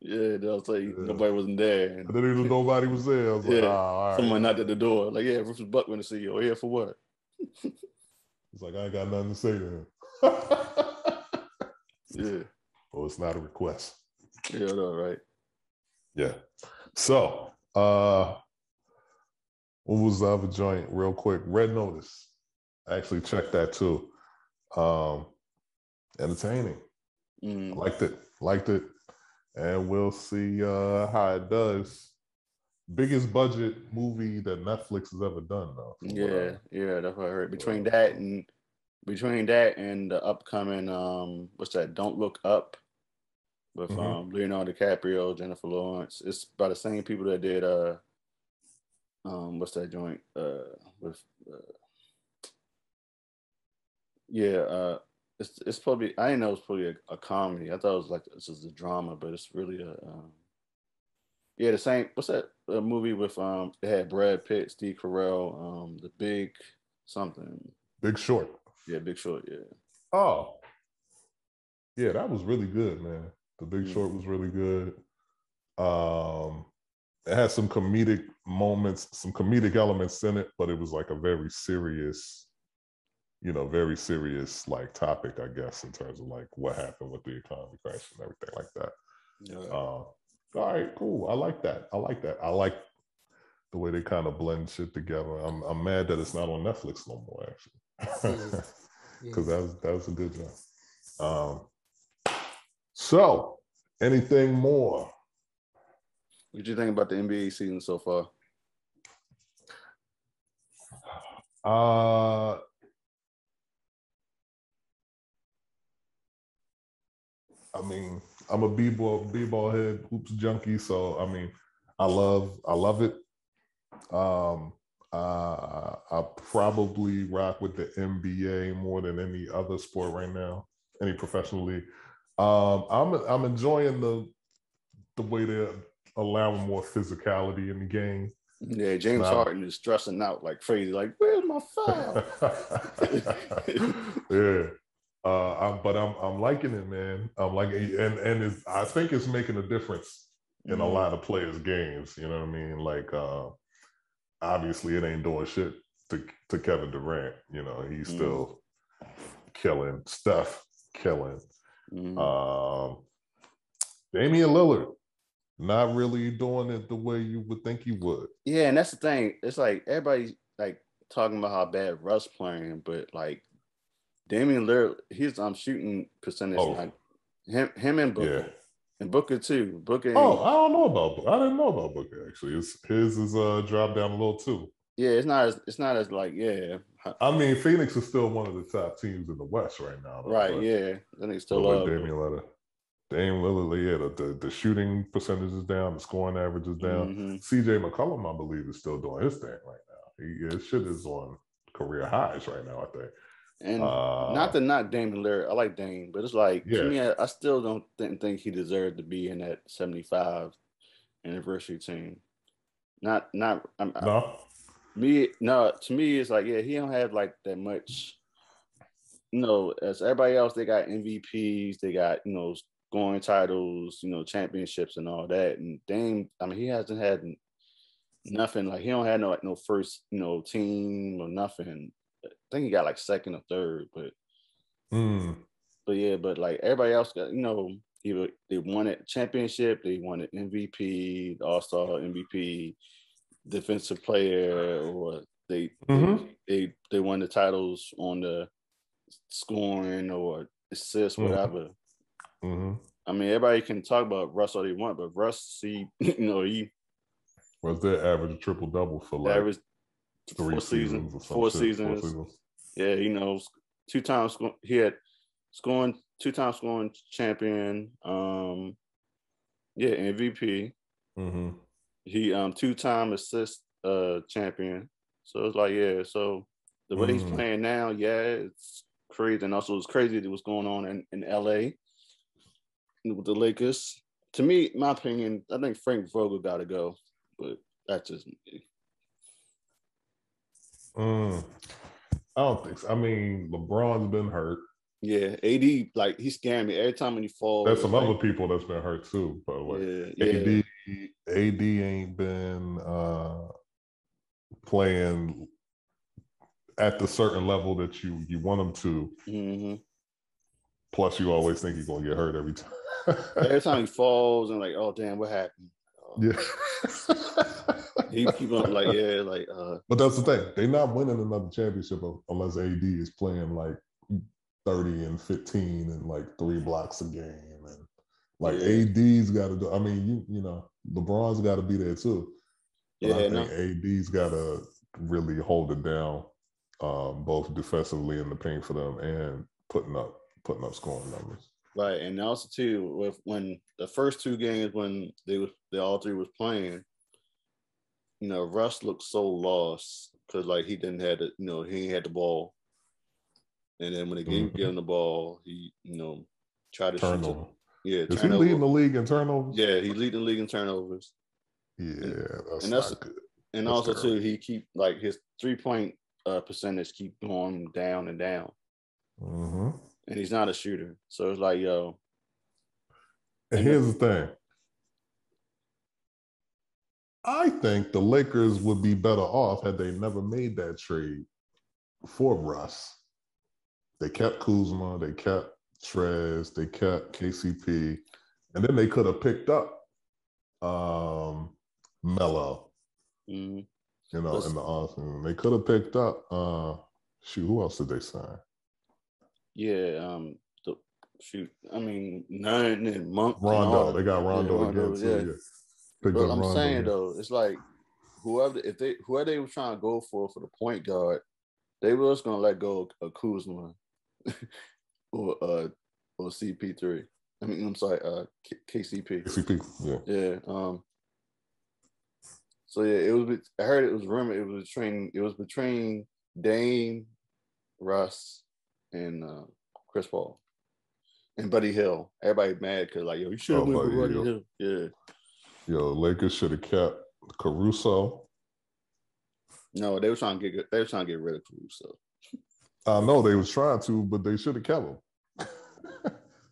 Yeah, they'll say nobody wasn't there. And then nobody was there. I was like, all right. Someone knocked at the door. Like, yeah, Rufus Buck went to see you. Here for what? It's like, I ain't got nothing to say to him. Yeah. Well, it's not a request. Yeah, no, right. Yeah. So, what was the other joint real quick? Red Notice. I actually checked that too. Entertaining. Liked it. And we'll see how it does. Biggest budget movie that Netflix has ever done, though. Yeah, that's what I heard. Between that and the upcoming what's that? Don't Look Up with Leonardo DiCaprio, Jennifer Lawrence. It's by the same people that did what's that joint with it's probably, I didn't know it was probably a comedy. I thought it was like it's just a drama, but it's really the same. What's that movie with it had Brad Pitt, Steve Carell, the Big something. Big Short. Yeah, Big Short. Yeah. Oh, yeah, that was really good, man. The Big Short was really good. It had some comedic moments, some comedic elements in it, but it was like a very serious like topic, I guess, in terms of like what happened with the economic crisis and everything like that. Yeah. All right, cool. I like that. I like the way they kind of blend shit together. I'm mad that it's not on Netflix no more, actually. because that was a good job. So, anything more? What do you think about the NBA season so far? I mean, I'm a b-ball head hoops junkie, so I mean, I love it. I probably rock with the NBA more than any other sport right now, any professional league. I'm enjoying the way they're allowing more physicality in the game. Yeah, James Harden is stressing out like crazy, like, where's my foul? Yeah. But I'm liking it, man. I'm liking it, and I think it's making a difference in a lot of players' games. You know what I mean? Like, obviously, it ain't doing shit to Kevin Durant. You know, he's still killing. Steph killing. Damian Lillard not really doing it the way you would think he would. Yeah, and that's the thing. It's like everybody's like talking about how bad Russ playing, but like Damian Lillard, his shooting percentage, like him and Booker, and Booker too. Booker. I don't know about Booker. I didn't know about Booker actually. His is dropped down a little too. Yeah, it's not as like I mean, Phoenix is still one of the top teams in the West right now. Though, right? Yeah, then they still with Damian Lillard. Damian Lillard, yeah, the shooting percentage is down, the scoring average is down. CJ McCollum, I believe, is still doing his thing right now. His shit is on career highs right now, I think. And not to knock Damian Lillard, I like Dame, but it's like to me, I still don't think he deserved to be in that 75 anniversary team. No. To me, it's like he don't have like that much. You know, as everybody else, they got MVPs, they got scoring titles, championships and all that. And Dame, I mean, he hasn't had nothing. Like he don't have no first team or nothing. I think he got like second or third, but but like everybody else got they won a championship, they won an MVP, All-Star MVP, defensive player, or they won the titles on the scoring or assists, whatever. I mean, everybody can talk about Russ all they want, but Russ, he was their average triple double for like average 4 seasons or four seasons. Yeah, two times he had scoring 2 times scoring champion. MVP. He 2-time assist champion. So it's like so the way he's playing now, it's crazy, and also it's crazy what's going on in LA with the Lakers. To me, my opinion, I think Frank Vogel got to go, but that's just me. I don't think so. I mean, LeBron's been hurt. Yeah, AD, like he scared me every time when he falls. There's some other people that's been hurt too, by the way. AD ain't been playing at the certain level that you want him to. Plus, you always think he's gonna get hurt every time. Every time he falls, and like, oh damn, what happened? He keep on But that's the thing. They're not winning another championship unless AD is playing like 30 and 15 and like 3 blocks a game, and like AD's got to do. I mean, LeBron's got to be there too. But I think AD's got to really hold it down, both defensively in the paint for them and putting up scoring numbers. Right, and also too, when the first 2 games when they all 3 was playing, Russ looked so lost because like he didn't have he ain't had the ball, and then when they gave him the ball, he tried to turnover. Is he leading the league in turnovers? Yeah, he's leading the league in turnovers. Yeah, that's not good. And that's also terrible. too, he keep like his 3-point percentage keep going down and down. And he's not a shooter. So it's like, And here's the thing. I think the Lakers would be better off had they never made that trade for Russ. They kept Kuzma, they kept Trez, they kept KCP, and then they could have picked up Melo. In the offseason. They could have picked up who else did they sign? Yeah, shoot. I mean, Nunn and Monk. Rondo. They got Rondo again too. Yeah. But I'm saying though, it's like whoever they were trying to go for the point guard, they was gonna let go of Kuzma or CP3. I mean, I'm sorry, KCP. KCP. Yeah. Yeah. So yeah, it was. I heard it was rumored. It was between Dame, Russ, and Chris Paul, and Buddy Hill. Everybody mad because like, yo, you should have went for Buddy Hill. Yeah. Yo, Lakers should have kept Caruso. No, they were trying to get rid of Caruso. I know they was trying to, but they should have kept him.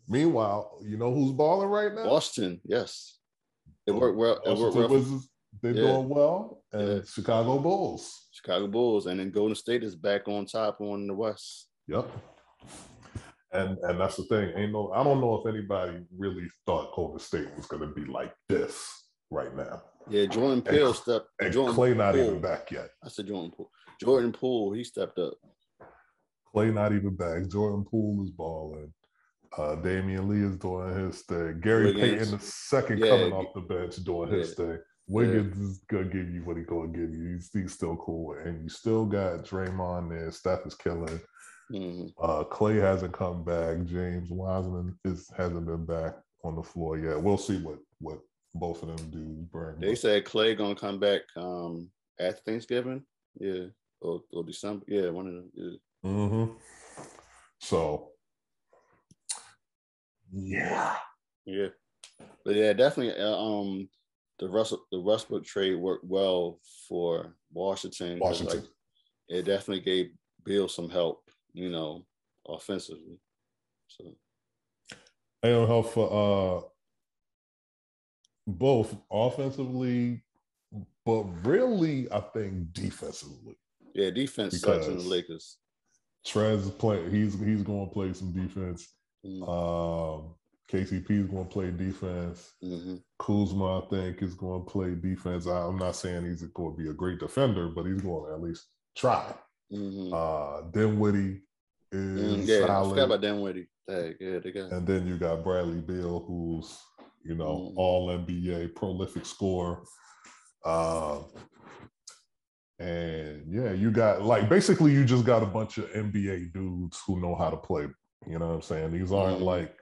Meanwhile, you know who's balling right now? Boston, yes. It worked well. Wizards, they're doing well. And Chicago Bulls. And then Golden State is back on top on the West. Yep. And that's the thing. I don't know if anybody really thought Golden State was going to be like this right now. Yeah, Jordan Poole stepped. And Clay not even back yet. I said Jordan Poole. Jordan Poole, he stepped up. Clay not even back. Jordan Poole is balling. Damian Lee is doing his thing. Gary Payton the second coming off the bench doing his thing. Wiggins is gonna give you what he's gonna give you. He's still cool, and you still got Draymond there. Steph is killing. Clay hasn't come back. James Wiseman hasn't been back on the floor yet. We'll see what both of them do. They said Clay gonna come back after Thanksgiving. Yeah, or December. Yeah, one of them. Yeah. So. Yeah. But yeah, definitely. The Westbrook trade worked well for Washington. Like, it definitely gave Bill some help, offensively. So. It'll help for both offensively, but really, I think defensively. Yeah, defense sucks in the Lakers. Trez is playing. He's going to play some defense. KCP is going to play defense. Kuzma, I think, is going to play defense. I'm not saying he's going to be a great defender, but he's going to at least try. Dinwiddie is solid. I forgot about Dinwiddie. They got. And then you got Bradley Beal, who's all NBA prolific scorer. And yeah, you got basically you just got a bunch of NBA dudes who know how to play. You know what I'm saying? These aren't like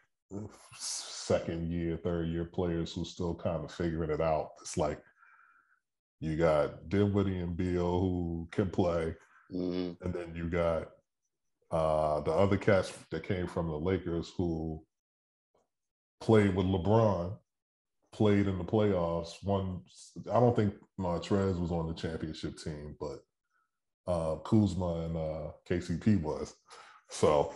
second year, third year players who still kind of figuring it out. It's like you got Dinwiddie and Beal who can play, and then you got the other cats that came from the Lakers who played with LeBron, played in the playoffs. I don't think Trez was on the championship team, but Kuzma and KCP was. So,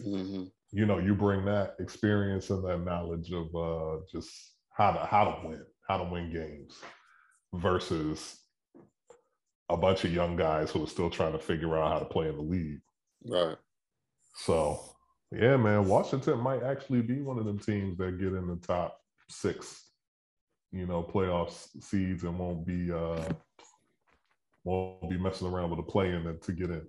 you bring that experience and that knowledge of just how to win games versus a bunch of young guys who are still trying to figure out how to play in the league. Right. So, yeah, man, Washington might actually be one of them teams that get in the top 6, playoff seeds and won't be messing around with a play-in to get in.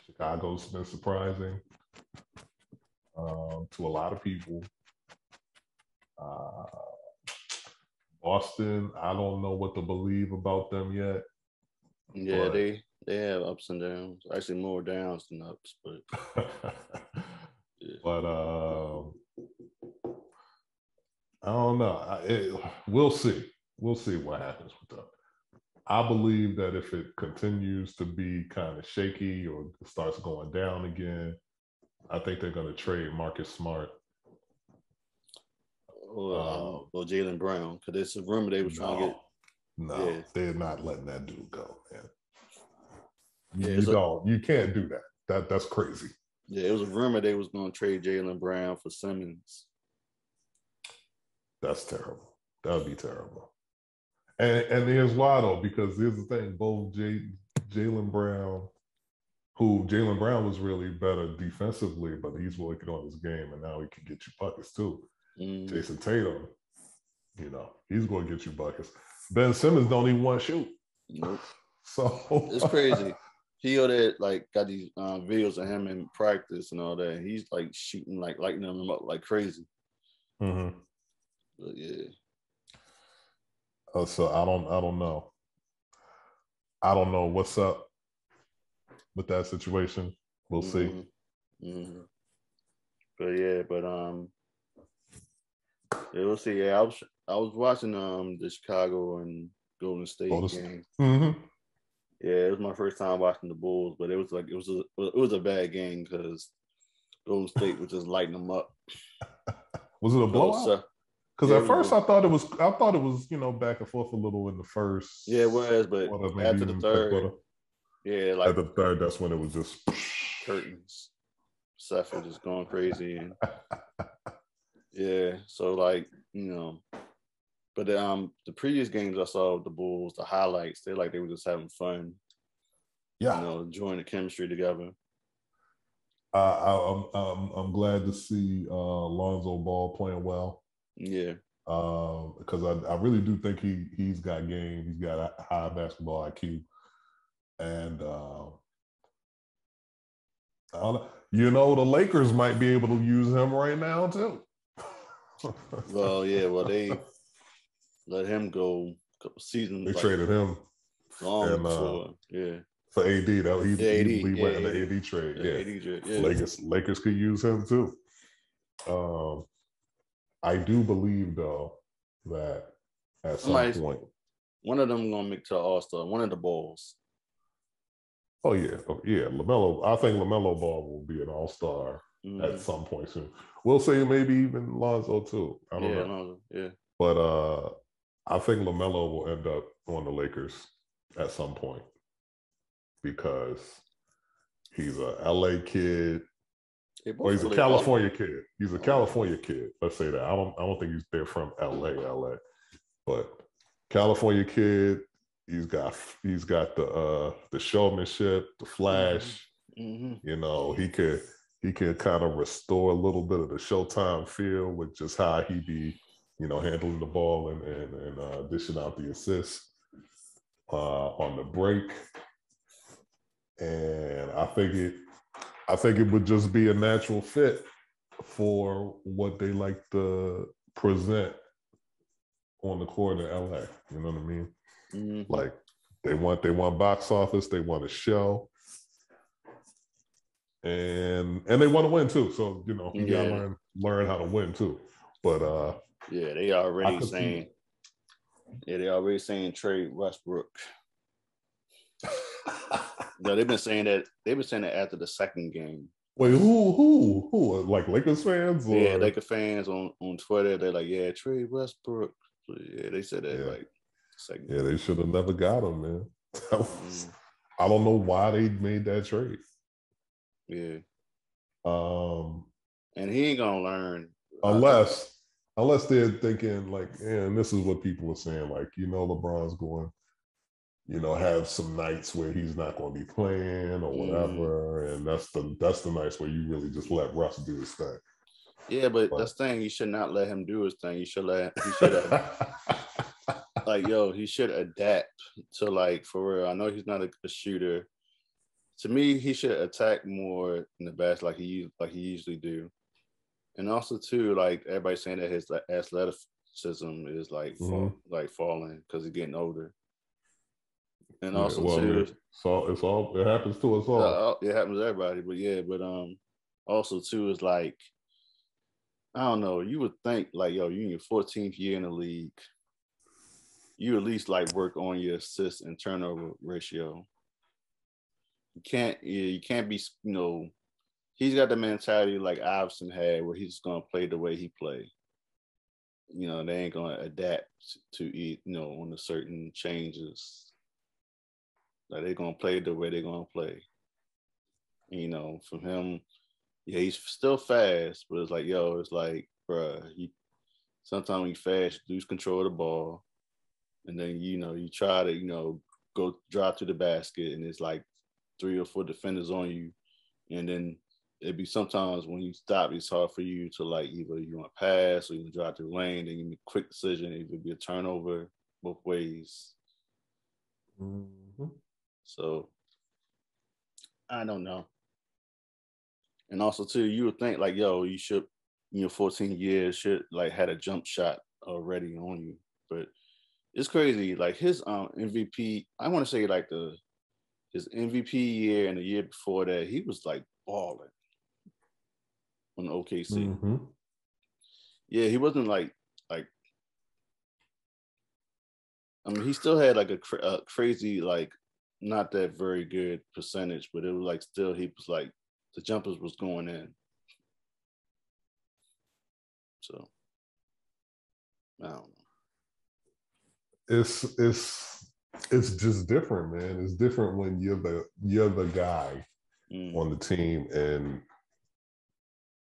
Chicago's been surprising to a lot of people. Boston, I don't know what to believe about them yet. Yeah, they have ups and downs. Actually, more downs than ups, but but I don't know. We'll see. We'll see what happens with them. I believe that if it continues to be kind of shaky or starts going down again, I think they're going to trade Marcus Smart. Or Jaylen Brown, because it's a rumor they were trying to get. No, they're not letting that dude go, man. You can't do that. That's crazy. Yeah, it was a rumor they was going to trade Jaylen Brown for Simmons. That's terrible. That would be terrible. And here's why, though, because here's the thing. Both Jaylen Brown was really better defensively, but he's working on his game, and now he can get you buckets, too. Jason Tatum, he's going to get you buckets. Ben Simmons don't even want to shoot. Nope. So it's crazy. he that like got these videos of him in practice and all that. He's like shooting, like lighting them up like crazy. Mm-hmm. But yeah. So I don't know. I don't know what's up with that situation. We'll see. Mm-hmm. But yeah, yeah, we'll see. Yeah, I was watching the Chicago and Golden State game. Mm-hmm. Yeah, it was my first time watching the Bulls, but it was a bad game because Golden State was just lighting them up. Was it a blowout? Because at first I thought it was back and forth a little in the first. Yeah, it was, but after the third, yeah, like at the third, that's when it was just curtains. Seth was just going crazy, and yeah, so like but the previous games I saw with the Bulls, the highlights, they were just having fun. Yeah, enjoying the chemistry together. I'm glad to see Lonzo Ball playing well. Yeah. Because I really do think he's got game. He's got a high basketball IQ, and the Lakers might be able to use him right now too. Well, yeah. Well, they let him go a couple seasons. They traded him long before. Yeah. For AD, though, he went in the AD trade. Yeah. AD trade, yeah. Lakers could use him too. I do believe though that at some point one of them gonna make to All-Star. One of the Bulls. Oh yeah. LaMelo. I think LaMelo Ball will be an All-Star at some point soon. We'll say maybe even Lonzo too. I don't know. Lonzo, yeah. But I think LaMelo will end up on the Lakers at some point because he's a LA kid. Or he's a California kid. He's a California kid. Let's say that. I don't think they're from LA, but California kid. He's got the showmanship, the flash. Mm-hmm. He could kind of restore a little bit of the Showtime feel with just how he be, handling the ball and dishing out the assists on the break. And I think it would just be a natural fit for what they like to present on the court in LA. You know what I mean? Mm-hmm. Like they want box office, they want a show, and they want to win too. So you gotta learn how to win too. But they already saying trade Westbrook. No, they've been saying that after the second game. Wait, who? Like Lakers fans? Or? Yeah, Lakers fans on Twitter. They're like, yeah, trade Westbrook. Yeah, they said that second game. They should have never got him, man. I don't know why they made that trade. Yeah. And he ain't gonna learn unless they're thinking like, and this is what people are saying, like, LeBron's going. Have some nights where he's not going to be playing or whatever, and that's the nights where you really just let Russ do his thing. Yeah, but that's the thing. You should not let him do his thing. He should he should adapt to, like, for real. I know he's not a shooter. To me, he should attack more in the basket like he usually do. And also too, like everybody's saying that his athleticism is falling because he's getting older. And also too, it happens to us all. It happens to everybody, but also too is like, I don't know. You would think like, you're in your 14th year in the league, you at least like work on your assist and turnover ratio. You can't be, he's got the mentality like Iverson had, where he's just gonna play the way he play. They ain't gonna adapt to on the certain changes. Like they're gonna play the way they're gonna play. From him, he's still fast, but it's like, bruh, sometimes when you fast, you lose control of the ball, and then you try to go drive to the basket, and it's like 3 or 4 defenders on you, and then it'd be sometimes when you stop, it's hard for you to like either you want to pass or you drive through the lane, then you make a quick decision, either be a turnover, both ways. Mm-hmm. So, I don't know. And also too, you would think like, yo, you should, 14 years should like had a jump shot already on you. But it's crazy. Like his MVP, I want to say like his MVP year and the year before that, he was like balling on OKC. Mm-hmm. Yeah, he wasn't like I mean, he still had like a crazy like not that very good percentage, but it was like still he was like the jumpers was going in. So I don't know. It's just different, man. It's different when you're the guy on the team, and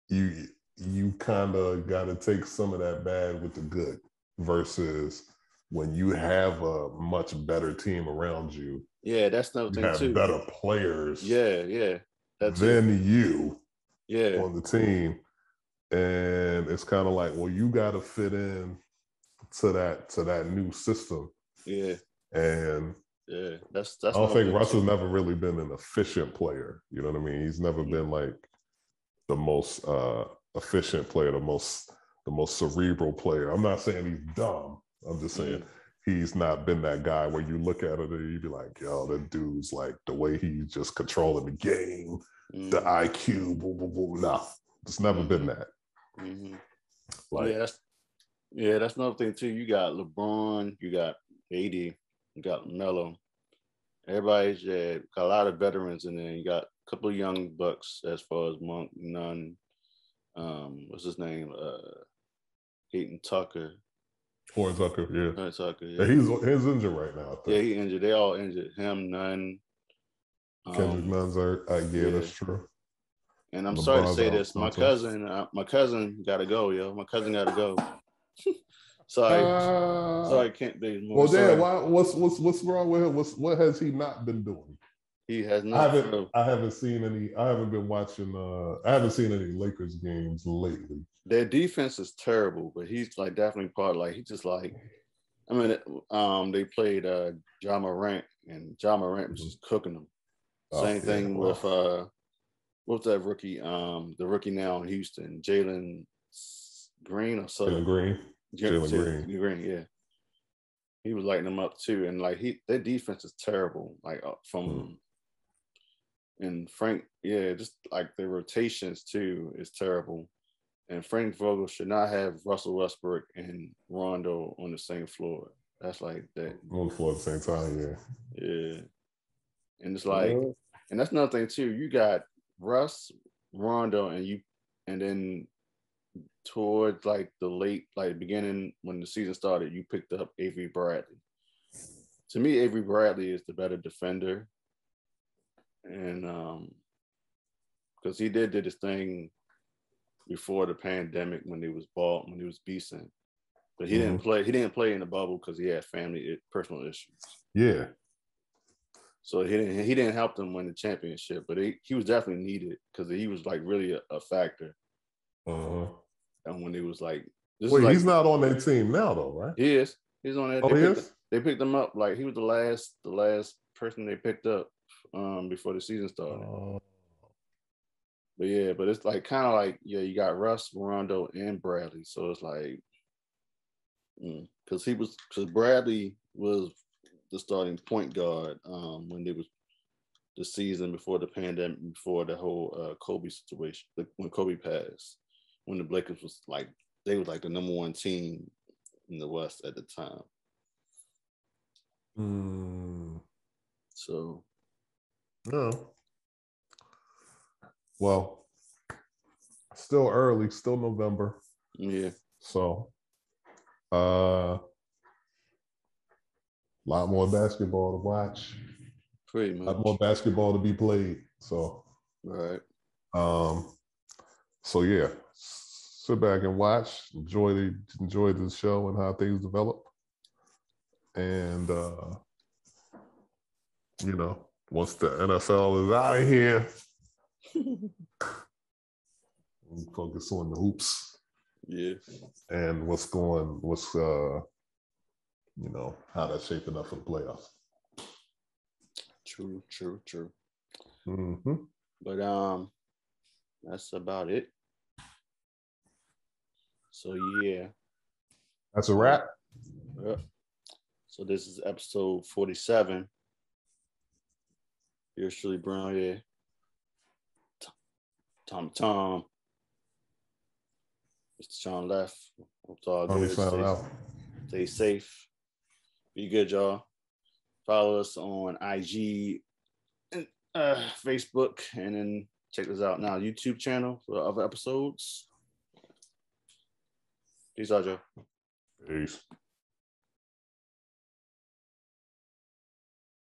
you kind of got to take some of that bad with the good, versus when you have a much better team around you. Yeah, that's another thing too. Better players. Yeah. Than you. Yeah. On the team, and it's kind of like, well, you got to fit in to that new system. Yeah. And yeah, that's. I don't think Russell's never really been an efficient player. You know what I mean? He's never been like the most efficient player, the most cerebral player. I'm not saying he's dumb. I'm just saying he's not been that guy where you look at it and you be like, yo, that dude's like the way he's just controlling the game, the IQ, boom, boom, boom. Nah, it's never been that. Like, that's another thing too. You got LeBron, you got AD, you got Melo. Everybody's got a lot of veterans in there. You got a couple of young bucks as far as Monk, Nunn, what's his name? Hayden Tucker. Horton Tucker, yeah. Horton Tucker, yeah. He's injured right now. Yeah, he injured. They all injured. Him, Nunn. Kendrick Nunn's hurt. That's true. And I'm sorry to say this, my cousin got to go, yo. My cousin got to go. Sorry, can't be more. Well, Dad, what's wrong with him? What has he not been doing? He has not. I haven't seen any. I haven't been watching. I haven't seen any Lakers games lately. Their defense is terrible, but he's like definitely part. Like he just like. I mean, they played Ja Morant, and Ja Morant was just cooking them. Same thing with what's that rookie? The rookie now in Houston, Jalen Green or something. Jalen Green, yeah. He was lighting them up too, and like their defense is terrible. Like from and Frank, just like their rotations too is terrible. And Frank Vogel should not have Russell Westbrook and Rondo on the same floor. That's like that. On the floor at the same time, yeah. Yeah. And it's like, and that's another thing too. You got Russ, Rondo, and then towards like the late, like beginning when the season started, you picked up Avery Bradley. To me, Avery Bradley is the better defender. And because he did his thing before the pandemic when he was beasting. But he didn't play. He didn't play in the bubble because he had personal issues. Yeah. So he didn't help them win the championship, but he was definitely needed because he was like really a factor. And when he was like, he's not on that team now though, right? He is. He's on that. Oh, he is? They picked him up like he was the last person they picked up before the season started. But it's like kind of like you got Russ, Rondo, and Bradley, so it's like because Bradley was the starting point guard when there was the season before the pandemic, before the whole Kobe situation, when Kobe passed, when the Lakers was like they were like the number one team in the West at the time. So, no. Well, still early, still November. Yeah. So, a lot more basketball to watch. Pretty much. A lot more basketball to be played. So, right. So yeah, sit back and watch. Enjoy the show and how things develop. And once the NFL is out of here, we focus on the hoops. Yeah. And how that's shaping up for the playoffs. True. Mm-hmm. But that's about it. So yeah. That's a wrap. Yep. So this is episode 47. Here's Shirley Brown here. Tom. Mr. Sean left. Hope it's all good. Stay safe. Be good, y'all. Follow us on IG and Facebook, and then check us out now YouTube channel for other episodes. Peace out, y'all. Peace.